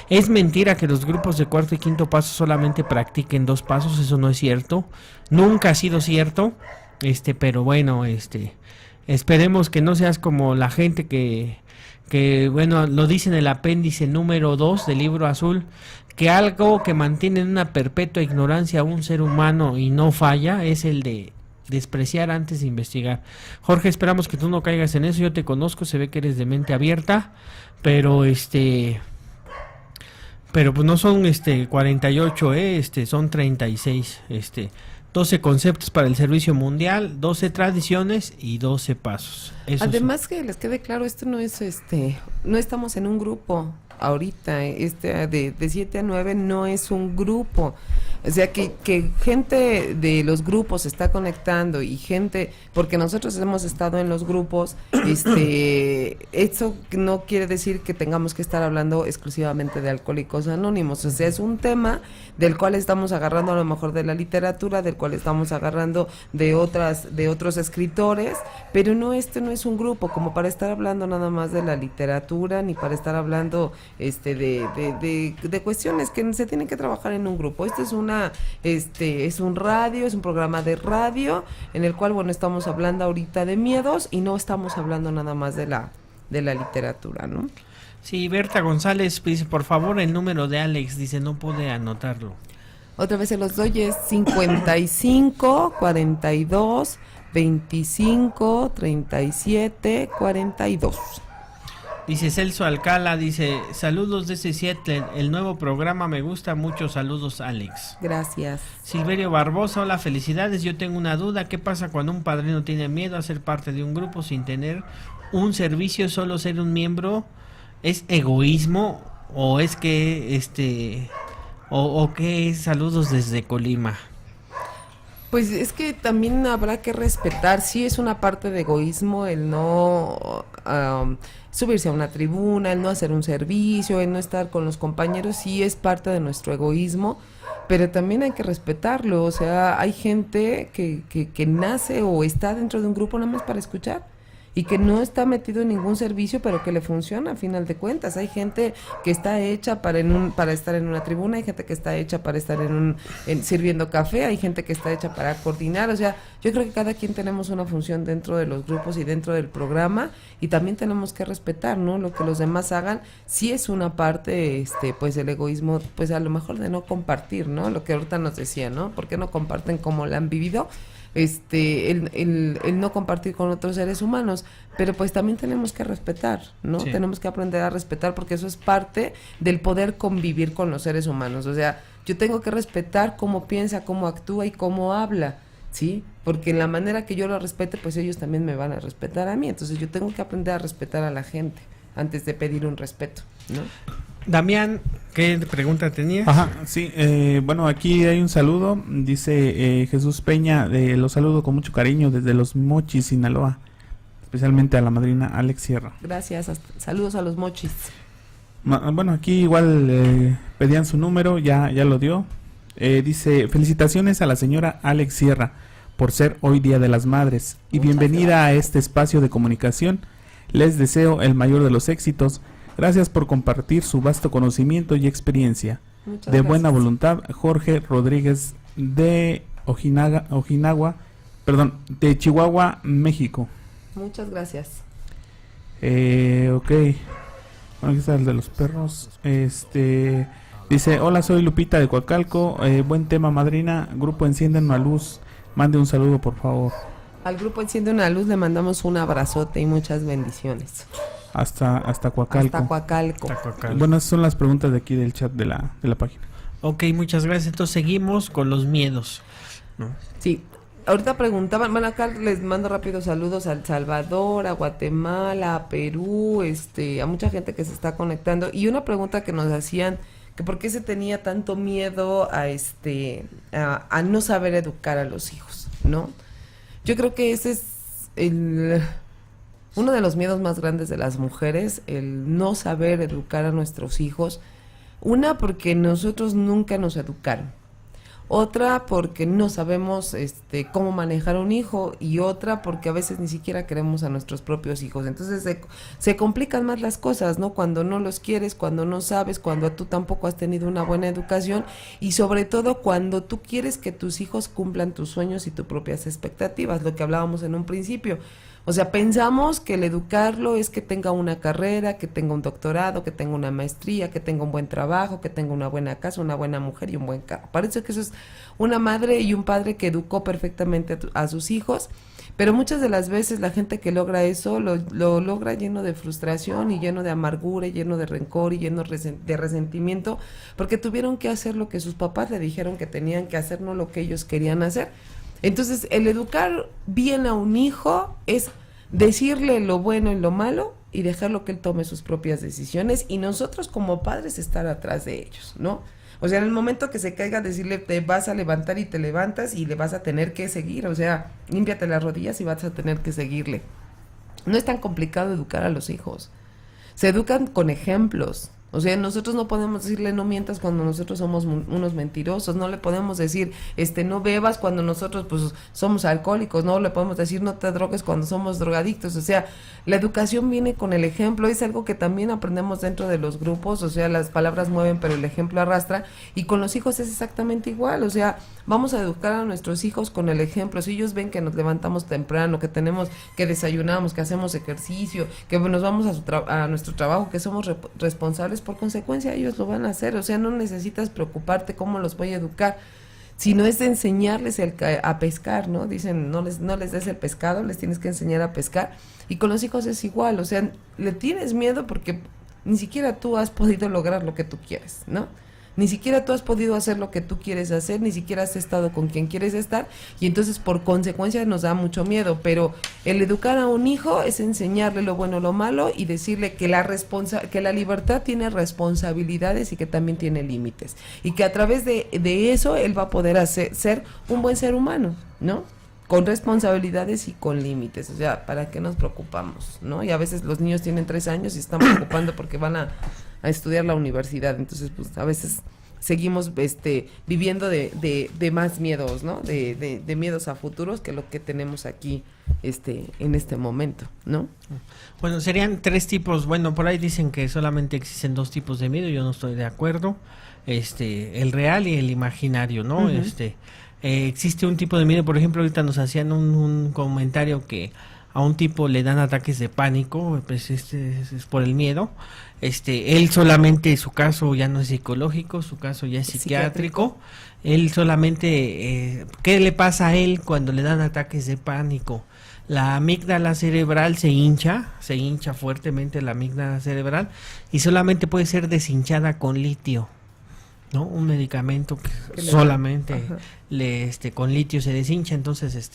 Es mentira que los grupos de 4º y 5º paso solamente practiquen 2 pasos, eso no es cierto. Nunca ha sido cierto. Pero bueno, esperemos que no seas como la gente que bueno, lo dice en el apéndice número 2 del libro azul, que algo que mantiene en una perpetua ignorancia a un ser humano y no falla es el de despreciar antes de investigar. Jorge, esperamos que tú no caigas en eso. Yo te conozco, se ve que eres de mente abierta, pero pero pues no son 48, son 36, 12 conceptos para el servicio mundial, 12 tradiciones y 12 pasos. Además que les quede claro, esto no es no estamos en un grupo ahorita, de 7 a 9 no es un grupo. O sea, que gente de los grupos se está conectando y gente, porque nosotros hemos estado en los grupos, eso no quiere decir que tengamos que estar hablando exclusivamente de Alcohólicos Anónimos. O sea, es un tema del cual estamos agarrando a lo mejor de la literatura, del cual estamos agarrando de otros escritores, pero no, no es un grupo como para estar hablando nada más de la literatura, ni para estar hablando de cuestiones que se tienen que trabajar en un grupo. Esto es un radio, es un programa de radio en el cual, bueno, estamos hablando ahorita de miedos y no estamos hablando nada más de la literatura, ¿no? Sí, Berta González dice, por favor, el número de Alex, dice, no pude anotarlo. Otra vez se los doy, es 55 42 25 37 42. Dice Celso Alcala, dice, saludos desde Seattle, el nuevo programa me gusta mucho, saludos Alex. Gracias. Silverio Barbosa, hola, felicidades, yo tengo una duda, ¿qué pasa cuando un padrino tiene miedo a ser parte de un grupo sin tener un servicio, solo ser un miembro? ¿Es egoísmo o es que, o qué es? Saludos desde Colima. Pues es que también habrá que respetar, sí es una parte de egoísmo el no subirse a una tribuna, el no hacer un servicio, el no estar con los compañeros, sí es parte de nuestro egoísmo, pero también hay que respetarlo. O sea, hay gente que nace o está dentro de un grupo nada más para escuchar y que no está metido en ningún servicio, pero que le funciona a final de cuentas. Hay gente que está hecha para estar en una tribuna, hay gente que está hecha para estar sirviendo café, hay gente que está hecha para coordinar. O sea, yo creo que cada quien tenemos una función dentro de los grupos y dentro del programa, y también tenemos que respetar, ¿no? Lo que los demás hagan. Sí es una parte, pues el egoísmo, pues a lo mejor de no compartir, ¿no? Lo que ahorita nos decía, ¿no? ¿Por qué no comparten como la han vivido? El no compartir con otros seres humanos, pero pues también tenemos que respetar, ¿no? Sí. Tenemos que aprender a respetar, porque eso es parte del poder convivir con los seres humanos. O sea, yo tengo que respetar cómo piensa, cómo actúa y cómo habla, ¿sí? Porque en la manera que yo lo respete, pues ellos también me van a respetar a mí. Entonces yo tengo que aprender a respetar a la gente antes de pedir un respeto, ¿no? Damián, ¿qué pregunta tenías? Ajá, sí, bueno, aquí hay un saludo, dice Jesús Peña, los saludo con mucho cariño desde Los Mochis, Sinaloa, especialmente a la madrina Alex Sierra. Gracias, saludos a los mochis. Bueno, aquí igual pedían su número, ya lo dio. Dice, felicitaciones a la señora Alex Sierra por ser hoy Día de las Madres y Muchas bienvenida a gracias. este espacio de comunicación. Les deseo el mayor de los éxitos. Gracias por compartir su vasto conocimiento y experiencia. Muchas De buena gracias. voluntad, Jorge Rodríguez de de Chihuahua, México. Muchas gracias. Ok. Bueno, aquí está el de los perros. Dice, hola, soy Lupita de Coacalco. Buen tema, madrina. Grupo Enciende una Luz. Mande un saludo, por favor. Al grupo Enciende una Luz le mandamos un abrazote y muchas bendiciones. Hasta Coacalco. Hasta Coacalco. Bueno, esas son las preguntas de aquí del chat de la página. Ok, muchas gracias. Entonces seguimos con los miedos, ¿no? Sí, ahorita preguntaban, bueno, acá les mando rápido saludos a El Salvador, a Guatemala, a Perú, a mucha gente que se está conectando. Y una pregunta que nos hacían, que por qué se tenía tanto miedo a no saber educar a los hijos, ¿no? Yo creo que ese es uno de los miedos más grandes de las mujeres, el no saber educar a nuestros hijos. Una, porque nosotros nunca nos educaron. Otra, porque no sabemos cómo manejar un hijo. Y otra, porque a veces ni siquiera queremos a nuestros propios hijos. Entonces se complican más las cosas, ¿no? Cuando no los quieres, cuando no sabes, cuando tú tampoco has tenido una buena educación. Y sobre todo cuando tú quieres que tus hijos cumplan tus sueños y tus propias expectativas, lo que hablábamos en un principio. O sea, pensamos que el educarlo es que tenga una carrera, que tenga un doctorado, que tenga una maestría, que tenga un buen trabajo, que tenga una buena casa, una buena mujer y un buen carro. Parece que eso es una madre y un padre que educó perfectamente a sus hijos, pero muchas de las veces la gente que logra eso lo logra lleno de frustración y lleno de amargura, y lleno de rencor y lleno de resentimiento, porque tuvieron que hacer lo que sus papás le dijeron que tenían que hacer, no lo que ellos querían hacer. Entonces, el educar bien a un hijo es decirle lo bueno y lo malo y dejarlo que él tome sus propias decisiones y nosotros como padres estar atrás de ellos, ¿no? O sea, en el momento que se caiga, decirle, te vas a levantar y te levantas y le vas a tener que seguir, o sea, límpiate las rodillas y vas a tener que seguirle. No es tan complicado educar a los hijos. Se educan con ejemplos. O sea, nosotros no podemos decirle no mientas cuando nosotros somos unos mentirosos, no le podemos decir no bebas cuando nosotros pues somos alcohólicos, no le podemos decir no te drogues cuando somos drogadictos. O sea, la educación viene con el ejemplo, es algo que también aprendemos dentro de los grupos. O sea, las palabras mueven pero el ejemplo arrastra, y con los hijos es exactamente igual. O sea, vamos a educar a nuestros hijos con el ejemplo. Si ellos ven que nos levantamos temprano, que desayunamos, que hacemos ejercicio, que nos vamos a nuestro trabajo, que somos responsables, por consecuencia ellos lo van a hacer. O sea, no necesitas preocuparte cómo los voy a educar, sino es de enseñarles a pescar, ¿no? Dicen, no les des el pescado, les tienes que enseñar a pescar. Y con los hijos es igual. O sea, le tienes miedo porque ni siquiera tú has podido lograr lo que tú quieres, ¿no? Ni siquiera tú has podido hacer lo que tú quieres hacer, ni siquiera has estado con quien quieres estar, y entonces por consecuencia nos da mucho miedo. Pero el educar a un hijo es enseñarle lo bueno, lo malo, y decirle que la libertad tiene responsabilidades y que también tiene límites, y que a través de eso él va a poder ser un buen ser humano, ¿no? Con responsabilidades y con límites. O sea, ¿para qué nos preocupamos, no? Y a veces los niños tienen 3 años y están preocupando porque van a estudiar la universidad. Entonces, pues a veces seguimos viviendo de más miedos, ¿no? De miedos a futuros que lo que tenemos aquí en este momento, ¿no? Bueno, serían 3 tipos. Bueno, por ahí dicen que solamente existen 2 tipos de miedo. Yo no estoy de acuerdo. El real y el imaginario, ¿no? Uh-huh. Existe un tipo de miedo. Por ejemplo, ahorita nos hacían un comentario que a un tipo le dan ataques de pánico, pues es por el miedo. Él solamente, su caso ya no es psicológico, su caso ya es psiquiátrico. Él solamente, ¿qué le pasa a él cuando le dan ataques de pánico? La amígdala cerebral se hincha fuertemente la amígdala cerebral, y solamente puede ser deshinchada con litio. ¿no? Un medicamento que le solamente Ajá. con litio se deshincha, entonces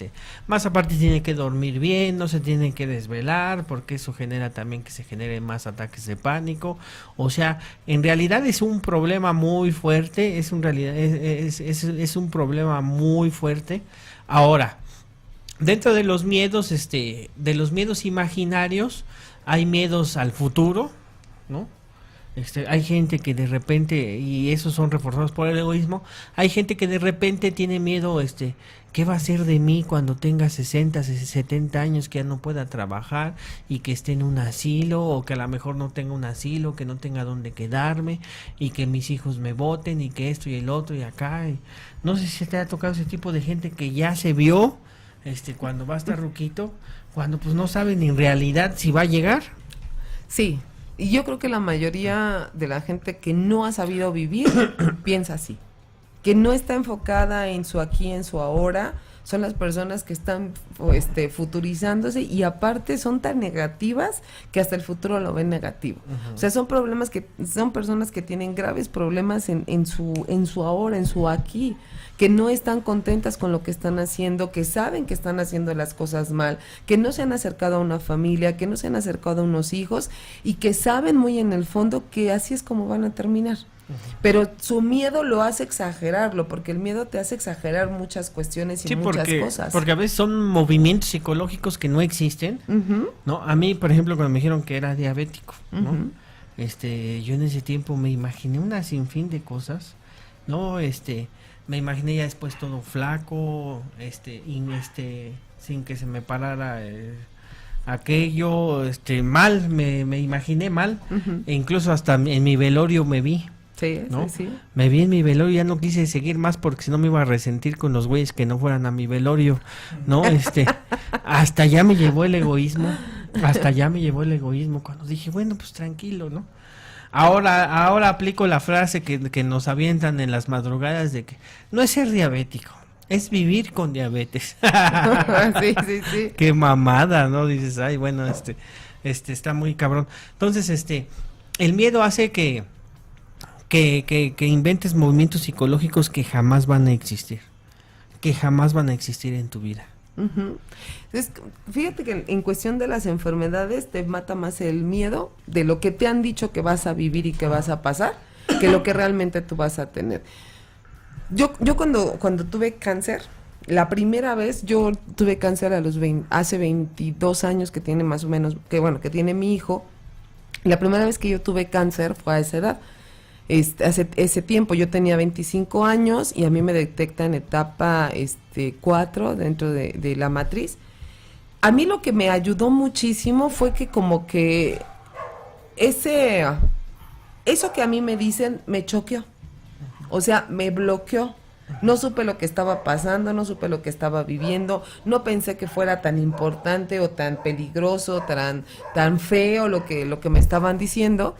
más aparte tiene que dormir bien, no se tiene que desvelar, porque eso genera también que se generen más ataques de pánico. O sea, en realidad es un problema muy fuerte, es un problema muy fuerte. Ahora, dentro de los miedos, de los miedos imaginarios, hay miedos al futuro, ¿no? Hay gente que de repente, y esos son reforzados por el egoísmo, hay gente que de repente tiene miedo, ¿qué va a ser de mí cuando tenga 60, 70 años, que ya no pueda trabajar y que esté en un asilo, o que a lo mejor no tenga un asilo, que no tenga dónde quedarme, y que mis hijos me voten, y que esto y el otro y acá? No sé si te ha tocado ese tipo de gente que ya se vio, cuando va a estar ruquito, cuando pues no saben en realidad si va a llegar. Sí, y yo creo que la mayoría de la gente que no ha sabido vivir piensa así, que no está enfocada en su aquí, en su ahora, son las personas que están futurizándose, y aparte son tan negativas que hasta el futuro lo ven negativo. O sea, son personas que tienen graves problemas en su ahora, en su aquí, que no están contentas con lo que están haciendo, que saben que están haciendo las cosas mal, que no se han acercado a una familia, que no se han acercado a unos hijos, y que saben muy en el fondo que así es como van a terminar. Pero su miedo lo hace exagerarlo, porque el miedo te hace exagerar muchas cuestiones y muchas cosas. Porque a veces son movimientos psicológicos que no existen, ¿no? A mí, por ejemplo, cuando me dijeron que era diabético, ¿no? Yo en ese tiempo me imaginé una sinfín de cosas, ¿no? Me imaginé ya después todo flaco, sin que se me parara aquello, mal, me imaginé mal, e incluso hasta en mi velorio me vi. Sí, ¿no? sí. Me vi en mi velorio, ya no quise seguir más porque si no me iba a resentir con los güeyes que no fueran a mi velorio, ¿no? Hasta ya me llevó el egoísmo, cuando dije, bueno, pues tranquilo, ¿no? Ahora aplico la frase que nos avientan en las madrugadas de que no es ser diabético, es vivir con diabetes. Sí. Qué mamada, ¿no? Dices, ay, bueno, está muy cabrón. Entonces, el miedo hace que inventes movimientos psicológicos que jamás van a existir en tu vida. Fíjate que en cuestión de las enfermedades te mata más el miedo de lo que te han dicho que vas a vivir y que vas a pasar, que lo que realmente tú vas a tener. Yo cuando tuve cáncer, la primera vez yo tuve cáncer hace 22 años, que tiene más o menos, que tiene mi hijo. La primera vez que yo tuve cáncer fue a esa edad. Hace ese tiempo yo tenía 25 años y a mí me detectan etapa 4 dentro de la matriz. A mí lo que me ayudó muchísimo fue que como que eso que a mí me dicen me choqueó, o sea, me bloqueó. No supe lo que estaba pasando, no supe lo que estaba viviendo, no pensé que fuera tan importante o tan peligroso, tan feo lo que me estaban diciendo.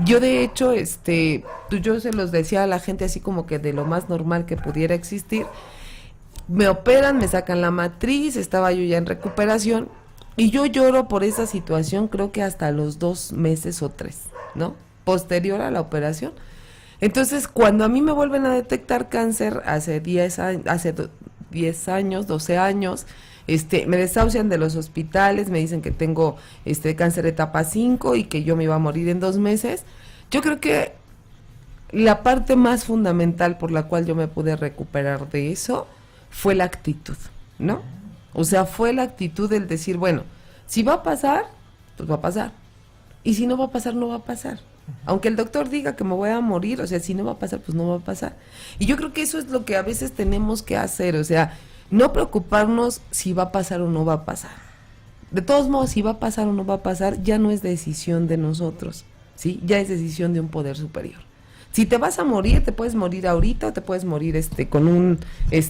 Yo de hecho, yo se los decía a la gente así como que de lo más normal que pudiera existir. Me operan, me sacan la matriz, estaba yo ya en recuperación y yo lloro por esa situación, creo que hasta los 2 meses o 3, ¿no? Posterior a la operación. Entonces, cuando a mí me vuelven a detectar cáncer hace 10 años, 12 años, me desahucian de los hospitales, me dicen que tengo cáncer etapa 5 y que yo me iba a morir en 2 meses. Yo creo que la parte más fundamental por la cual yo me pude recuperar de eso fue la actitud, ¿no? O sea, fue la actitud del decir, bueno, si va a pasar, pues va a pasar. Y si no va a pasar, no va a pasar. Aunque el doctor diga que me voy a morir, o sea, si no va a pasar, pues no va a pasar. Y yo creo que eso es lo que a veces tenemos que hacer, o sea, no preocuparnos si va a pasar o no va a pasar. De todos modos, si va a pasar o no va a pasar, ya no es decisión de nosotros, ¿sí? Ya es decisión de un poder superior. Si te vas a morir, te puedes morir ahorita o te puedes morir con un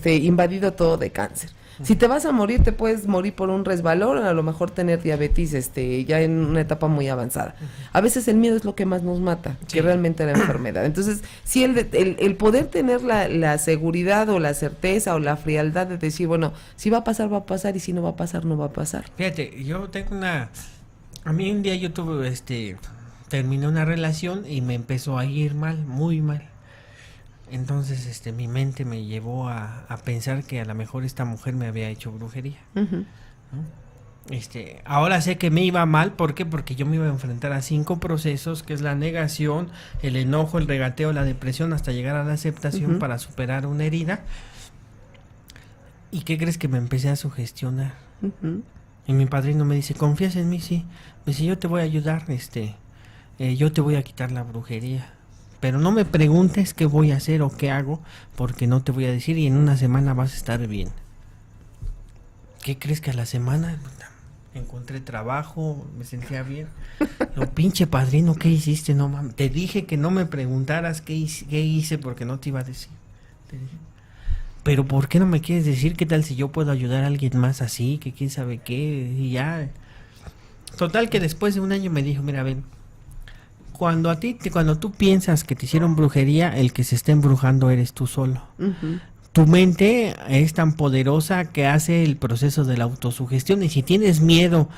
invadido todo de cáncer. Si te vas a morir, te puedes morir por un resbalón o a lo mejor tener diabetes ya en una etapa muy avanzada. A veces el miedo es lo que más nos mata, que realmente la enfermedad. Entonces, sí, el poder tener la seguridad o la certeza o la frialdad de decir, bueno, si va a pasar y si no va a pasar, no va a pasar. Fíjate, yo tengo a mí un día yo tuve, terminé una relación y me empezó a ir mal, muy mal. Entonces, mi mente me llevó a pensar que a lo mejor esta mujer me había hecho brujería. Ujú. Ahora sé que me iba mal, ¿por qué? Porque yo me iba a enfrentar a 5 procesos, que es la negación, el enojo, el regateo, la depresión, hasta llegar a la aceptación Ujú. para superar una herida. ¿Y qué crees? Que me empecé a sugestionar? Ujú. Y mi padrino me dice, ¿confías en mí? Sí. Me dice, yo te voy a ayudar, yo te voy a quitar la brujería. Pero no me preguntes qué voy a hacer o qué hago, porque no te voy a decir y en una semana vas a estar bien. ¿Qué crees? Que a la semana encontré trabajo, me sentía bien. Lo pinche padrino, ¿qué hiciste? No mames, te dije que no me preguntaras qué hice porque no te iba a decir. Te dije. Pero ¿por qué no me quieres decir? ¿Qué tal si yo puedo ayudar a alguien más así? Que quién sabe qué, y ya. Total que después de un año me dijo, mira, ven, cuando tú piensas que te hicieron brujería, el que se está embrujando eres tú solo. Ujú. Tu mente es tan poderosa que hace el proceso de la autosugestión, y si tienes miedo,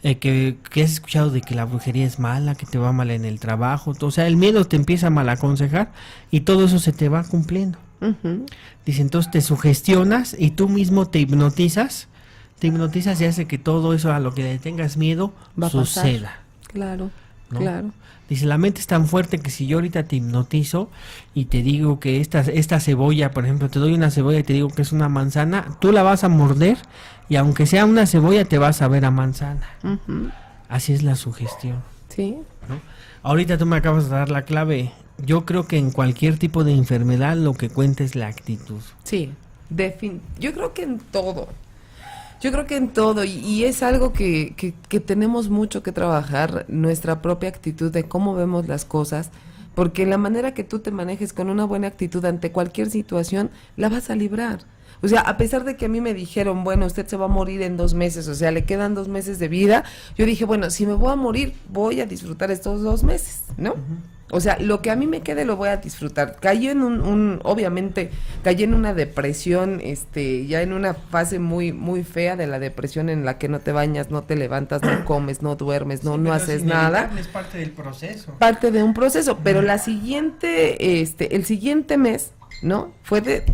que has escuchado de que la brujería es mala, que te va mal en el trabajo, o sea, el miedo te empieza a mal aconsejar y todo eso se te va cumpliendo. Ujú. Dice, entonces te sugestionas y tú mismo te hipnotizas y hace que todo eso a lo que le tengas miedo Va a pasar. suceda. Claro, ¿no? claro. Dice, la mente es tan fuerte que si yo ahorita te hipnotizo y te digo que esta cebolla, por ejemplo, te doy una cebolla y te digo que es una manzana, tú la vas a morder y aunque sea una cebolla te vas a ver a manzana. Ujú. Así es la sugestión. Sí. ¿No? Ahorita tú me acabas de dar la clave. Yo creo que en cualquier tipo de enfermedad lo que cuenta es la actitud. Sí, yo creo que en todo. Yo creo que en todo, y es algo que tenemos mucho que trabajar, nuestra propia actitud de cómo vemos las cosas, porque la manera que tú te manejes con una buena actitud ante cualquier situación, la vas a librar. O sea, a pesar de que a mí me dijeron, bueno, usted se va a morir en 2 meses, o sea, le quedan 2 meses de vida, yo dije, bueno, si me voy a morir, voy a disfrutar estos 2 meses, ¿no? O sea, lo que a mí me quede lo voy a disfrutar. Caí en obviamente, caí en una depresión, ya en una fase muy, muy fea de la depresión en la que no te bañas, no te levantas, no comes, no duermes, no haces nada. Es parte del proceso. Parte de un proceso, pero el siguiente mes, ¿no? Fue de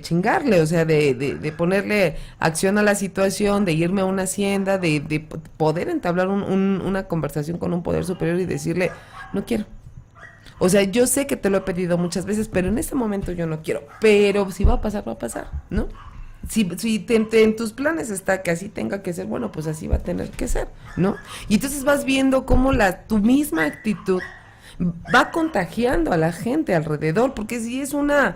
chingarle, o sea, de ponerle acción a la situación, de irme a una hacienda, de poder entablar una conversación con un poder superior y decirle, no quiero. O sea, yo sé que te lo he pedido muchas veces, pero en este momento yo no quiero. Pero si va a pasar, ¿no? Si en tus planes está que así tenga que ser, bueno, pues así va a tener que ser, ¿no? Y entonces vas viendo cómo tu misma actitud va contagiando a la gente alrededor, porque si es una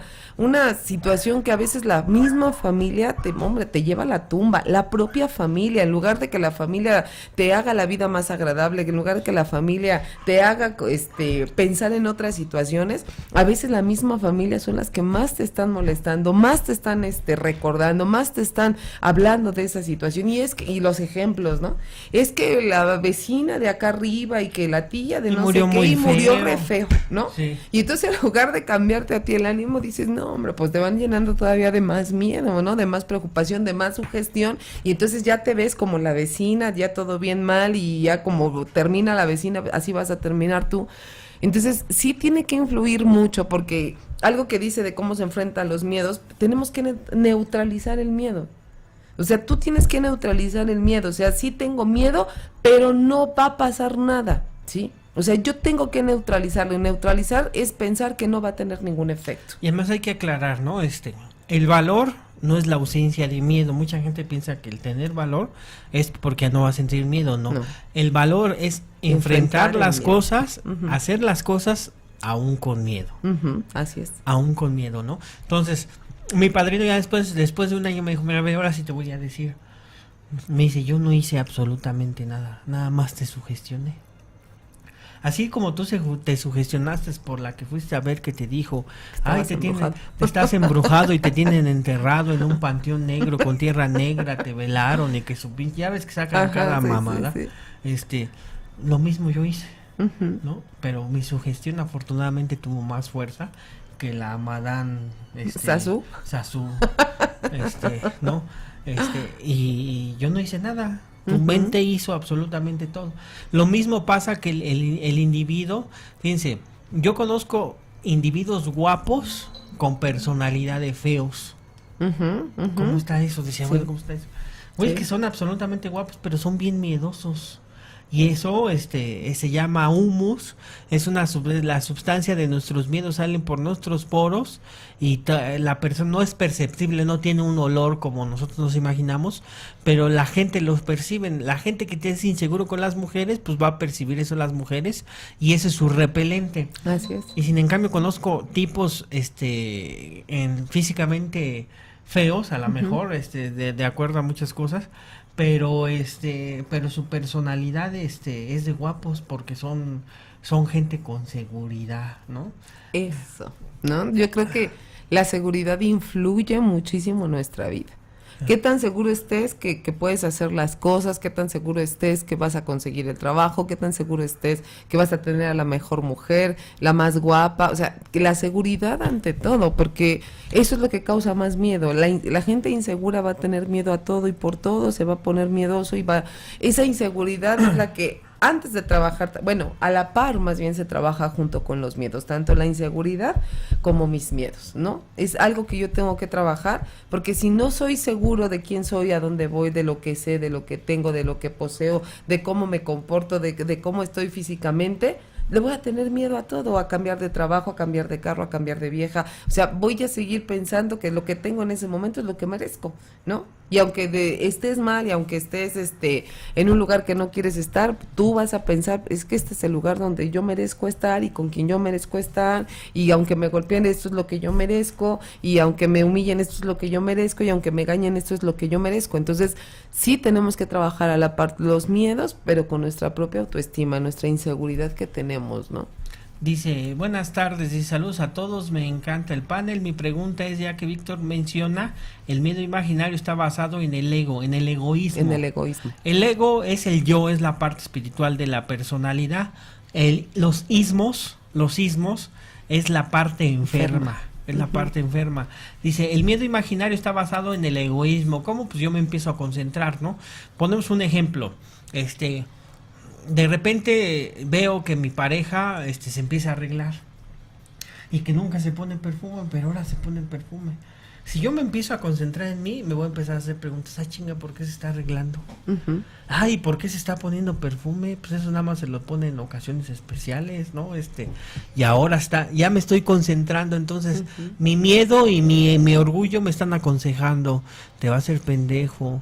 situación que a veces la misma familia te lleva a la tumba, la propia familia, en lugar de que la familia te haga la vida más agradable, en lugar de que la familia te haga pensar en otras situaciones, a veces la misma familia son las que más te están molestando, más te están recordando, más te están hablando de esa situación, y los ejemplos, ¿no? Es que la vecina de acá arriba y que la tía de no sé qué y murió re feo, ¿no? Sí. Y entonces en lugar de cambiarte a ti el ánimo, dices, no, hombre, pues te van llenando todavía de más miedo, ¿no? De más preocupación, de más sugestión, y entonces ya te ves como la vecina, ya todo bien mal, y ya como termina la vecina, así vas a terminar tú. Entonces sí tiene que influir mucho, porque algo que dice de cómo se enfrentan los miedos, tenemos que neutralizar el miedo. O sea, tú tienes que neutralizar el miedo. O sea, sí tengo miedo, pero no va a pasar nada, ¿sí? O sea, yo tengo que neutralizarlo, y neutralizar es pensar que no va a tener ningún efecto. Y además hay que aclarar, ¿no? El valor no es la ausencia de miedo. Mucha gente piensa que el tener valor es porque no va a sentir miedo, no. El valor es enfrentar las cosas, hacer las cosas aún con miedo. Así es. Aún con miedo, ¿no? Entonces, mi padrino ya después de un año me dijo, mira, ahora sí te voy a decir. Me dice, yo no hice absolutamente nada, nada más te sugestioné. Así como tú te sugestionaste por la que fuiste a ver, que te dijo, ay, te estás embrujado y te tienen enterrado en un panteón negro con tierra negra, te velaron y que ya ves que sacan cada mamada. Sí. Lo mismo yo hice, ¿no? Pero mi sugestión afortunadamente tuvo más fuerza que la Madame Sasu, ¿no? Y yo no hice nada. Tu mente hizo absolutamente todo. Lo mismo pasa que el individuo, fíjense, yo conozco individuos guapos con personalidad de feos. ¿Cómo está eso? Decía, bueno, ¿cómo está eso? Güey, que son absolutamente guapos, pero son bien miedosos. Y eso se llama humus, es la sustancia de nuestros miedos, salen por nuestros poros y la persona no es perceptible, no tiene un olor como nosotros nos imaginamos, pero la gente los percibe. La gente que es inseguro con las mujeres, pues va a percibir eso las mujeres y ese es su repelente. Así es. Y sin en cambio conozco tipos físicamente feos, a lo mejor, de acuerdo a muchas cosas, pero su personalidad es de guapos porque son gente con seguridad, ¿no? Eso, ¿no? Yo creo que la seguridad influye muchísimo en nuestra vida. ¿Qué tan seguro estés que puedes hacer las cosas? ¿Qué tan seguro estés que vas a conseguir el trabajo? ¿Qué tan seguro estés que vas a tener a la mejor mujer, la más guapa? O sea, que la seguridad ante todo, porque eso es lo que causa más miedo. La gente insegura va a tener miedo a todo y por todo se va a poner miedoso esa inseguridad es la que antes de trabajar, bueno, a la par más bien se trabaja junto con los miedos, tanto la inseguridad como mis miedos, ¿no? Es algo que yo tengo que trabajar, porque si no soy seguro de quién soy, a dónde voy, de lo que sé, de lo que tengo, de lo que poseo, de cómo me comporto, de cómo estoy físicamente, le voy a tener miedo a todo, a cambiar de trabajo, a cambiar de carro, a cambiar de vieja. O sea, voy a seguir pensando que lo que tengo en ese momento es lo que merezco, ¿no? Y aunque estés mal y aunque estés en un lugar que no quieres estar, tú vas a pensar, es que este es el lugar donde yo merezco estar y con quien yo merezco estar, y aunque me golpeen, esto es lo que yo merezco, y aunque me humillen, esto es lo que yo merezco, y aunque me engañen, esto es lo que yo merezco. Entonces, sí tenemos que trabajar a la par los miedos, pero con nuestra propia autoestima, nuestra inseguridad que tenemos, ¿no? Dice, buenas tardes y saludos a todos, me encanta el panel. Mi pregunta es, ya que Víctor menciona, el miedo imaginario está basado en el ego, en el egoísmo. En el egoísmo. El ego es el yo, es la parte espiritual de la personalidad. Los ismos es la parte enferma. Es la parte enferma. Dice, el miedo imaginario está basado en el egoísmo. ¿Cómo? Pues yo me empiezo a concentrar, ¿no? Ponemos un ejemplo. De repente veo que mi pareja se empieza a arreglar y que nunca se pone perfume, pero ahora se pone perfume. Si yo me empiezo a concentrar en mí, me voy a empezar a hacer preguntas. Ay, chinga, ¿por qué se está arreglando? Ay, ¿por qué se está poniendo perfume? Pues eso nada más se lo pone en ocasiones especiales, ¿no? Y ahora ya me estoy concentrando, entonces mi miedo y mi orgullo me están aconsejando, te va a hacer pendejo,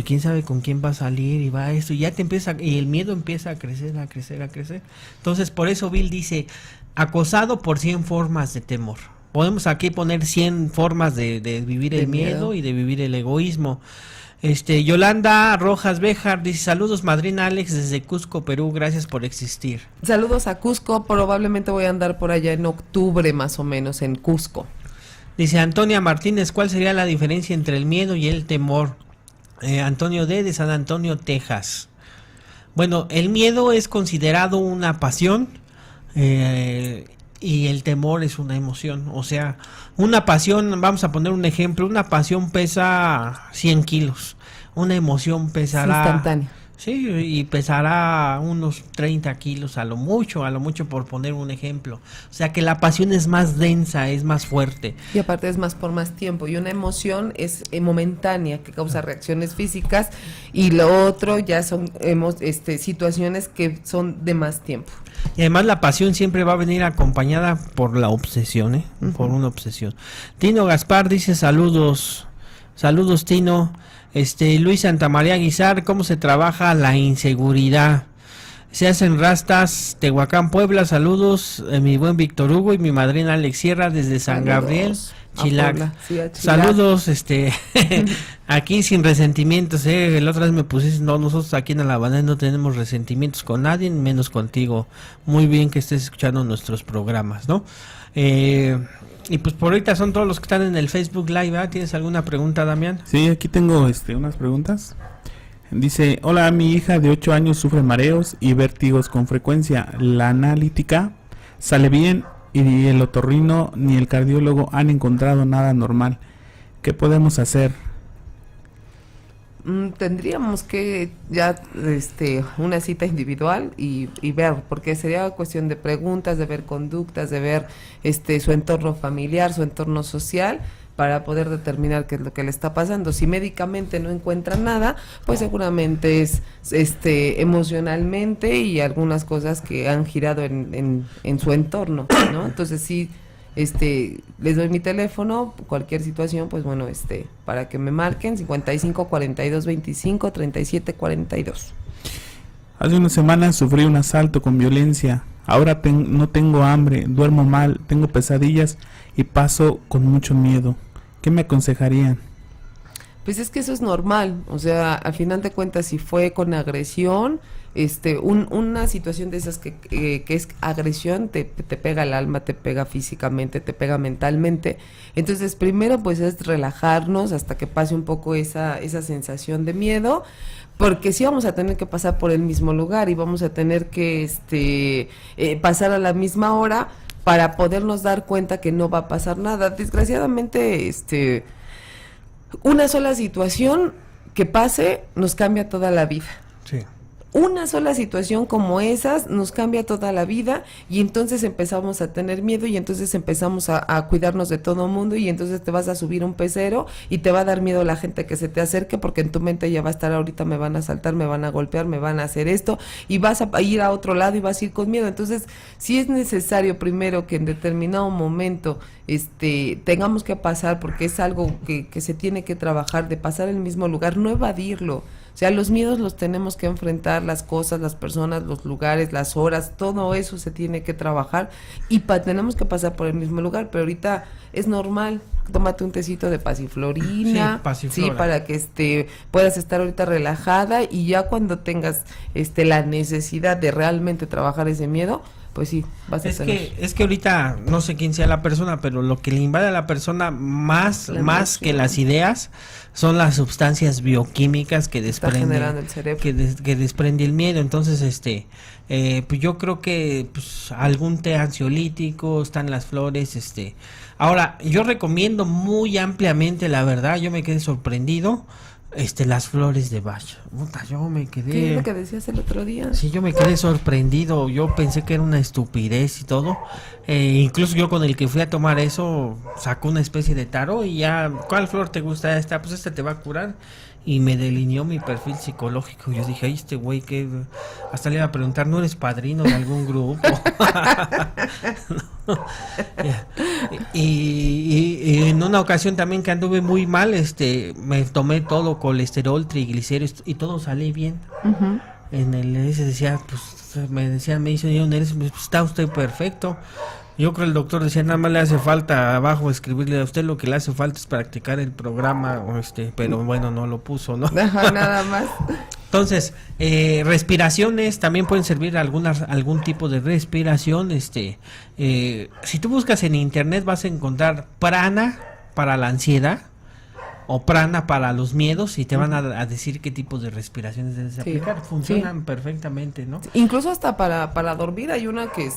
quién sabe con quién va a salir y va esto, y ya y el miedo empieza a crecer. Entonces, por eso Bill dice, acosado por 100 formas de temor. Podemos aquí poner 100 formas de vivir el miedo y de vivir el egoísmo. Yolanda Rojas Béjar dice, saludos madrina Alex desde Cusco, Perú, gracias por existir. Saludos a Cusco, probablemente voy a andar por allá en octubre más o menos en Cusco. Dice Antonia Martínez, ¿cuál sería la diferencia entre el miedo y el temor? Antonio D. de San Antonio, Texas. Bueno, el miedo es considerado una pasión, y el temor es una emoción. O sea, una pasión, vamos a poner un ejemplo, una pasión pesa 100 kilos, una emoción pesará... instantánea. Sí, y pesará unos 30 kilos a lo mucho por poner un ejemplo. O sea que la pasión es más densa, es más fuerte. Y aparte es más por más tiempo. Y una emoción es momentánea, que causa reacciones físicas. Y lo otro ya son situaciones que son de más tiempo. Y además la pasión siempre va a venir acompañada por la obsesión, por una obsesión. Tino Gaspar dice saludos Tino. Luis Santamaría Guizar, ¿cómo se trabaja la inseguridad? Se hacen rastas, Tehuacán, Puebla, saludos, mi buen Víctor Hugo y mi madrina Alex Sierra desde San Gabriel, Chilac. Saludos, aquí sin resentimientos, la otra vez me pusiste, no, nosotros aquí en Alabanés no tenemos resentimientos con nadie, menos contigo. Muy bien que estés escuchando nuestros programas, ¿no? Y pues por ahorita son todos los que están en el Facebook Live, ¿verdad? ¿Tienes alguna pregunta, Damián? Sí, aquí tengo unas preguntas. Dice, hola, mi hija de 8 años sufre mareos y vértigos con frecuencia. La analítica sale bien y ni el otorrino ni el cardiólogo han encontrado nada normal. ¿Qué podemos hacer? Tendríamos que ya una cita individual y ver, porque sería cuestión de preguntas, de ver conductas, de ver su entorno familiar, su entorno social, para poder determinar qué es lo que le está pasando. Si médicamente no encuentran nada, pues seguramente es emocionalmente y algunas cosas que han girado en su entorno, ¿no? Entonces sí, les doy mi teléfono, cualquier situación, pues bueno, para que me marquen, 55 42 25 37 42. Hace unas semanas sufrí un asalto con violencia. Ahora no tengo hambre, duermo mal, tengo pesadillas y paso con mucho miedo. ¿Qué me aconsejarían? Pues es que eso es normal, o sea, al final de cuentas, si fue con agresión, una situación de esas que es agresión, te pega el alma, te pega físicamente, te pega mentalmente. Entonces, primero pues es relajarnos hasta que pase un poco esa sensación de miedo, porque sí vamos a tener que pasar por el mismo lugar y vamos a tener que pasar a la misma hora para podernos dar cuenta que no va a pasar nada. Desgraciadamente, una sola situación que pase nos cambia toda la vida. Sí. Una sola situación como esas nos cambia toda la vida y entonces empezamos a tener miedo y entonces empezamos a cuidarnos de todo mundo y entonces te vas a subir un pecero y te va a dar miedo la gente que se te acerque porque en tu mente ya va a estar ahorita me van a asaltar, me van a golpear, me van a hacer esto y vas a ir a otro lado y vas a ir con miedo. Entonces sí es necesario primero que en determinado momento tengamos que pasar, porque es algo que se tiene que trabajar, de pasar el mismo lugar, no evadirlo. O sea, los miedos los tenemos que enfrentar, las cosas, las personas, los lugares, las horas, todo eso se tiene que trabajar y tenemos que pasar por el mismo lugar, pero ahorita es normal, tómate un tecito de pasiflorina, sí, pasiflora, sí, para que puedas estar ahorita relajada y ya cuando tengas la necesidad de realmente trabajar ese miedo, pues sí, vas a tener. Es que ahorita no sé quién sea la persona, pero lo que le invade a la persona más que las ideas son las sustancias bioquímicas que desprende el cerebro, que desprende el miedo. Entonces pues yo creo que pues algún té ansiolítico, están las flores, ahora yo recomiendo muy ampliamente, la verdad, yo me quedé sorprendido, las flores de Bach. Puta, yo me quedé... ¿Qué es lo que decías el otro día? Sí, yo me quedé sorprendido. Yo pensé que era una estupidez y todo. Incluso yo con el que fui a tomar eso, sacó una especie de tarot y ya, ¿cuál flor te gusta esta? Pues esta te va a curar. Y me delineó mi perfil psicológico. Yo dije, ay, este güey que... Hasta le iba a preguntar, ¿no eres padrino de algún grupo? No. Y en una ocasión también que anduve muy mal, me tomé todo, colesterol, triglicéridos, y todo salí bien. Uh-huh. En el ese decía, pues, me dicen, está usted perfecto. Yo creo el doctor decía, nada más le hace falta abajo escribirle a usted, lo que le hace falta es practicar el programa, pero bueno, no lo puso, ¿no? Nada más. Entonces, respiraciones, también pueden servir algún tipo de respiración. Si tú buscas en internet vas a encontrar prana para la ansiedad o prana para los miedos y te van a decir qué tipo de respiraciones debes aplicar. Funcionan perfectamente, ¿no? Incluso hasta para dormir hay una que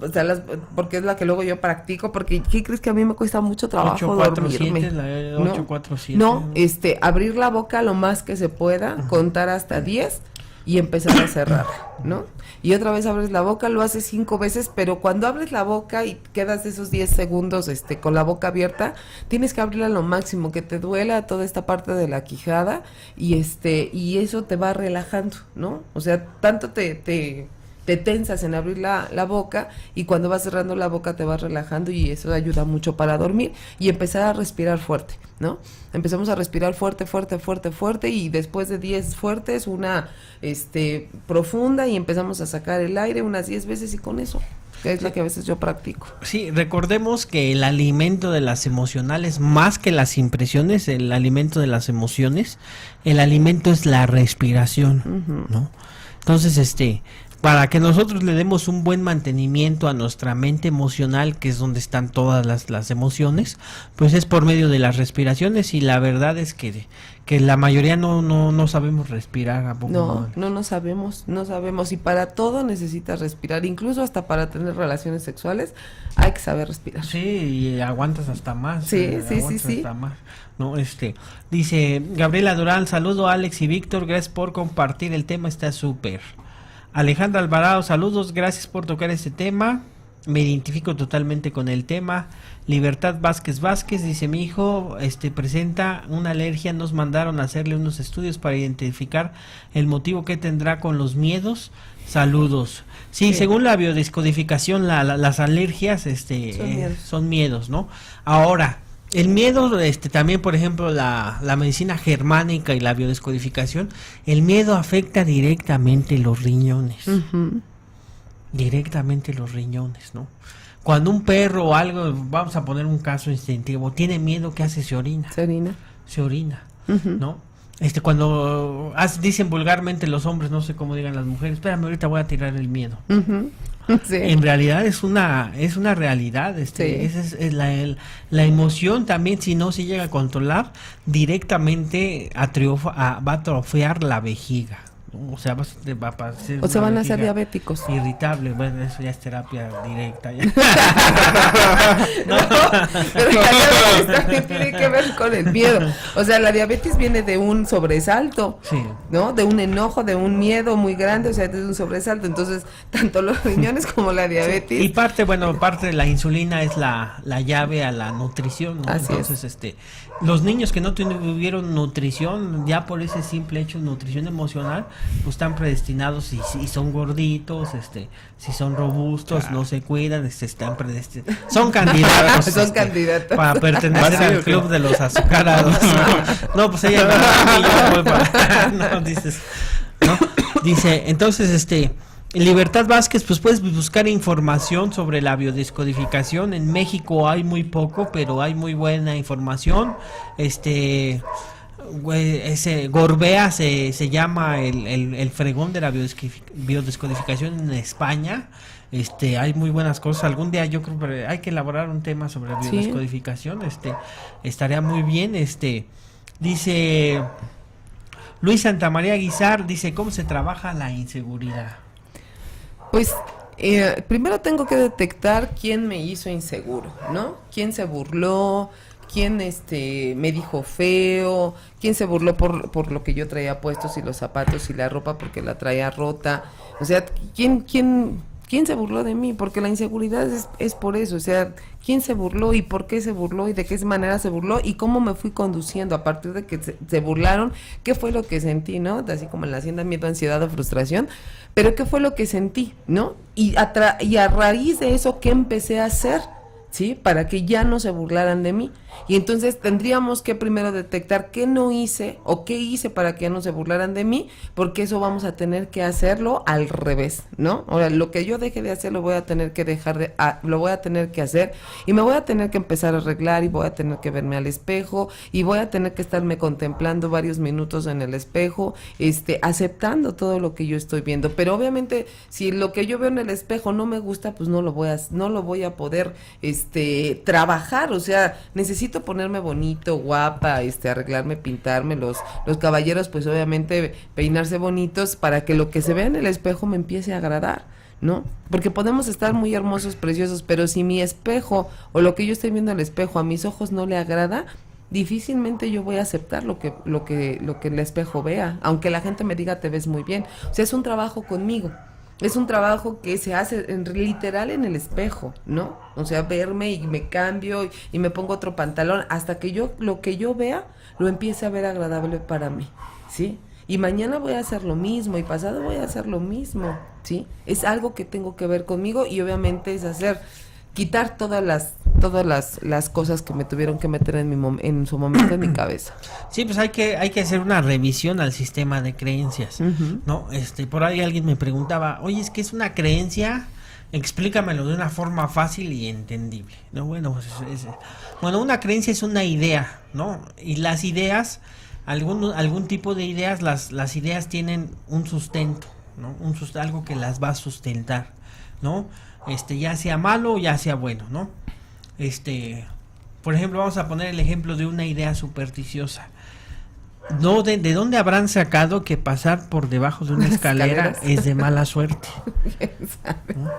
o sea, porque es la que luego yo practico, porque ¿qué crees que a mí me cuesta mucho trabajo dormirme? 847. No, abrir la boca lo más que se pueda, contar hasta 10 y empezar a cerrar, ¿no? Y otra vez abres la boca, lo haces 5 veces, pero cuando abres la boca y quedas esos 10 segundos con la boca abierta, tienes que abrirla lo máximo, que te duela toda esta parte de la quijada y eso te va relajando, ¿no? O sea, tanto te tensas en abrir la boca y cuando vas cerrando la boca te vas relajando y eso ayuda mucho para dormir y empezar a respirar fuerte, ¿no? Empezamos a respirar fuerte, fuerte, fuerte, fuerte y después de 10 fuertes, una profunda y empezamos a sacar el aire unas 10 veces y con eso, que es la que a veces yo practico. Sí, recordemos que el alimento de las emocionales, más que las impresiones, el alimento de las emociones, el alimento es la respiración, Uh-huh. ¿no? Entonces, para que nosotros le demos un buen mantenimiento a nuestra mente emocional, que es donde están todas las emociones, pues es por medio de las respiraciones, y la verdad es que la mayoría no sabemos respirar. ¿A poco No sabemos, y para todo necesitas respirar, incluso hasta para tener relaciones sexuales hay que saber respirar. Sí, y aguantas hasta más. Sí. Hasta más. No, dice Gabriela Durán, saludo a Alex y Víctor, gracias por compartir el tema, está súper. Alejandra Alvarado, saludos, gracias por tocar este tema, me identifico totalmente con el tema. Libertad Vázquez dice, mi hijo presenta una alergia, nos mandaron a hacerle unos estudios para identificar el motivo que tendrá con los miedos. Saludos. Sí, según la biodescodificación, las alergias son miedos, ¿no? Ahora, el miedo, también, por ejemplo, la medicina germánica y la biodescodificación, el miedo afecta directamente los riñones. Uh-huh. Directamente los riñones, ¿no? Cuando un perro o algo, vamos a poner un caso instintivo, tiene miedo, ¿qué hace? Se orina. Se orina, uh-huh. ¿no? Cuando dicen vulgarmente los hombres, no sé cómo digan las mujeres, espérame, ahorita voy a tirar el miedo. Uh-huh. Sí. En realidad es una realidad, Sí. Esa es la emoción también, si no se llega a controlar, directamente va a atrofiar la vejiga. O sea, van a ser diabéticos. Irritable, bueno, eso ya es terapia directa. Ya. No, pero la diabetes también tiene que ver con el miedo. O sea, la diabetes viene de un sobresalto, Sí. ¿no? De un enojo, de un miedo muy grande, o sea, de un sobresalto. Entonces, tanto los riñones como la diabetes. Y parte de la insulina es la llave a la nutrición, ¿no? Así Entonces, los niños que no tuvieron nutrición, ya por ese simple hecho, nutrición emocional, pues están predestinados, si son gorditos, si son robustos, no se cuidan, están predestinados. Son candidatos. Son candidatos. Para pertenecer al club de los azucarados. No, pues ella no, dices, ¿no? Dice, entonces, Libertad Vázquez, pues puedes buscar información sobre la biodescodificación. En México hay muy poco, pero hay muy buena información. Gorbea se llama el fregón de la biodescodificación en España. Hay muy buenas cosas. Algún día yo creo que hay que elaborar un tema sobre la biodescodificación. Estaría muy bien. Dice Luis Santamaría Guizar, dice, ¿cómo se trabaja la inseguridad? Pues primero tengo que detectar quién me hizo inseguro, ¿no? ¿Quién se burló? ¿Quién me dijo feo? ¿Quién se burló por lo que yo traía puestos y los zapatos y la ropa porque la traía rota? O sea, ¿quién se burló de mí? Porque la inseguridad es por eso, o sea, ¿quién se burló y por qué se burló y de qué manera se burló y cómo me fui conduciendo a partir de que se burlaron? ¿Qué fue lo que sentí, no? Así como en la hacienda, miedo, ansiedad o frustración, pero ¿qué fue lo que sentí, no? Y a raíz de eso, ¿qué empecé a hacer? ¿Sí? Para que ya no se burlaran de mí. Y entonces tendríamos que primero detectar qué no hice o qué hice para que ya no se burlaran de mí, porque eso vamos a tener que hacerlo al revés, ¿no? Ahora, lo que yo deje de hacer lo voy a tener que lo voy a tener que hacer y me voy a tener que empezar a arreglar y voy a tener que verme al espejo y voy a tener que estarme contemplando varios minutos en el espejo, aceptando todo lo que yo estoy viendo. Pero obviamente, si lo que yo veo en el espejo no me gusta, pues no lo voy a poder trabajar. O sea, necesito ponerme bonito, guapa, arreglarme, pintarme, los caballeros pues obviamente peinarse bonitos para que lo que se vea en el espejo me empiece a agradar, ¿no? Porque podemos estar muy hermosos, preciosos, pero si mi espejo o lo que yo estoy viendo en el espejo a mis ojos no le agrada, difícilmente yo voy a aceptar lo que el espejo vea, aunque la gente me diga te ves muy bien. O sea, es un trabajo conmigo. Es un trabajo que se hace literal en el espejo, ¿no? O sea, verme y me cambio y me pongo otro pantalón hasta que lo que yo vea lo empiece a ver agradable para mí, ¿sí? Y mañana voy a hacer lo mismo y pasado voy a hacer lo mismo, ¿sí? Es algo que tengo que ver conmigo y obviamente es quitar todas las cosas que me tuvieron que meter en su momento en mi cabeza. Sí, pues hay que hacer una revisión al sistema de creencias, Uh-huh. ¿no? Por ahí alguien me preguntaba, oye, es que es una creencia, explícamelo de una forma fácil y entendible, ¿no? Bueno, una creencia es una idea, ¿no? Y las ideas, algún tipo de ideas, las ideas tienen un sustento, ¿no? Algo que las va a sustentar, ¿no? Ya sea malo o ya sea bueno, ¿no? Por ejemplo, vamos a poner el ejemplo de una idea supersticiosa. No, ¿de dónde habrán sacado que pasar por debajo de una escalera es de mala suerte? ¿No?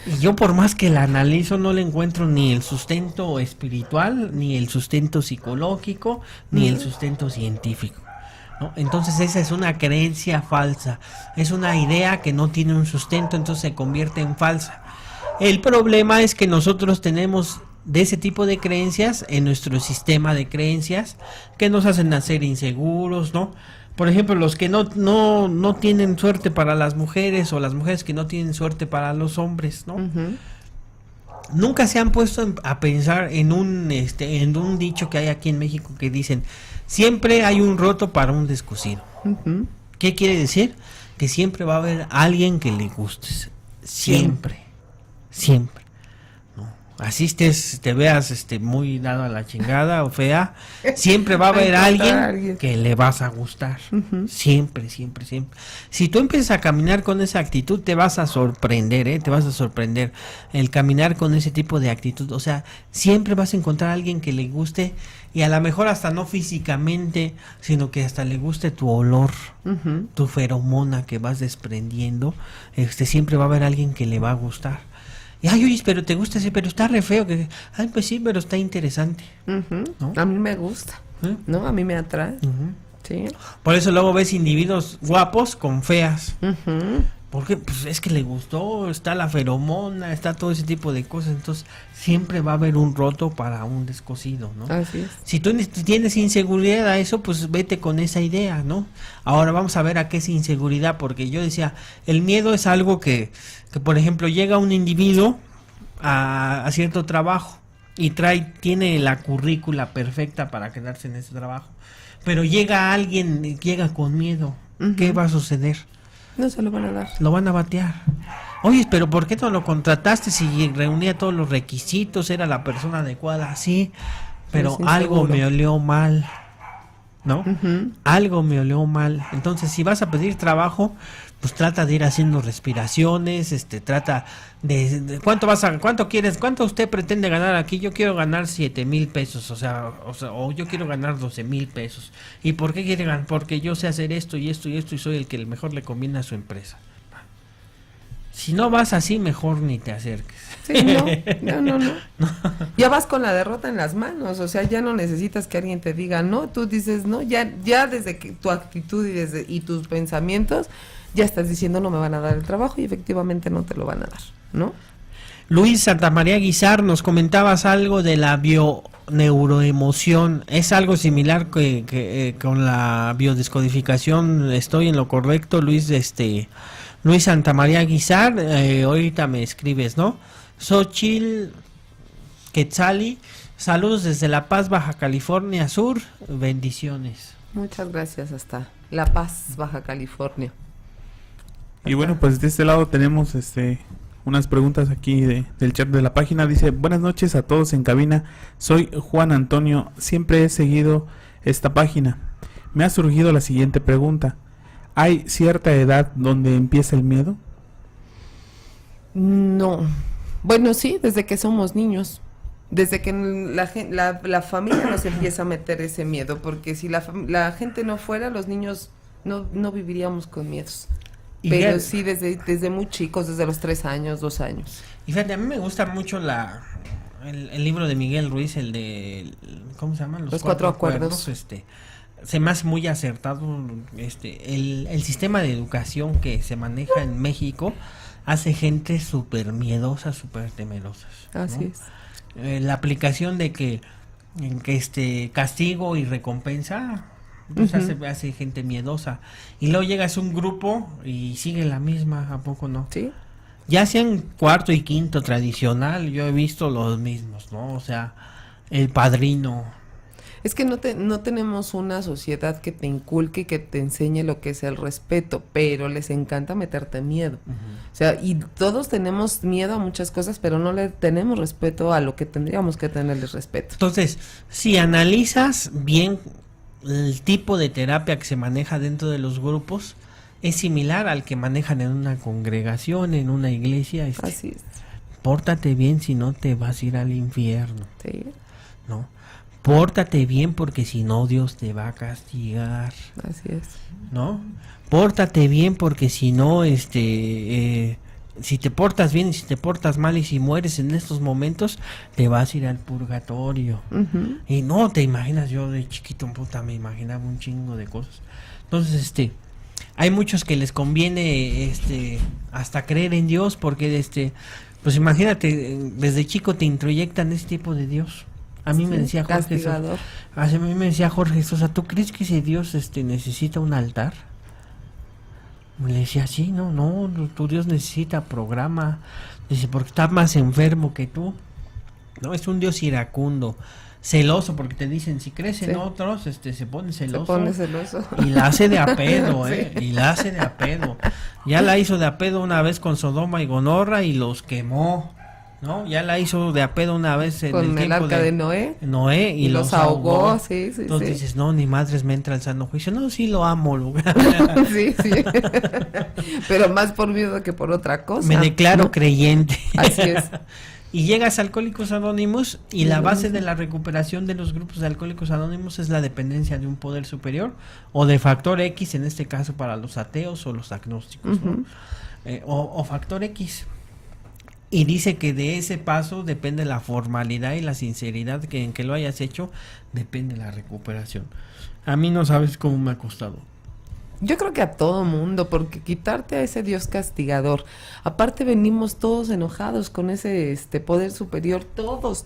Y yo, por más que la analizo, no le encuentro ni el sustento espiritual, ni el sustento psicológico, ni el sustento científico, ¿no? Entonces esa es una creencia falsa, es una idea que no tiene un sustento, entonces se convierte en falsa. El problema es que nosotros tenemos de ese tipo de creencias en nuestro sistema de creencias que nos hacen nacer inseguros, ¿no? Por ejemplo, los que no tienen suerte para las mujeres, o las mujeres que no tienen suerte para los hombres, ¿no? Nunca se han puesto a pensar en un dicho que hay aquí en México que dicen: siempre hay un roto para un descosido. ¿Qué quiere decir? Que siempre va a haber alguien que le gustes. Siempre. Así te veas muy dado a la chingada o fea, siempre va a haber alguien que le vas a gustar. Siempre. Si tú empiezas a caminar con esa actitud, te vas a sorprender, te vas a sorprender. El caminar con ese tipo de actitud, o sea, siempre vas a encontrar a alguien que le guste, y a lo mejor hasta no físicamente, sino que hasta le guste tu olor, tu feromona que vas desprendiendo. Siempre va a haber alguien que le va a gustar. Y, ay, oye, pero te gusta ese, pero está re feo. Ay, pues sí, pero está interesante. ¿No? A mí me gusta, ¿no? A mí me atrae. Sí. Por eso luego ves individuos guapos con feas. Porque pues es que le gustó, está la feromona, está todo ese tipo de cosas. Entonces siempre va a haber un roto para un descosido, ¿no? Así es. Si tú tienes inseguridad a eso, pues vete con esa idea, ¿no? Ahora vamos a ver a qué es inseguridad, porque yo decía, el miedo es algo que por ejemplo, llega un individuo a cierto trabajo y tiene la currícula perfecta para quedarse en ese trabajo, pero llega alguien, llega con miedo. ¿Qué va a suceder? No se lo van a dar. Lo van a batear. Oye, pero ¿por qué no lo contrataste si reunía todos los requisitos, era la persona adecuada? Sí, pero algo me olió mal, ¿no? Algo me olió mal. Entonces, si vas a pedir trabajo, pues trata de ir haciendo respiraciones, trata de ¿cuánto usted pretende ganar aquí? Yo quiero ganar 7,000 pesos, o yo quiero ganar 12,000 pesos. ¿Y por qué quiere ganar? Porque yo sé hacer esto y esto y esto, y soy el que mejor le conviene a su empresa. Si no vas así, mejor ni te acerques. Sí, no. Ya vas con la derrota en las manos, o sea, ya no necesitas que alguien te diga no, tú dices no, ya desde que tu actitud y tus pensamientos, ya estás diciendo no me van a dar el trabajo, y efectivamente no te lo van a dar, ¿no? Luis Santamaría Guizar, nos comentabas algo de la bioneuroemoción. ¿Es algo similar que con la biodescodificación? ¿Estoy en lo correcto, Luis? Luis Santamaría Guizar, ahorita me escribes, ¿no? Xochitl Quetzali, saludos desde La Paz, Baja California Sur, bendiciones. Muchas gracias, hasta La Paz, Baja California. Y bueno, pues de este lado tenemos unas preguntas aquí del chat de la página. Dice: buenas noches a todos en cabina, soy Juan Antonio, siempre he seguido esta página. Me ha surgido la siguiente pregunta: ¿hay cierta edad donde empieza el miedo? No. Bueno, sí, desde que somos niños. Desde que la familia nos empieza a meter ese miedo. Porque si la gente no fuera, los niños no viviríamos con miedos. Pero sí, desde muy chicos, desde los 3 años, 2 años. Y fíjate, a mí me gusta mucho el libro de Miguel Ruiz, el de, ¿cómo se llama? Los 4 acuerdos. Se me hace muy acertado. El sistema de educación que se maneja en México hace gente súper miedosa, súper temerosas, ¿no? Así es. La aplicación de que castigo y recompensa, pues hace gente miedosa. Y luego llegas a un grupo y sigue la misma, ¿a poco no? Sí. Ya sean cuarto y quinto tradicional, yo he visto los mismos, ¿no? O sea, El Padrino. Es que no tenemos una sociedad que te inculque y que te enseñe lo que es el respeto, pero les encanta meterte miedo. O sea, y todos tenemos miedo a muchas cosas, pero no le tenemos respeto a lo que tendríamos que tenerles respeto. Entonces, si analizas bien el tipo de terapia que se maneja dentro de los grupos, es similar al que manejan en una congregación, en una iglesia. Así es. Pórtate bien, si no te vas a ir al infierno. Sí. ¿No? Pórtate bien, porque si no Dios te va a castigar. Así es. ¿No? Pórtate bien, porque si no, si te portas bien y si te portas mal y si mueres en estos momentos, te vas a ir al purgatorio. Ujú. Y no te imaginas, yo de chiquito, puta, me imaginaba un chingo de cosas. Entonces, hay muchos que les conviene, hasta creer en Dios, porque, pues imagínate, desde chico te introyectan este tipo de Dios. A mí me Sí, decía Jorge castigador. Sosa, a mí me decía Jorge Sosa, ¿tú crees que ese Dios, necesita un altar? Le decía, sí, no, tu Dios necesita programa. Dice, porque está más enfermo que tú. No, es un Dios iracundo, celoso, porque te dicen, si crees en Sí. otros, se pone celoso. Se pone celoso. Y la hace de a pedo, Sí. y la hace de a pedo. Ya la hizo de a pedo una vez con Sodoma y Gomorra y los quemó, ¿no? Ya la hizo de a pedo una vez en Con el el tiempo arca de Noé. Noé y los ahogó. Sí, sí, Entonces sí. dices, no, ni madres me entra el sano juicio. No, sí lo amo. Sí, sí. Pero más por miedo que por otra cosa. Me declaro ¿no? creyente. Así es. Y llegas a Alcohólicos Anónimos y Sí, la lo base mismo. de la recuperación de los grupos de Alcohólicos Anónimos es la dependencia de un poder superior o de factor X, en este caso para los ateos o los agnósticos, ¿no? Ujú. O factor X. Y dice que de ese paso depende la formalidad y la sinceridad en que lo hayas hecho, depende la recuperación. A mí no sabes cómo me ha costado. Yo creo que a todo mundo, porque quitarte a ese Dios castigador, aparte venimos todos enojados con ese poder superior, todos,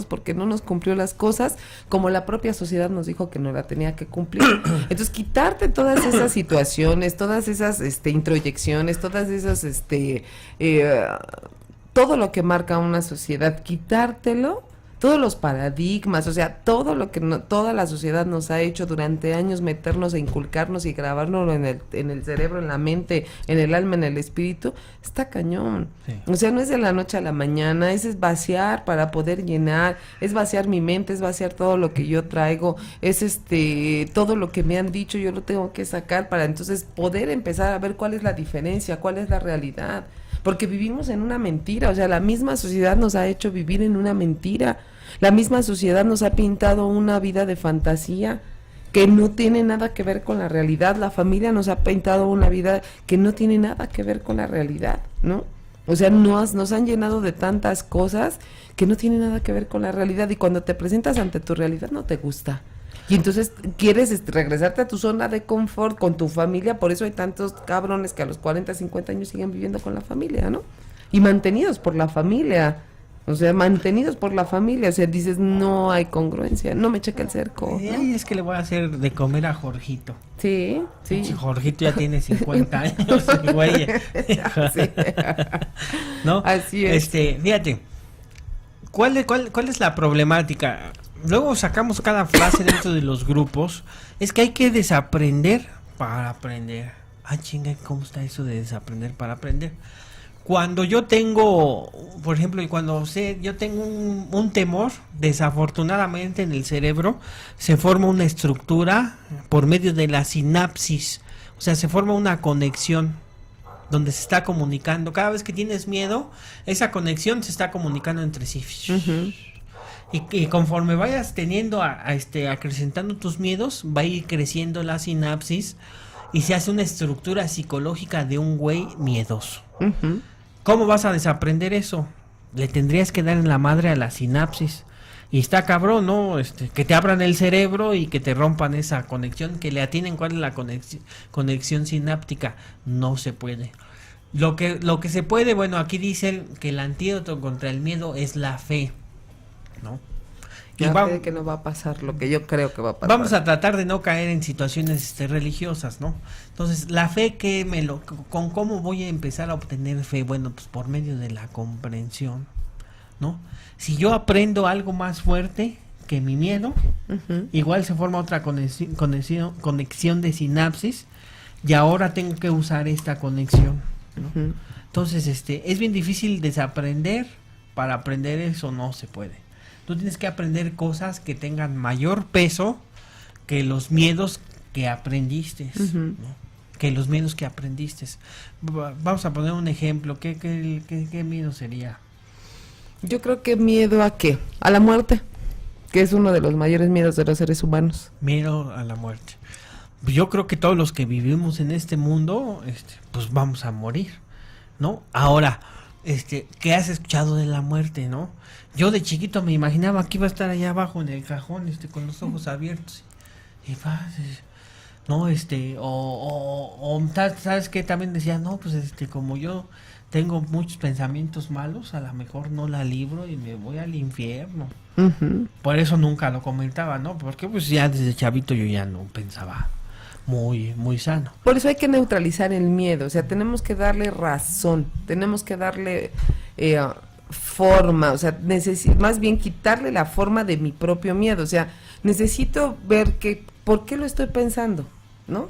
porque no nos cumplió las cosas como la propia sociedad nos dijo que no la tenía que cumplir. Entonces, quitarte todas esas situaciones, todas esas introyecciones, todas esas todo lo que marca una sociedad, quitártelo, todos los paradigmas, o sea, todo lo que toda la sociedad nos ha hecho durante años, meternos e inculcarnos y grabárnoslo en el cerebro, en la mente, en el alma, en el espíritu, está cañón. Sí. O sea, no es de la noche a la mañana, es vaciar para poder llenar, es vaciar mi mente, es vaciar todo lo que yo traigo, es todo lo que me han dicho, yo lo tengo que sacar para entonces poder empezar a ver cuál es la diferencia, cuál es la realidad. Porque vivimos en una mentira, o sea, la misma sociedad nos ha hecho vivir en una mentira, la misma sociedad nos ha pintado una vida de fantasía que no tiene nada que ver con la realidad, la familia nos ha pintado una vida que no tiene nada que ver con la realidad, ¿no? O sea, nos han llenado de tantas cosas que no tienen nada que ver con la realidad y cuando te presentas ante tu realidad no te gusta. Y entonces quieres regresarte a tu zona de confort con tu familia, por eso hay tantos cabrones que a los 40, 50 años siguen viviendo con la familia, ¿no? Y mantenidos por la familia, o sea, o sea, dices, no hay congruencia, no me checa el cerco, ¿no? Ay, es que le voy a hacer de comer a Jorgito. Sí, sí. Jorgito ya tiene 50 años, el güey. Sí. ¿No? Así es. Fíjate, ¿cuál es la problemática? Luego sacamos cada frase dentro de los grupos. Es que hay que desaprender para aprender. Ah, chinga, ¿cómo está eso de desaprender para aprender? Cuando yo tengo, por ejemplo, yo tengo un temor, desafortunadamente en el cerebro se forma una estructura por medio de la sinapsis. O sea, se forma una conexión donde se está comunicando. Cada vez que tienes miedo, esa conexión se está comunicando entre sí. Ujú. Y conforme vayas teniendo acrecentando tus miedos, va a ir creciendo la sinapsis y se hace una estructura psicológica de un güey miedoso. Ujú. ¿Cómo vas a desaprender eso? Le tendrías que dar en la madre a la sinapsis. Y está cabrón, ¿no? Que te abran el cerebro y que te rompan esa conexión, que le atinen cuál es la conexión sináptica. No se puede. Lo que se puede, bueno, aquí dicen que el antídoto contra el miedo es la fe, ¿no? Y Ya sé que no va a pasar lo que yo creo que va a pasar. vamos a tratar de no caer en situaciones religiosas, ¿no? Entonces, la fe con cómo voy a empezar a obtener fe, bueno, pues por medio de la comprensión, ¿no? Si yo aprendo algo más fuerte que mi miedo, Ujú. igual se forma otra conexión de sinapsis y ahora tengo que usar esta conexión, ¿no? Ujú. Entonces, es bien difícil desaprender. Para aprender eso no se puede. Tú tienes que aprender cosas que tengan mayor peso que los miedos que aprendiste, Ujú. ¿no? que los miedos que aprendiste. Vamos a poner un ejemplo. ¿Qué miedo sería? Yo creo que miedo a qué, a la muerte, que es uno de los mayores miedos de los seres humanos. Miedo a la muerte. Yo creo que todos los que vivimos en este mundo, pues vamos a morir, ¿no? Ahora, ¿qué has escuchado de la muerte, no? Yo de chiquito me imaginaba que iba a estar allá abajo en el cajón, con los ojos abiertos. Y no, ¿sabes qué? También decía, no, pues, como yo tengo muchos pensamientos malos, a lo mejor no la libro y me voy al infierno. Uh-huh. Por eso nunca lo comentaba, ¿no? Porque pues ya desde chavito yo ya no pensaba muy, muy sano. Por eso hay que neutralizar el miedo, o sea, tenemos que darle razón, tenemos que darle forma, o sea, más bien quitarle la forma de mi propio miedo, o sea, necesito ver por qué lo estoy pensando, ¿no?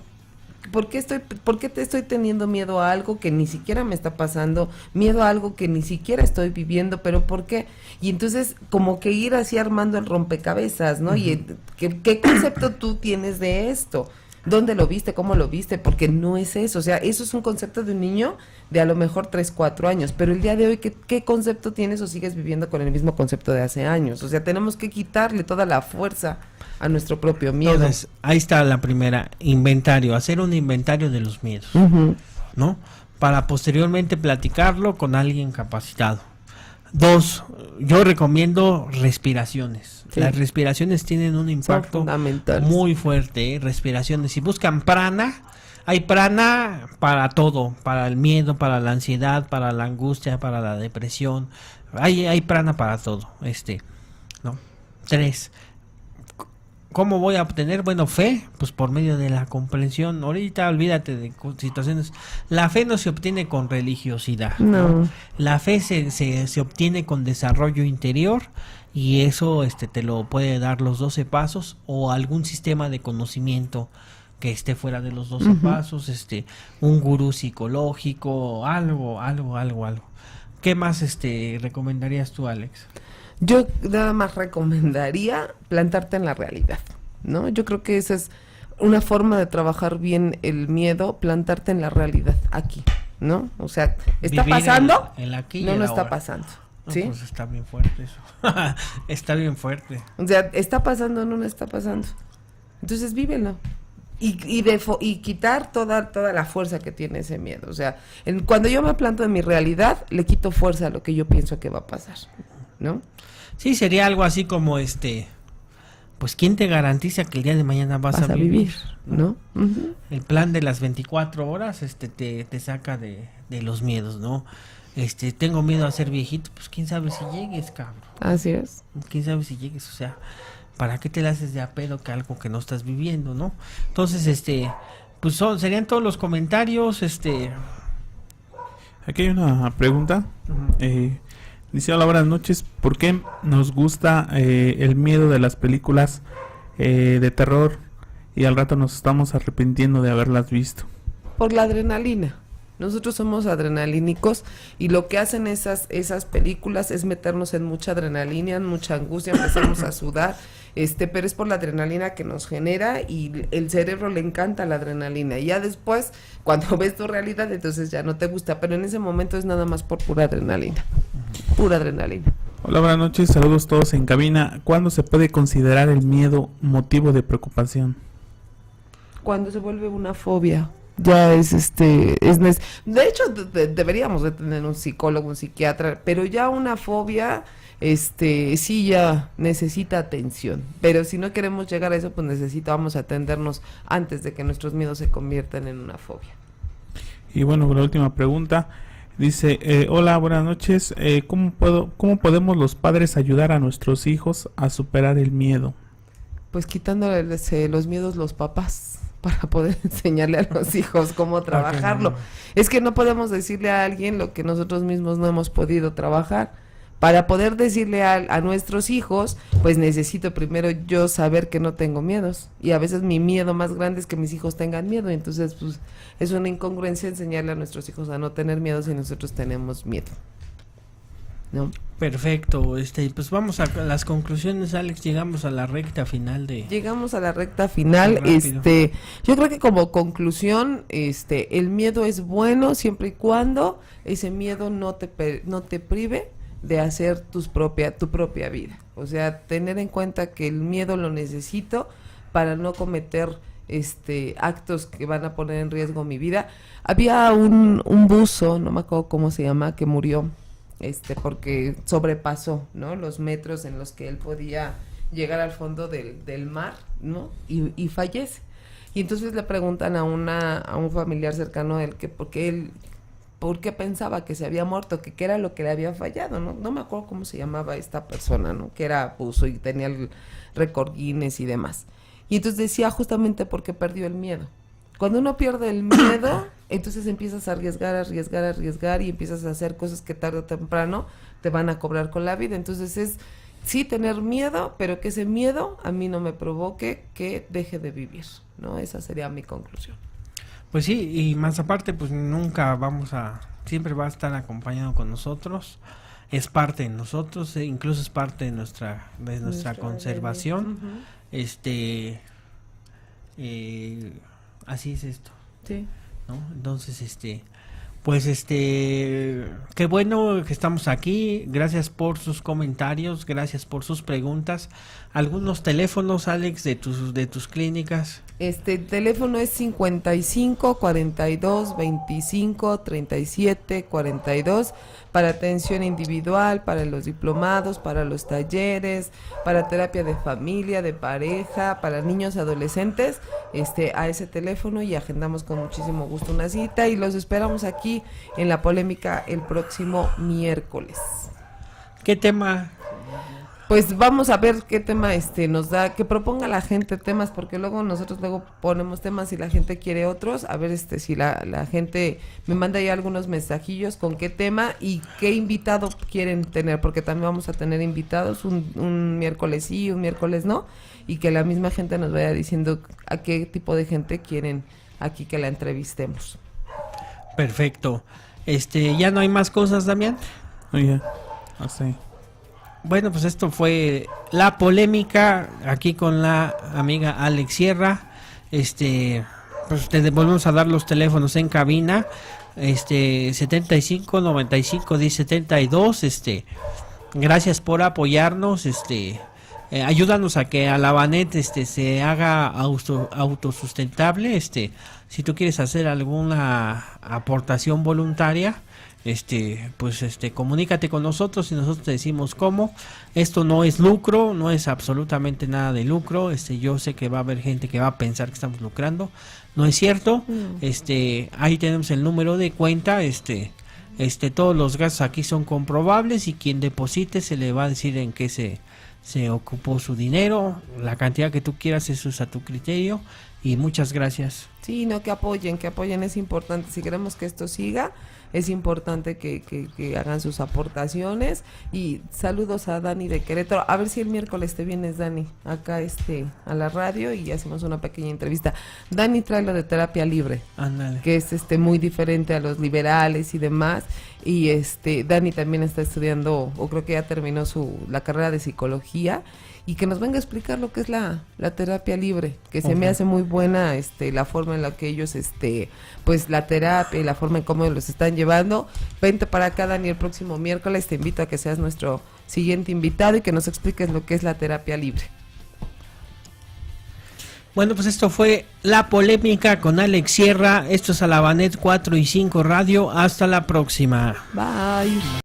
¿Por qué te estoy teniendo miedo a algo que ni siquiera me está pasando, miedo a algo que ni siquiera estoy viviendo, pero por qué? Y entonces como que ir así armando el rompecabezas, ¿no? Uh-huh. Y ¿qué concepto tú tienes de esto? ¿Dónde lo viste? ¿Cómo lo viste? Porque no es eso, o sea, eso es un concepto de un niño de a lo mejor 3, 4 años, pero el día de hoy, ¿qué concepto tienes o sigues viviendo con el mismo concepto de hace años? O sea, tenemos que quitarle toda la fuerza a nuestro propio miedo. Entonces, ahí está la primera, inventario, hacer un inventario de los miedos, uh-huh, ¿no? Para posteriormente platicarlo con alguien capacitado. 2, yo recomiendo respiraciones. Sí. Las respiraciones tienen un impacto muy fuerte, respiraciones. Si buscan prana, hay prana para todo, para el miedo, para la ansiedad, para la angustia, para la depresión. Hay prana para todo, ¿no? 3, ¿cómo voy a obtener? Bueno, fe, pues por medio de la comprensión. Ahorita olvídate de situaciones. La fe no se obtiene con religiosidad. No. La fe se obtiene con desarrollo interior y eso te lo puede dar los 12 pasos o algún sistema de conocimiento que esté fuera de los 12 uh-huh, pasos, un gurú psicológico, algo. ¿Qué más recomendarías tú, Alex? Yo nada más recomendaría plantarte en la realidad, ¿no? Yo creo que esa es una forma de trabajar bien el miedo, plantarte en la realidad, aquí, ¿no? O sea, ¿está vivir pasando? En aquí no está pasando, ¿sí? No, pues está bien fuerte eso. Está bien fuerte. O sea, ¿está pasando o no está pasando? Entonces vívelo. Y quitar toda la fuerza que tiene ese miedo. O sea, cuando yo me planto en mi realidad, le quito fuerza a lo que yo pienso que va a pasar, ¿no? Sí, sería algo así como pues ¿quién te garantiza que el día de mañana vas a vivir? ¿No? Uh-huh. El plan de las 24 horas te saca de los miedos, ¿no? Tengo miedo a ser viejito, pues quién sabe si llegues, cabrón. Así es. Quién sabe si llegues, o sea, ¿para qué te la haces de a pedo que algo que no estás viviendo, no? Entonces, pues serían todos los comentarios, Aquí hay una pregunta. Uh-huh. Dice, hola, buenas noches. ¿Por qué nos gusta el miedo de las películas de terror y al rato nos estamos arrepintiendo de haberlas visto? Por la adrenalina. Nosotros somos adrenalínicos y lo que hacen esas películas es meternos en mucha adrenalina, en mucha angustia, empezamos a sudar, pero es por la adrenalina que nos genera y el cerebro le encanta la adrenalina. Y ya después, cuando ves tu realidad, entonces ya no te gusta, pero en ese momento es nada más por pura adrenalina. Pura adrenalina. Hola, buenas noches, saludos todos en cabina. ¿Cuándo se puede considerar el miedo motivo de preocupación? Cuando se vuelve una fobia. Ya de hecho deberíamos de tener un psicólogo, un psiquiatra, pero ya una fobia sí ya necesita atención, pero si no queremos llegar a eso, pues necesitamos atendernos antes de que nuestros miedos se conviertan en una fobia. Y bueno, la última pregunta dice, hola, buenas noches, ¿cómo podemos los padres ayudar a nuestros hijos a superar el miedo? Pues quitándoles los miedos los papás, para poder enseñarle a los hijos cómo trabajarlo. Okay. Es que no podemos decirle a alguien lo que nosotros mismos no hemos podido trabajar. Para poder decirle a nuestros hijos, pues necesito primero yo saber que no tengo miedos. Y a veces mi miedo más grande es que mis hijos tengan miedo. Y entonces, pues, es una incongruencia enseñarle a nuestros hijos a no tener miedo si nosotros tenemos miedo. ¿no? Perfecto, pues vamos a las conclusiones, Alex, llegamos a la recta final de... Llegamos a la recta final. Rápido. Yo creo que como conclusión, el miedo es bueno siempre y cuando ese miedo no te prive de hacer tu propia vida. O sea, tener en cuenta que el miedo lo necesito para no cometer actos que van a poner en riesgo mi vida. Había un buzo, no me acuerdo cómo se llama, que murió porque sobrepasó, ¿no?, los metros en los que él podía llegar al fondo del mar, ¿no?, y fallece. Y entonces le preguntan a un familiar cercano a él que por qué pensaba que se había muerto, que qué era lo que le había fallado, ¿no? No me acuerdo cómo se llamaba esta persona, ¿no?, que era buzo y tenía el récord Guinness y demás. Y entonces decía justamente porque perdió el miedo. Cuando uno pierde el miedo, entonces empiezas a arriesgar y empiezas a hacer cosas que tarde o temprano te van a cobrar con la vida. Entonces es, sí, tener miedo, pero que ese miedo a mí no me provoque que deje de vivir, ¿no? Esa sería mi conclusión. Pues sí, y más aparte, pues nunca siempre va a estar acompañado con nosotros, es parte de nosotros, incluso es parte de nuestra conservación. Uh-huh. Así es esto, Sí. ¿no? Entonces, pues qué bueno que estamos aquí. Gracias por sus comentarios, gracias por sus preguntas. Algunos teléfonos, Alex, de tus clínicas. El teléfono es 55 42 25 37 42 para atención individual, para los diplomados, para los talleres, para terapia de familia, de pareja, para niños y adolescentes, a ese teléfono, y agendamos con muchísimo gusto una cita y los esperamos aquí en La Polémica el próximo miércoles. ¿Qué tema? Pues vamos a ver qué tema nos da, que proponga la gente temas, porque nosotros ponemos temas y la gente quiere otros. A ver si la gente me manda ya algunos mensajillos con qué tema y qué invitado quieren tener, porque también vamos a tener invitados un miércoles sí, un miércoles no, y que la misma gente nos vaya diciendo a qué tipo de gente quieren aquí que la entrevistemos. Perfecto. ¿Ya no hay más cosas, Damián? Oye, así. Bueno, pues esto fue La Polémica, aquí con la amiga Alex Sierra. Pues te volvemos a dar los teléfonos en cabina. 75 95 10 72. Gracias por apoyarnos. Ayúdanos a que Alabanet se haga autosustentable. Si tú quieres hacer alguna aportación voluntaria, comunícate con nosotros y nosotros te decimos cómo. Esto no es lucro, no es absolutamente nada de lucro. Yo sé que va a haber gente que va a pensar que estamos lucrando. No es cierto. Ahí tenemos el número de cuenta. Todos los gastos aquí son comprobables y quien deposite se le va a decir en qué se ocupó su dinero. La cantidad que tú quieras, eso es a tu criterio. Y muchas gracias. Sí, no, que apoyen, es importante. Si queremos que esto siga, es importante que hagan sus aportaciones. Y saludos a Dani de Querétaro. A ver si el miércoles te vienes, Dani, acá a la radio y hacemos una pequeña entrevista. Dani trae lo de terapia libre. Ándale. Que es muy diferente a los liberales y demás. Y Dani también está estudiando, o creo que ya terminó la carrera de psicología, y que nos venga a explicar lo que es la terapia libre, que se me hace muy buena la forma en la que ellos pues la terapia y la forma en cómo los están llevando. Vente para acá, Dani, el próximo miércoles. Te invito a que seas nuestro siguiente invitado y que nos expliques lo que es la terapia libre. Bueno, pues esto fue La Polémica con Alex Sierra. Esto es Alabanet 4 y 5 Radio. Hasta la próxima. Bye.